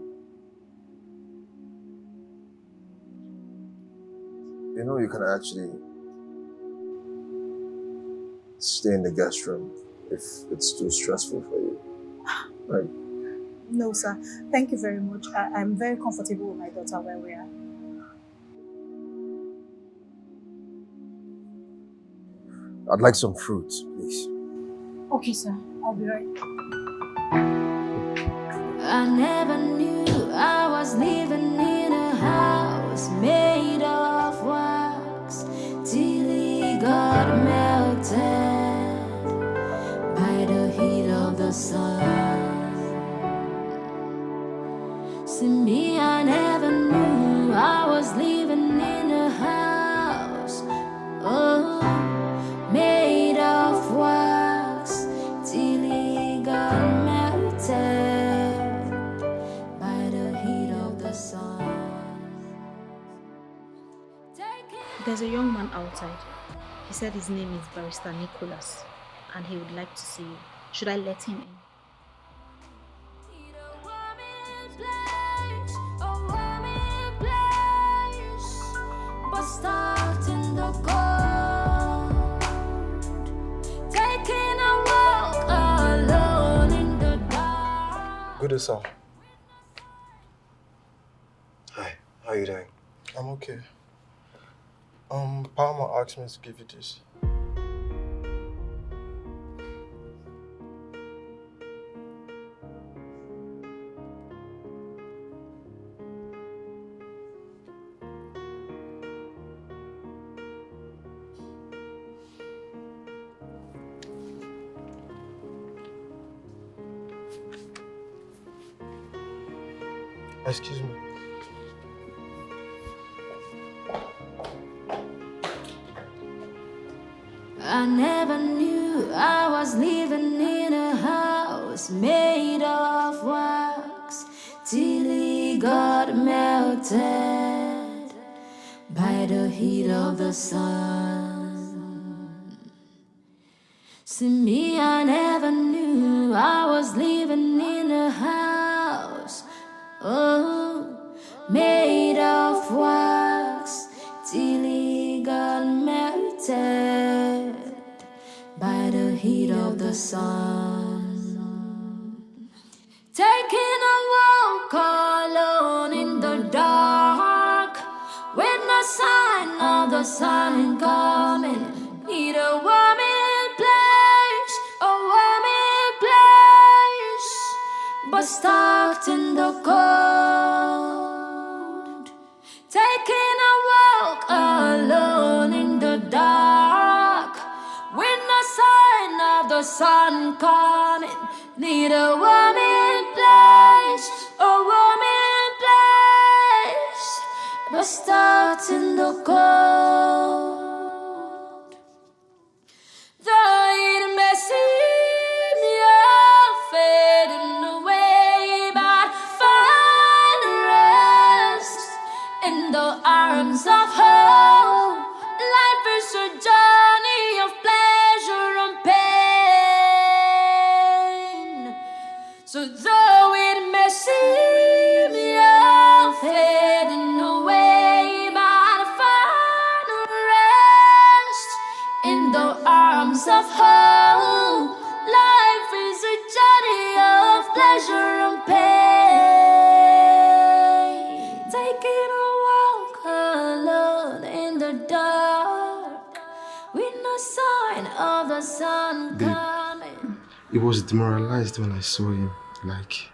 You know, you can actually stay in the guest room if it's too stressful for you. Right? No, sir. Thank you very much. I'm very comfortable with my daughter where we are. I'd like some fruit, please. Okay, sir. I'll be right back. I never knew I was living in a house made of wax till it got melted by the heat of the sun. See me, I never knew I was living in a house, oh, made of wax till it got melted by the heat of the sun. There's a young man outside. He said his name is Barrister Nicholas and he would like to see you. Should I let him in? Starting the cold, taking a walk alone in the dark. Good sir. Hi, how are you doing? I'm okay. Palmer asked me to give you this. Excuse me. I never knew I was living in a house was made of wax till he got melted by the heat of the sun. See me, I never knew I was living in a house, made of wax till he got melted by the heat of the sun. Taking a walk alone in the dark, when the sign of the sun ain't coming, need a warming place, but stuck in the cold. Taking a walk alone in the dark, when the sign of the sun coming, need a warming place, but stuck in the cold. Though it may seem you're fading away, but find rest in the arms of hope. Life is a journey of pleasure and pain. So though it may seem you're fading away, but find rest in the arms of hope. Life is a journey of pleasure and pain. Taking a walk alone in the dark, with no sign of the sun Babe, coming. he was demoralized when I saw him. Like,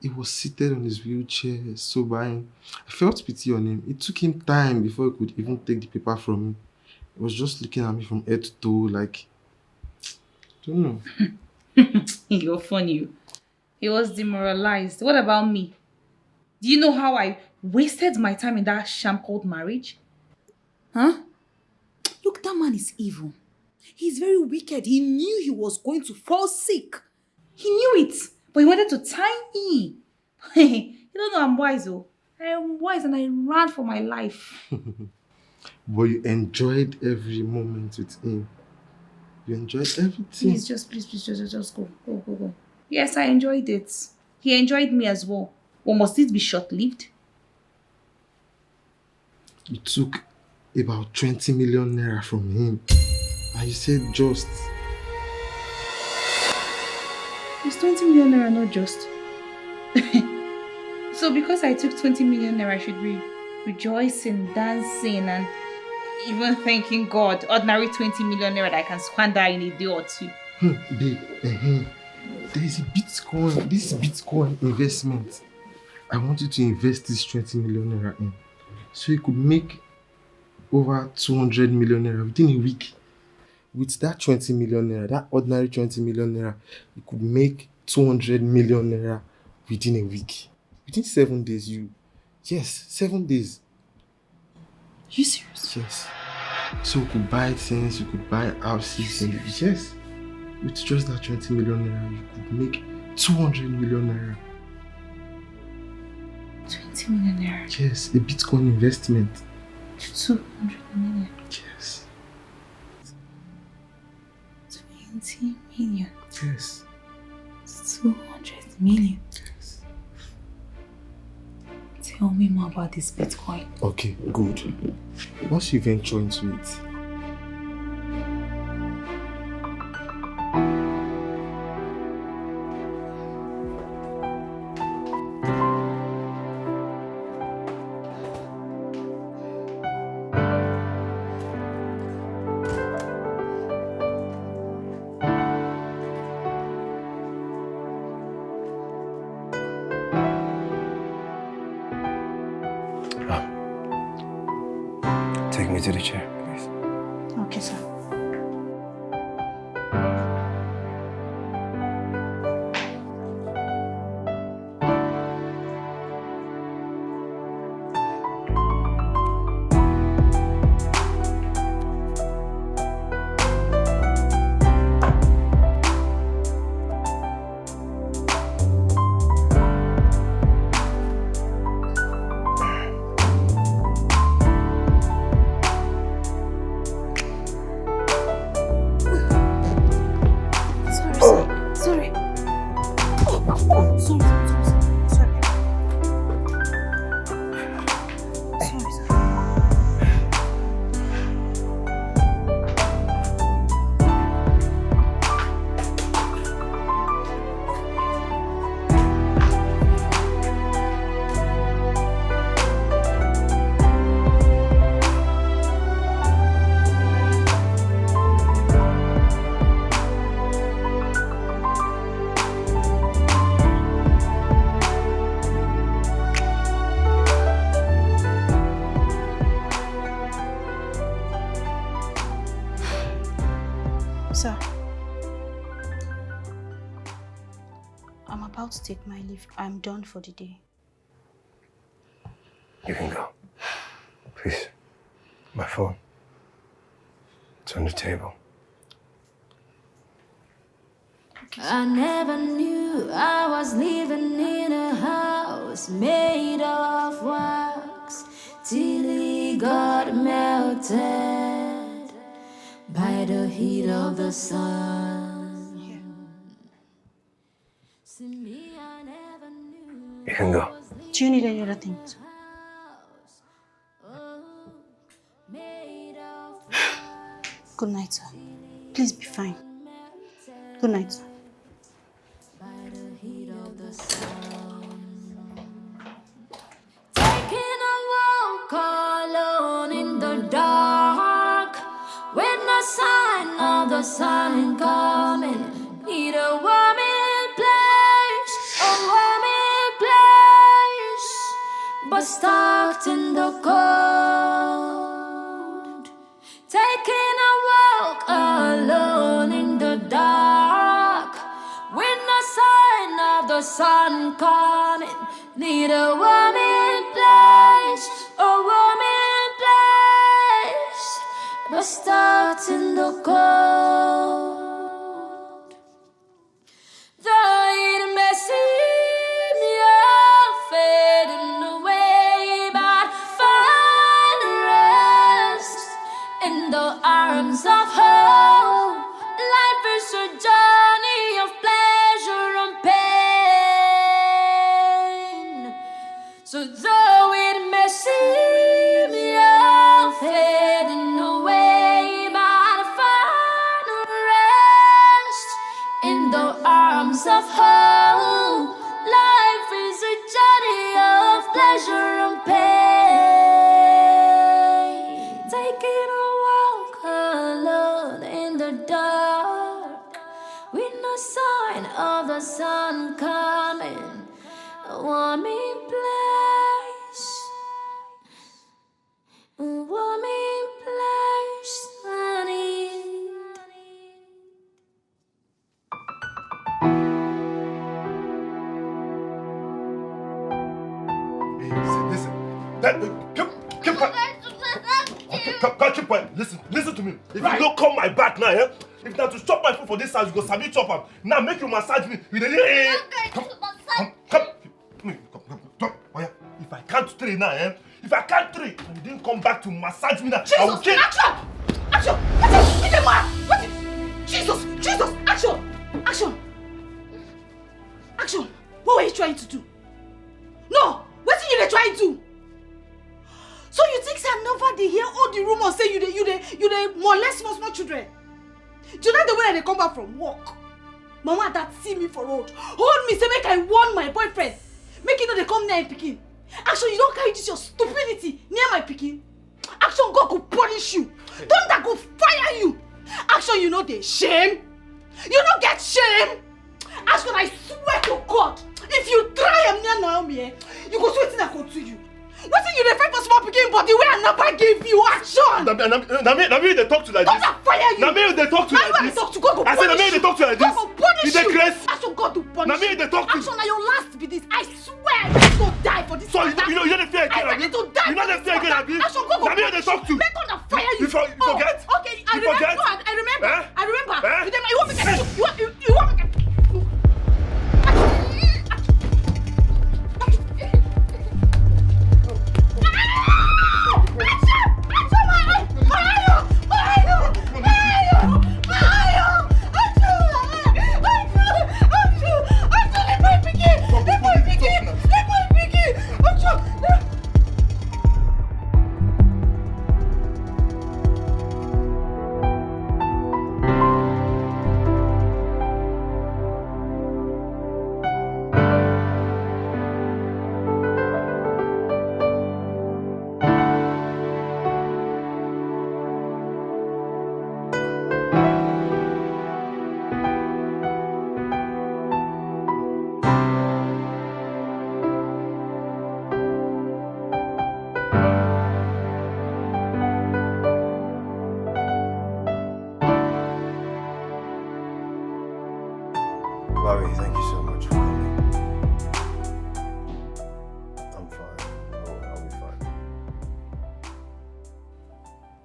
he was seated on his wheelchair, sobering. I felt pity on him. It took him time before he could even take the paper from me. He was just looking at me from head to toe, like, I don't know. You're funny. He was demoralized. What about me? Do you know how I wasted my time in that sham called marriage? Huh? Look, that man is evil. He's very wicked. He knew he was going to fall sick. He knew it, but he wanted to tie me. You don't know I'm wise, oh. I am wise and I ran for my life. But you enjoyed every moment with him. You enjoyed everything. Please, just go. Go. Yes, I enjoyed it. He enjoyed me as well. Or must it be short-lived? You took about 20 million naira from him. And you said just. Is 20 million naira not just? So because I took 20 million naira, I should be rejoicing, dancing, and even thanking God. Ordinary 20 million naira that I can squander in a day or two. Babe, there is a Bitcoin. This Bitcoin investment. I want you to invest this 20 million naira in. So you could make over 200 million naira within a week. With that 20 million naira, that ordinary 20 million naira, you could make 200 million naira within a week. Within 7 days, Yes, 7 days. You serious? Yes. So you could buy things, you could buy houses. Yes. With just that 20 million naira, you could make 200 million naira. 20 million naira? Yes, a Bitcoin investment. 200 million? Yes. 20 million? Yes. 200 million? Yes. Tell me more about this Bitcoin. Okay, good. Once you venture into it, take me to the chair, please. Okay, sir. Sir, I'm about to take my leave. I'm done for the day. You can go. Please. My phone. It's on the table. I never knew I was living in a house made of wax till it got melted by the heat of the sun. You can go. Do you need any other things? Good night, sir. Please be fine. Good night, sir. Taking a walk alone in the dark when the sign of the sun coming. Need a warming place, but stuck in the cold. Taking a walk alone in the dark when the sign of the sun coming. Need a warming place, but stuck in the cold. Though it may seem you're fading away, but find rest in the arms of hope. Life is a journey of pleasure and pain. So though it may seem you're fading away, but find rest in the arms of hope. Life is a journey of pleasure and pain. Taking a walk alone in the dark with no sign of the sun coming. A warming place, a warming place I need. Listen. Keep quiet. Listen to me. If you don't come my back now, if now to stop my food for this house, you go sabi chop am. Now make you massage me. Come. Oh, yeah. If I can't trade now, if I can't trade, and you didn't come back to massage me now, I will kill. Action! Jesus! Action! What were you trying to do? No! What are you trying to? So you think I never dey hear all the rumors say you dey molest small children? Do you know the way they come back from work? Mama that see me for road, hold me say make I warn my boyfriend, make you know they come near him pikin. Action, you don't carry this your stupidity near my pikin. Action, God go punish you. Thunder go fire you. Action, you know they shame. You don't get shame. Action, I swear to God, if you try him near Naomi, you go sweat I go to you. What you dey fight for small pikin body wey I never gave you? Action! Nami, they talk to like this. Thunder fire you. Nami, they talk to like this. Talk to God go I punish said, Nami, they talk to like this. God go punish you. Action, God to punish Nami, they talk to. Action, now your last be this. I swear, I need to die for this. So you know the fear again, I need to die. You know the fear again, Abi. Action, God go Nami, they talk to. Let thunder fire you. You forget? Okay, I remember. I remember. You want me to? You want me to?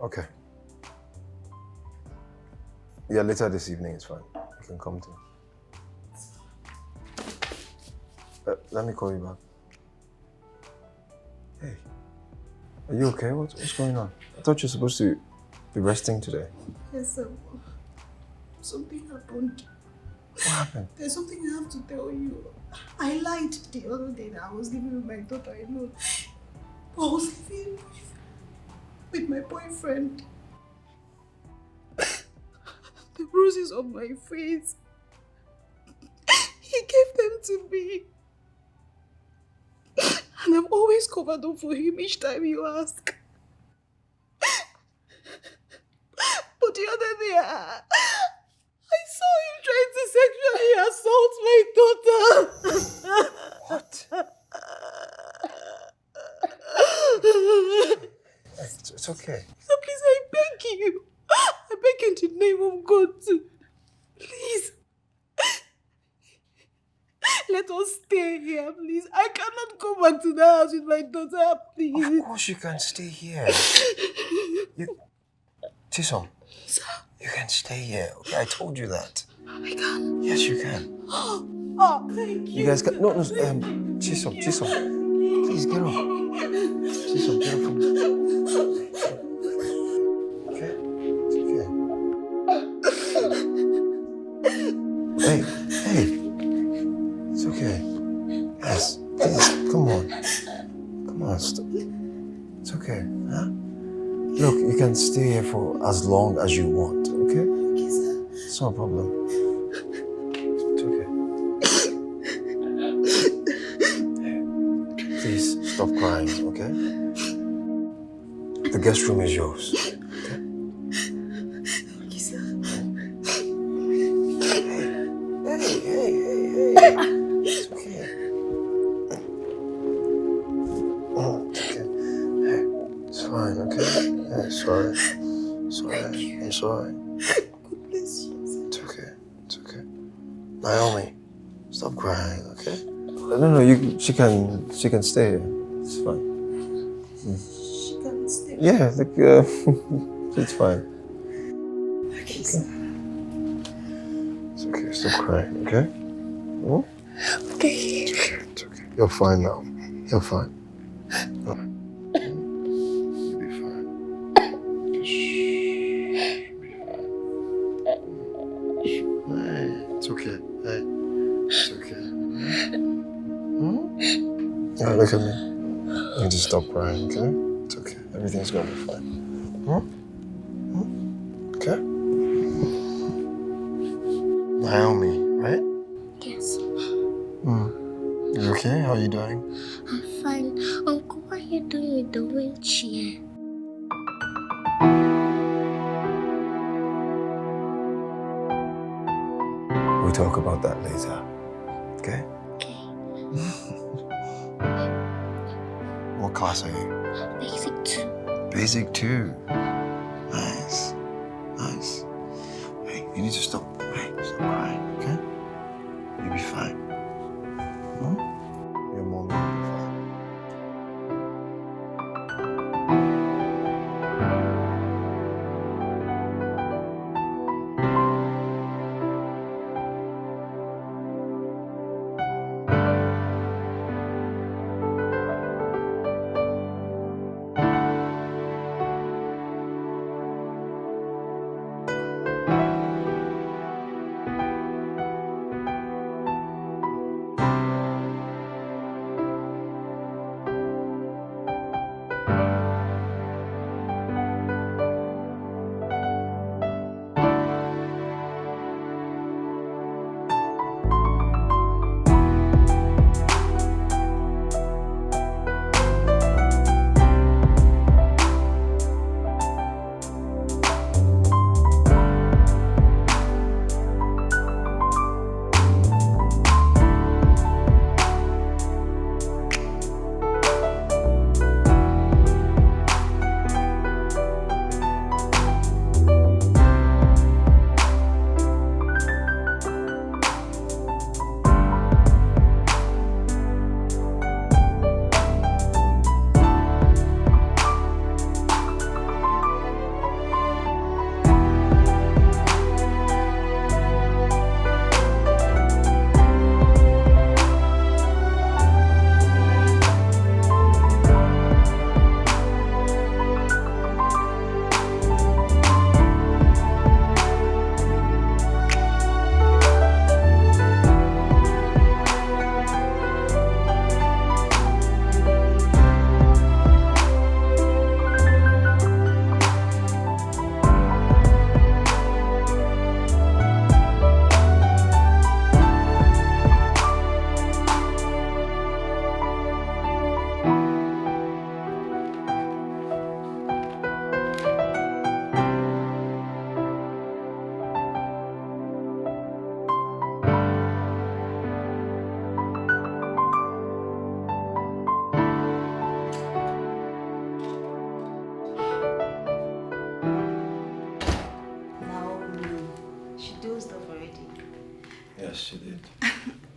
Okay. Yeah, later this evening is fine. You can come to. Let me call you back. Hey, are you okay? What's going on? I thought you're supposed to be resting today. Yes, something happened. What happened? There's something I have to tell you. I lied the other day that I was living with my daughter alone. I was living with my boyfriend. The bruises on my face, he gave them to me. And I've always covered up for him each time you ask. But the other day, I saw him trying to sexually assault my daughter. What? It's okay. So please, I beg you. I beg you in the name of God to please. Let us stay here, please. I cannot go back to the house with my daughter, please. Of course you can stay here. Chisom, you can stay here. Okay, I told you that. I can. Yes, you can. Oh, thank you. You guys can. No, Chisom, please get up. Chisom, get up from me. Okay, it's okay. Hey, it's okay. Yes, please, come on, stop. It's okay, huh? Look, you can stay here for as long as you want, okay? Okay, sir. It's no problem. It's okay. Please stop crying, okay? The guest room is yours. Okay? Okay, sir. Hey. It's okay. Oh, it's okay. Hey, it's fine, okay? Hey, sorry. I'm sorry. God bless you. It's okay. Naomi, stop crying, okay? No, she can stay here. It's fine. She can stay. Yeah, it's fine. Okay, sir. It's okay, stop crying, okay? Hmm? Okay. It's okay. You're fine now. You're fine. You'll be fine. Hey, it's okay. Hey, it's okay. Hmm? Yeah, look at me. You can just stop crying, okay? It's okay. Everything's gonna be fine. Okay? Naomi, right? Yes. You okay? How are you doing? I'm fine. Uncle, what are you doing with the wheelchair? We'll talk about that later. Okay? Okay. What class are you? Basic 2. Basic 2. Nice. Hey, you need to stop. Hey, stop crying, okay? You'll be fine. Your mom will be fine.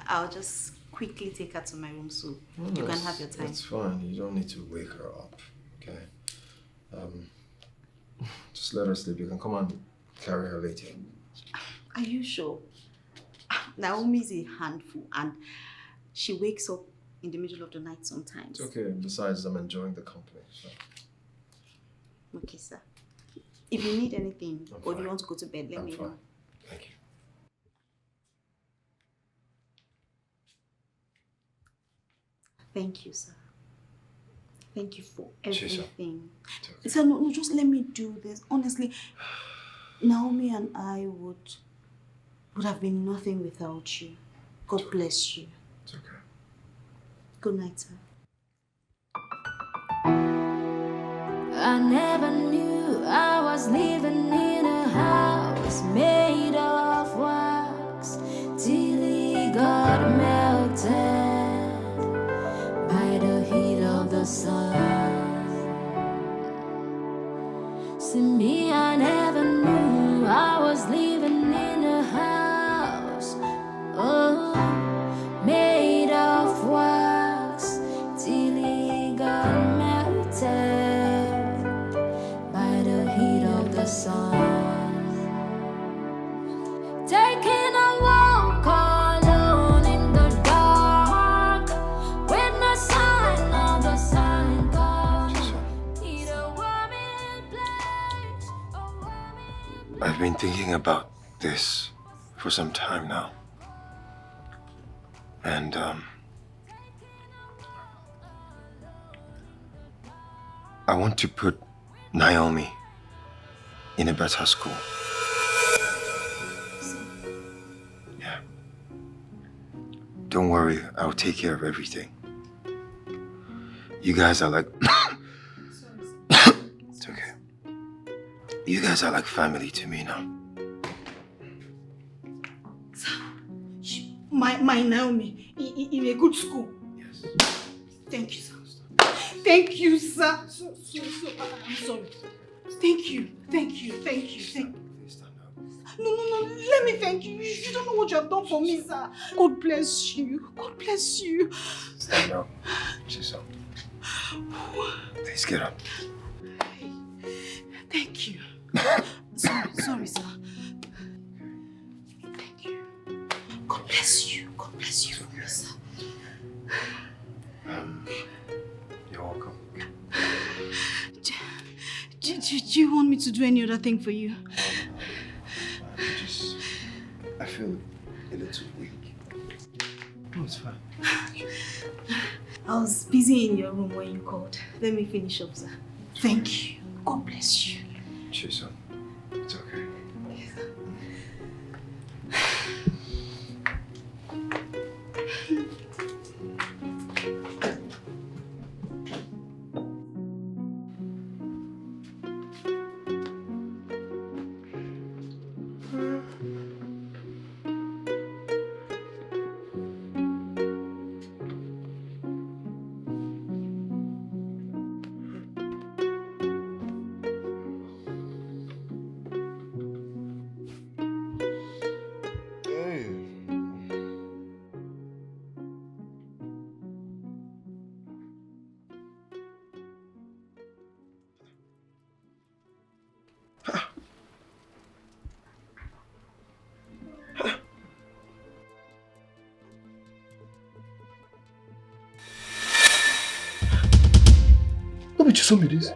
I'll just quickly take her to my room so you can have your time. That's fine. You don't need to wake her up, okay? Just let her sleep. You can come and carry her later. Are you sure? Naomi's a handful and she wakes up in the middle of the night sometimes. It's okay. Besides, I'm enjoying the company. So. Okay, sir. If you need anything I'm or if fine. you want to go to bed, let I'm me fine. know. Thank you. Thank you, sir. Thank you for Chisha. everything. Sir, no, just let me do this. Honestly, Naomi and I would have been nothing without you. God bless you. It's okay. Good night, sir. I never knew I was living in a house made of wax till it got melted by the heat of the sun. See me, I never knew I was living in a house, oh, made of wax till it got melted by the heat of the sun. Taking a walk alone in the dark when the sign of the sun comes. Need a warming place, a warming I've been thinking about this for some time now. And, I want to put Naomi in a better school. Yeah. Don't worry, I'll take care of everything. You guys are like... It's okay. You guys are like family to me now. My Naomi, in a good school. Yes. Thank you, sir. Thank you, sir. I'm sorry. Thank you. No. Let me thank you. You don't know what you have done for me, sir. God bless you. Stand up. Chisel. Please get up. Thank you. Sorry, sir. Thank you. God bless you for me, sir. You're welcome. Do you want me to do any other thing for you? I feel a little weak. Oh, it's fine. I was busy in your room when you called. Let me finish up, sir. Thank you. God bless you. Chisel. It's okay. What did you show me this?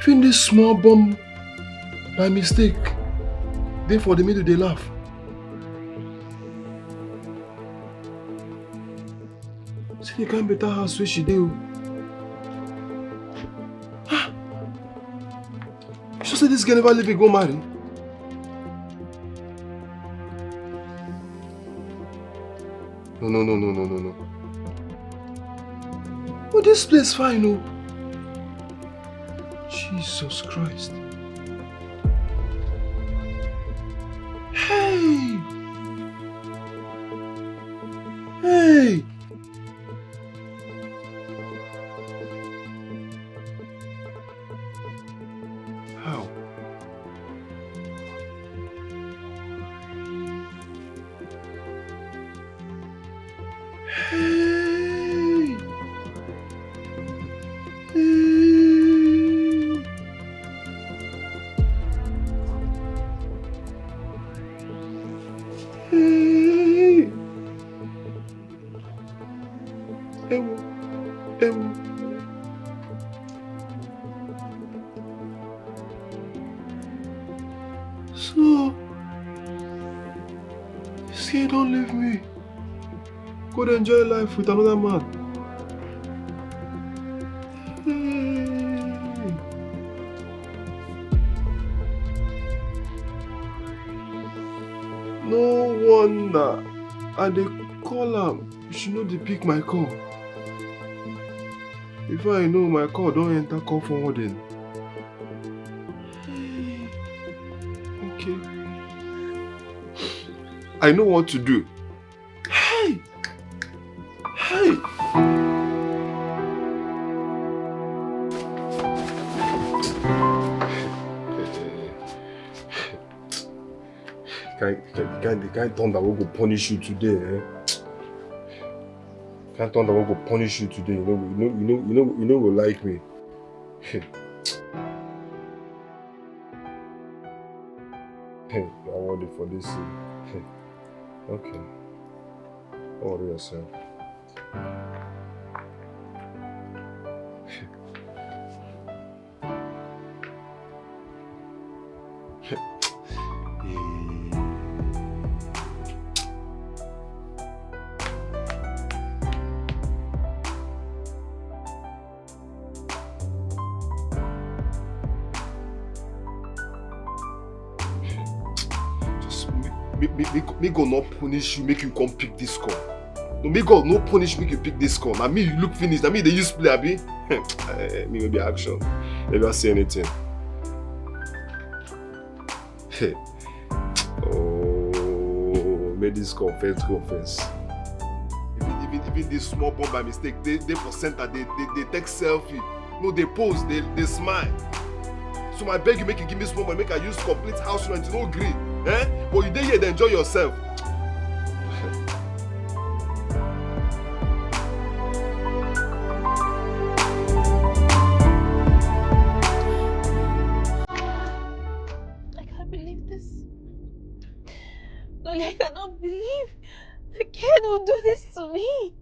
Even this small bomb by mistake. Therefore, the middle they laugh. See, you can't better house where she do. You should say this girl never leave it go marry. No. Oh, this place fine, oh. Jesus Christ. Hey! So, you say you don't leave me. Go to enjoy life with another man. No wonder. I dey call am. You should know they pick my call. If I know my call don't enter call forwarding. Okay. I know what to do. Hey! Hey! The kind thunder will go punish you today, eh? Can't thunder will go punish you today. You know will like me. Hey, I want it for this. Okay. Don't worry yourself. May God not punish you, make you come pick this call. No, may God not punish, make you pick this call. Now me, you look finished. Now me, they use play, abi? Me will be action. Never say anything. Oh, may this confess. Even this small bomb by mistake, they for center, they take selfie. No, they pose, they smile. So I beg you, make you give me small money, make I use complete house rent, no green. Eh? But you dey here, then enjoy yourself. I can't believe this. Dolly, I cannot believe the kid will do this to me.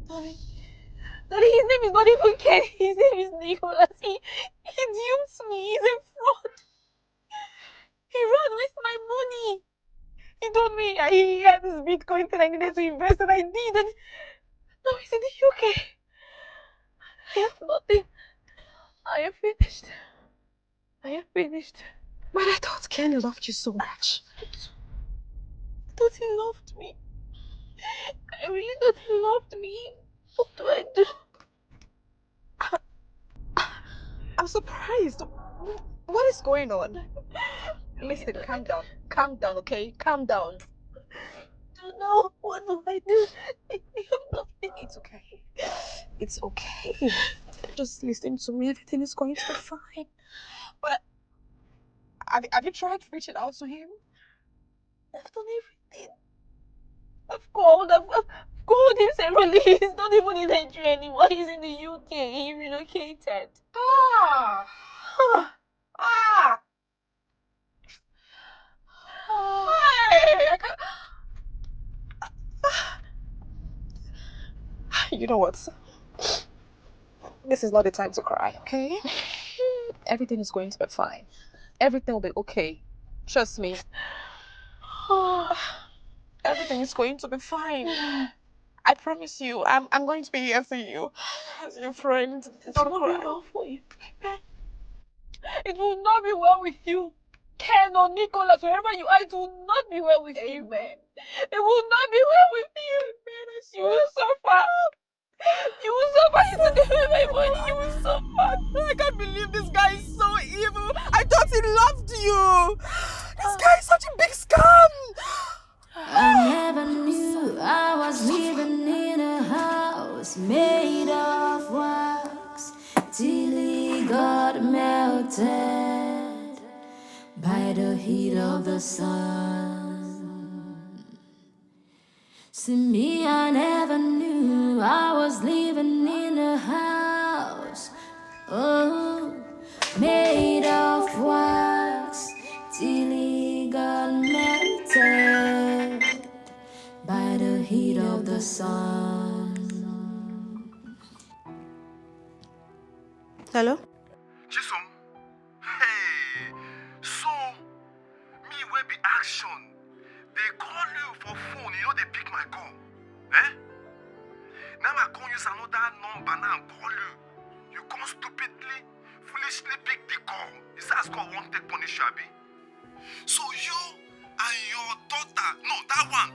Dolly, his name is not even Ken. His name is Nicholas. He duped me. He's a fraud. He ran with my money. He told me he had this Bitcoin thing I needed to invest, and I did. And now he's in the UK. I have nothing. I am finished. But I thought Ken loved you so much. I thought he loved me. I really thought he loved me. What do I do? I'm surprised. What is going on? Listen, calm down. Calm down, okay? Calm down. I don't know. What do I do? I have nothing. It's okay. It's okay. Just listen to me. Everything is going to be fine. But have you tried reaching out to him? I've done everything. I've called him separately. He's not even in Nigeria anymore. He's in the UK. He relocated. Hey, I can't... You know what? This is not the time to cry, okay? Everything is going to be fine. Everything will be okay. Trust me. Everything is going to be fine. I promise you, I'm going to be here for you as your friend. Don't cry. Well for you. It will not be well with you. Ken or Nicholas, wherever you are, it will not be well with you. Amen. It will not be well with you. You will suffer. You will suffer. You took away my money. You will suffer. I can't believe this guy is so evil. I thought he loved you. This guy is such a big scam. I never knew I was living in a house made of wax till he got melted by the heat of the sun. See me, I never knew knew I was living in a house, oh, made of wax till it got melted by the heat of the sun. Hello? Chisom, hey, so me will be action. They call you for phone, you know they pick my call. Eh? Now I can't use another number now and call you. You can't stupidly, foolishly pick the call. Is that called won't take punish you, Abi? So you and your daughter, no, that one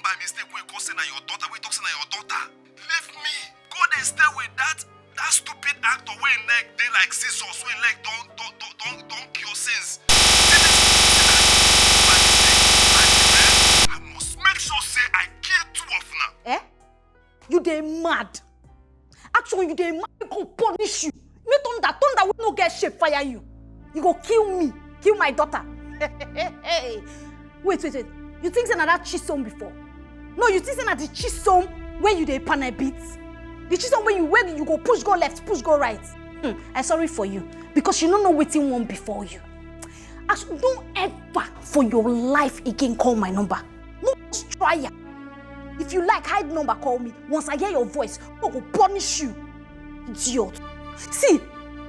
by mistake when you call saying your daughter, we talk saying your daughter. Leave me. Go and stay with that stupid actor when leg they like scissors, when leg don't cure sins. I must make sure say I kill two of now. Eh? You dey mad. Actually, you dey mad. I go punish you. Me thunder will no get shape fire you. You go kill me, kill my daughter. Hey. Wait. You think say na that chisom before? No, you think say na the chisom where you dey pan a bit? The chisom where you go push go left, push go right. I'm sorry for you because you don't know wetin one before you. Actually, don't ever for your life again call my number. No try ya. If you like hide number, call me. Once I hear your voice, I go punish you. Idiot. See,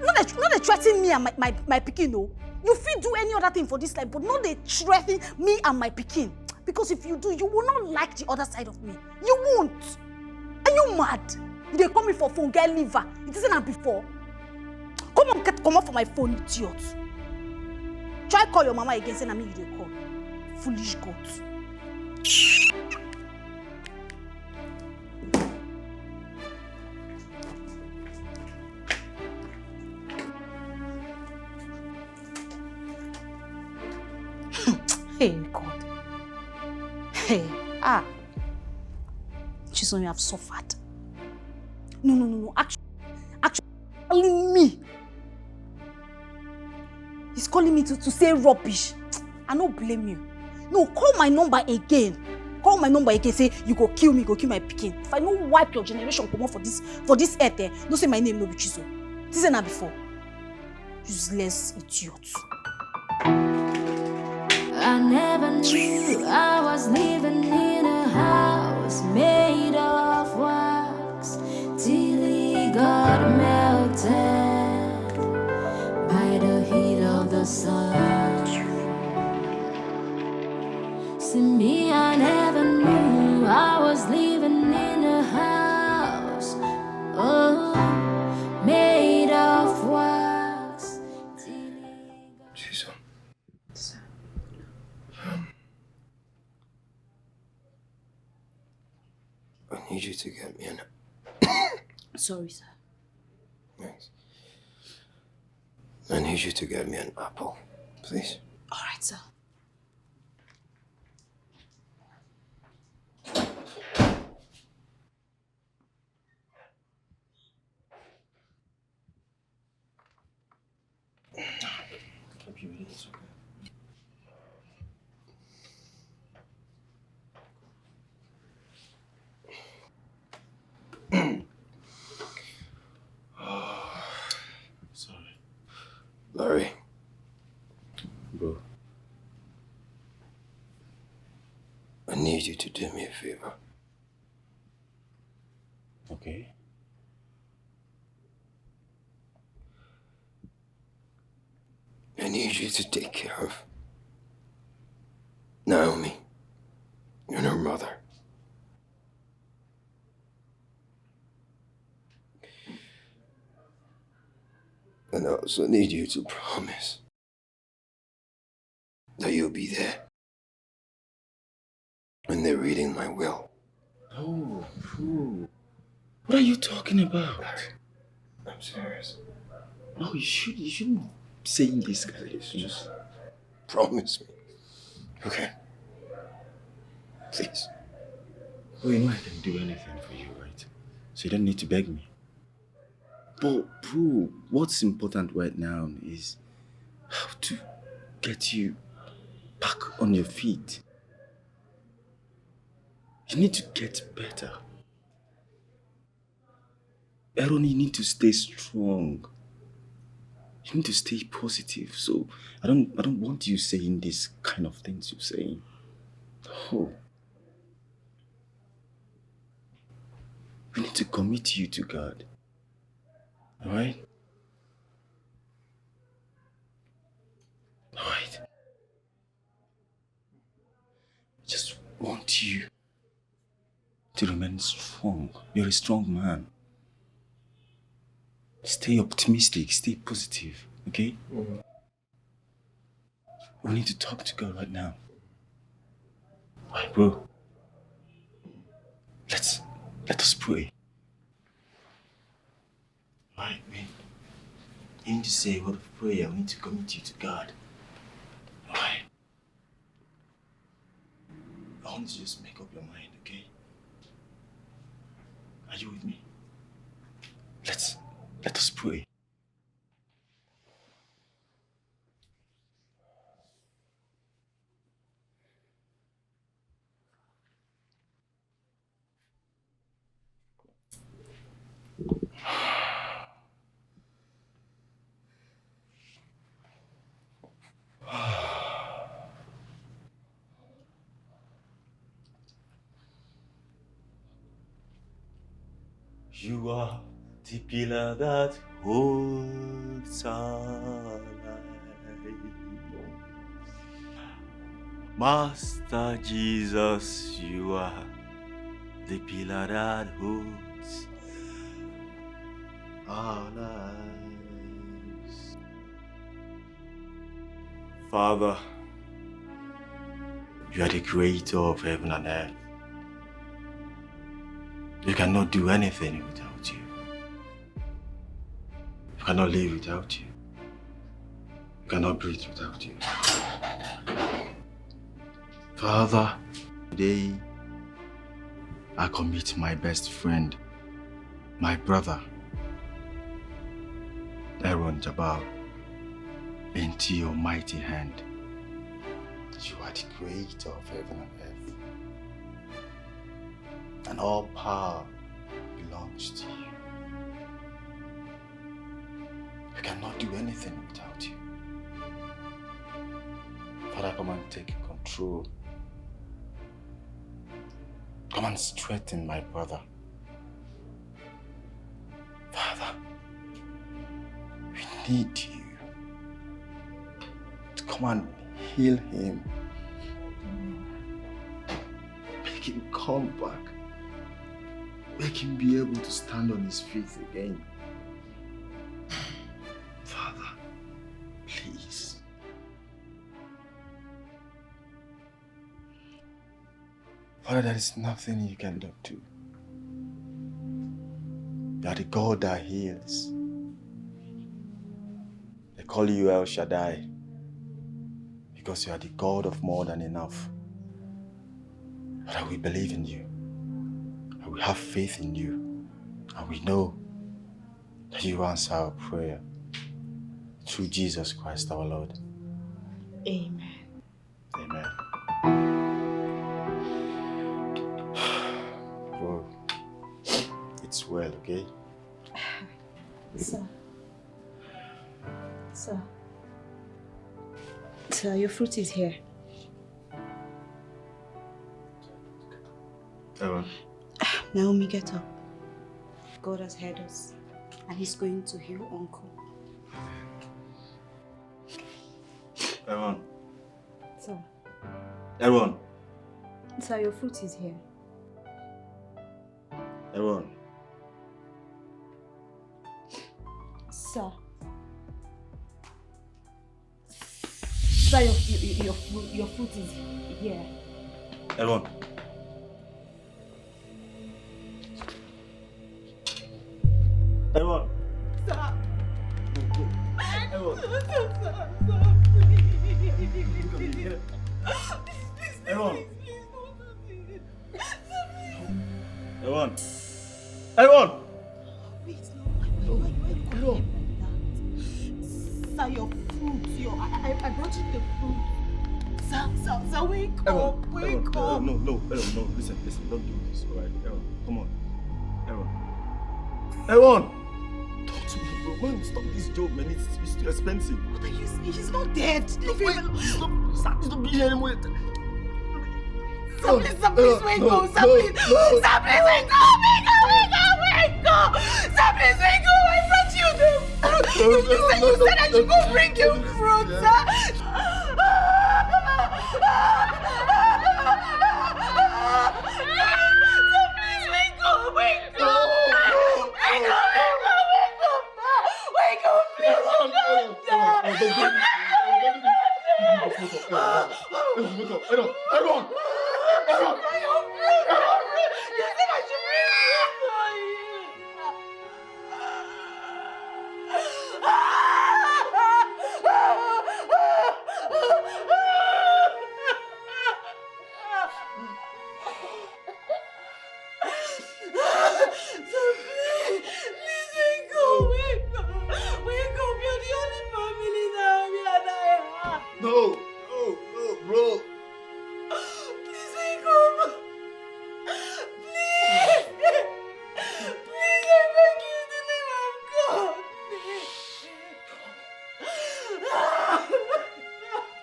not they threaten me and my pikin, no. You fit do any other thing for this life, but not they threaten me and my pikin. Because if you do, you will not like the other side of me. You won't. Are you mad? They call me for phone, get liver. It isn't that before. Come up for my phone, idiot. Try call your mama again, say na me you dey call. Foolish goat. Hey, God. Hey, Chisom, you have suffered. No. Actually, calling me. He's calling me to say rubbish. I don't blame you. No, call my number again. Call my number again. Say you go kill me, go kill my pikin. If I don't wipe your generation come on for this earth, don't say my name no be Chisom. This ain't not before. Useless idiot. I never knew I was living in a house made of wax till it got melted by the heat of the sun. See me, I never knew I was living in a house, oh, made of wax. Chisom. I need you to get me an... Sorry, sir. Thanks. I need you to get me an apple, please. All right, sir. Sorry. Larry. Bro. I need you to do me a favor. Okay. I need you to take care of Naomi and her mother. And I also need you to promise that you'll be there when they're reading my will. Oh, what are you talking about? I'm serious. No, you shouldn't be saying this, guys. Just promise me. Okay? Please. Oh, you know I can do anything for you, right? So you don't need to beg me. But, bro, what's important right now is how to get you back on your feet. You need to get better. Aaron, you need to stay strong. You need to stay positive. So I don't want you saying these kind of things you're saying. Oh. We need to commit you to God. Alright? Alright. I just want you to remain strong. You're a strong man. Stay optimistic, stay positive, okay? We need to talk to God right now. Alright, bro. Let us pray. Alright, man. You need to say a word of prayer. We need to commit you to God. Alright? I want you to just make up your mind, okay? Are you with me? Let us pray. You are the pillar that holds our life. Master Jesus, you are the pillar that holds our lives. Father, you are the creator of heaven and earth. You cannot do anything without you. You cannot live without you. You cannot breathe without you. Father, today I commit my best friend, my brother, Aaron Jabal, into your mighty hand. You are the creator of heaven and earth. And all power belongs to you. You cannot do anything without you. Father, come and take control. Come and strengthen my brother. Father, we need you to come and heal him. Make him come back. Make him be able to stand on his feet again. Father, please. Father, there is nothing you cannot do. You are the God that heals. They call you El Shaddai because you are the God of more than enough. Father, we believe in you. We have faith in you, and we know that you answer our prayer through Jesus Christ our Lord. Amen. Amen. Bro, it's well, okay? Sir, your fruit is here. Aaron. Naomi, get up. God has heard us, and He's going to heal Uncle. Aaron. Sir. Aaron. Sir, your fruit is here. Aaron. Sir. Sir, your fruit is here. Aaron. Everyone. Sir. Everyone. Everyone. Everyone. Everyone. Everyone. Sir, your fruit. I brought you the fruit. Sir, wake up. Wake up. No. Listen, don't do this, alright? Everyone, come on. Everyone. Aaron! Talk to me, bro. Man, stop this joke, man. It's too expensive. What are you saying? He's not dead. Leave him alone. He's not being here anymore. Sam, please wake up. Sam, please. Sam, please wake up. Wake up. Sam, please wake up. I brought you the fruit. You said I should go bring you fruit, sir.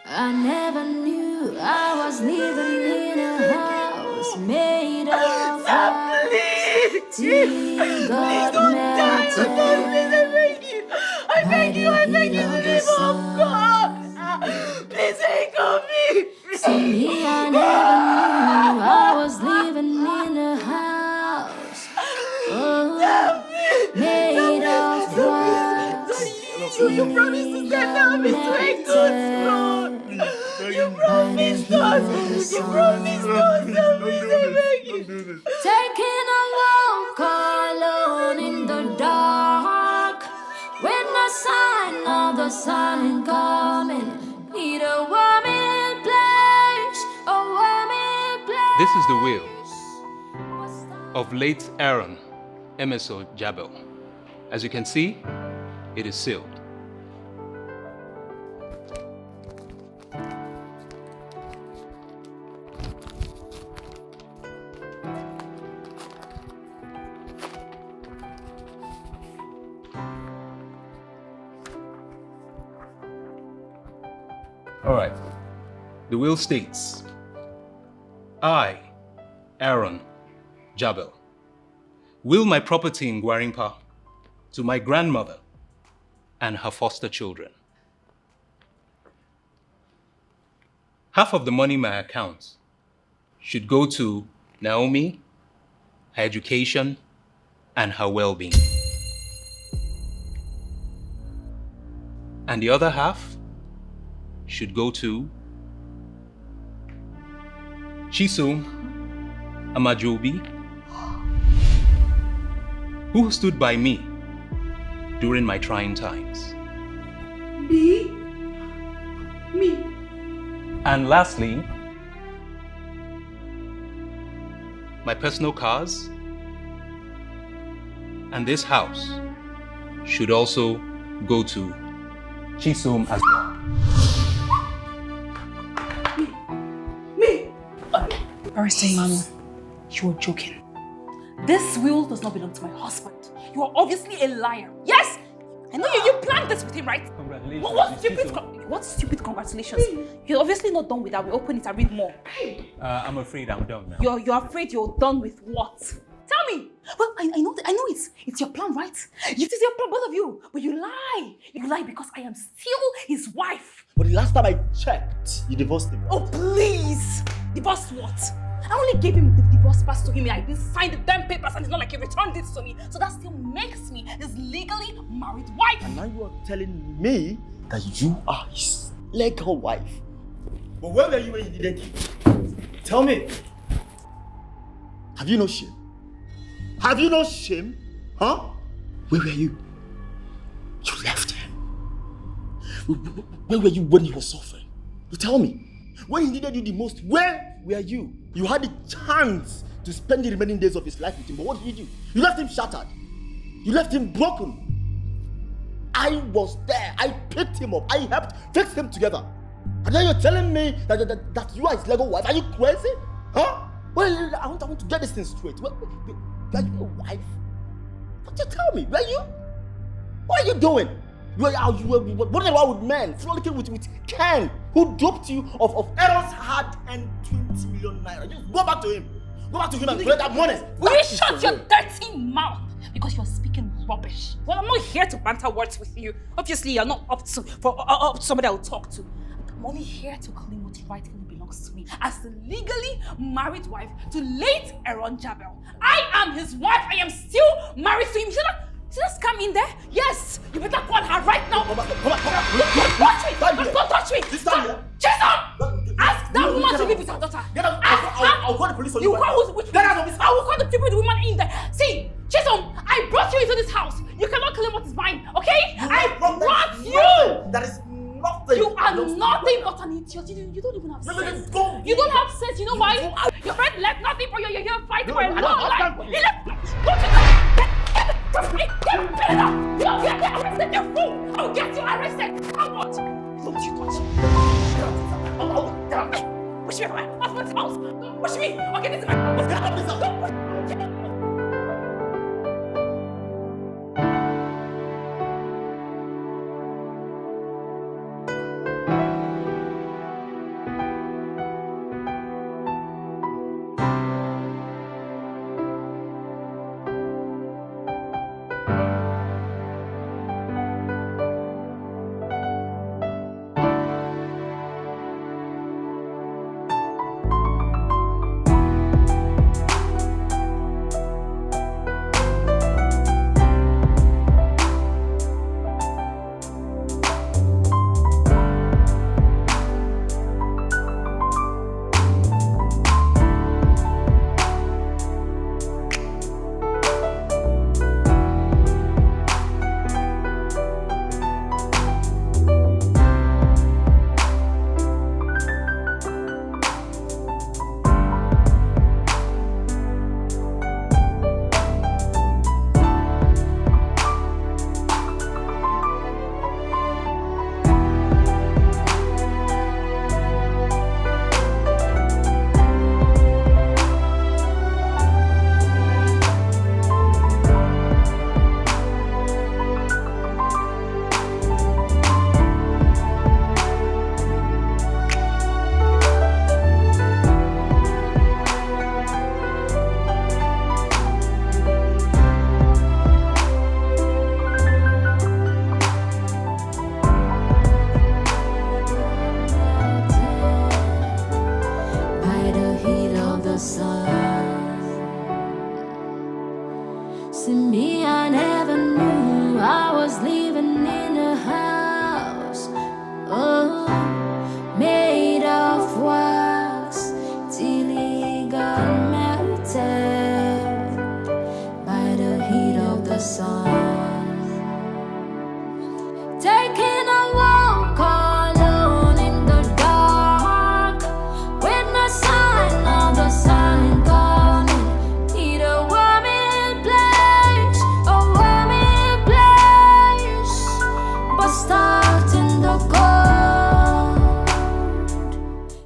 I never knew I was living in a house made of glass. Till God melted. I beg you, in the name of God. Please take on me. See, I never knew I was living in a house made of glass. You promised to send out me to a good school. You promised us. You promised us. Taking a walk alone in the dark. When the sign of the sun coming, need a warming place, a warming place. This is the will of late Aaron Emerson Jabel. As you can see, it is sealed. All right. The will states, I, Aaron Jabel, will my property in Gwarimpa to my grandmother and her foster children. Half of the money in my account should go to Naomi, her education, and her well-being. And the other half should go to Chisom Amajobi, who stood by me during my trying times. Me? And lastly, my personal cars and this house should also go to Chisom as well. Barrister Mama, you are joking. This will does not belong to my husband. You are obviously a liar. Yes! I know you planned this with him, right? Congratulations. What stupid congratulations? You're obviously not done with that. We open it and read more. I'm afraid I'm done now. You're afraid you're done with what? Tell me! Well, I know it's your plan, right? It is your plan, both of you. But you lie. You lie because I am still his wife. But the last time I checked, you divorced him. Right? Oh, please! Divorce what? I only gave him the divorce pass to him and I didn't sign the damn papers and it's not like he returned it to me. So that still makes me his legally married wife. And now you are telling me that you are his legal wife. But where were you when he needed you? Tell me. Have you no shame? Have you no shame? Huh? Where were you? You left him. Where were you when he was suffering? You tell me. When he needed you the most, where were you? You had the chance to spend the remaining days of his life with him, but what did you do? You left him shattered. You left him broken. I was there. I picked him up. I helped fix him together. And then you're telling me that you are his legal wife. Are you crazy? Huh? Well, I want to get this thing straight. Are you a wife? But you tell me, were you? What are you doing? You were running around with men, frolicking with Ken, who duped you of Aaron's hard and 20 million naira. Just go back to him. Go back to him and collect that money. Will you shut your dirty mouth? Because you're speaking rubbish. Well, I'm not here to banter words with you. Obviously, you're not up to somebody I'll talk to. I'm only here to claim what rightfully belongs to me as the legally married wife to late Aaron Jabel. I am his wife. I am still married to him. Should I come in there? Yes. You better call her right now. Come on. Don't touch me. Jason! Ask that woman to leave with her daughter. I'll call the police on you. I will call the people, the woman in there. See, Jason, I brought you into this house. You cannot claim what is mine, okay? I brought you. That is nothing. You are nothing but an idiot. You don't even have sense. You don't have sense. You know why? Your friend left nothing for you. You're here fighting for a long life. He left. Get better. You'll get arrested, you fool. I'll get you arrested. How what? Don't you touch me. Push me from my husband's house. Don't push me. Okay, this is my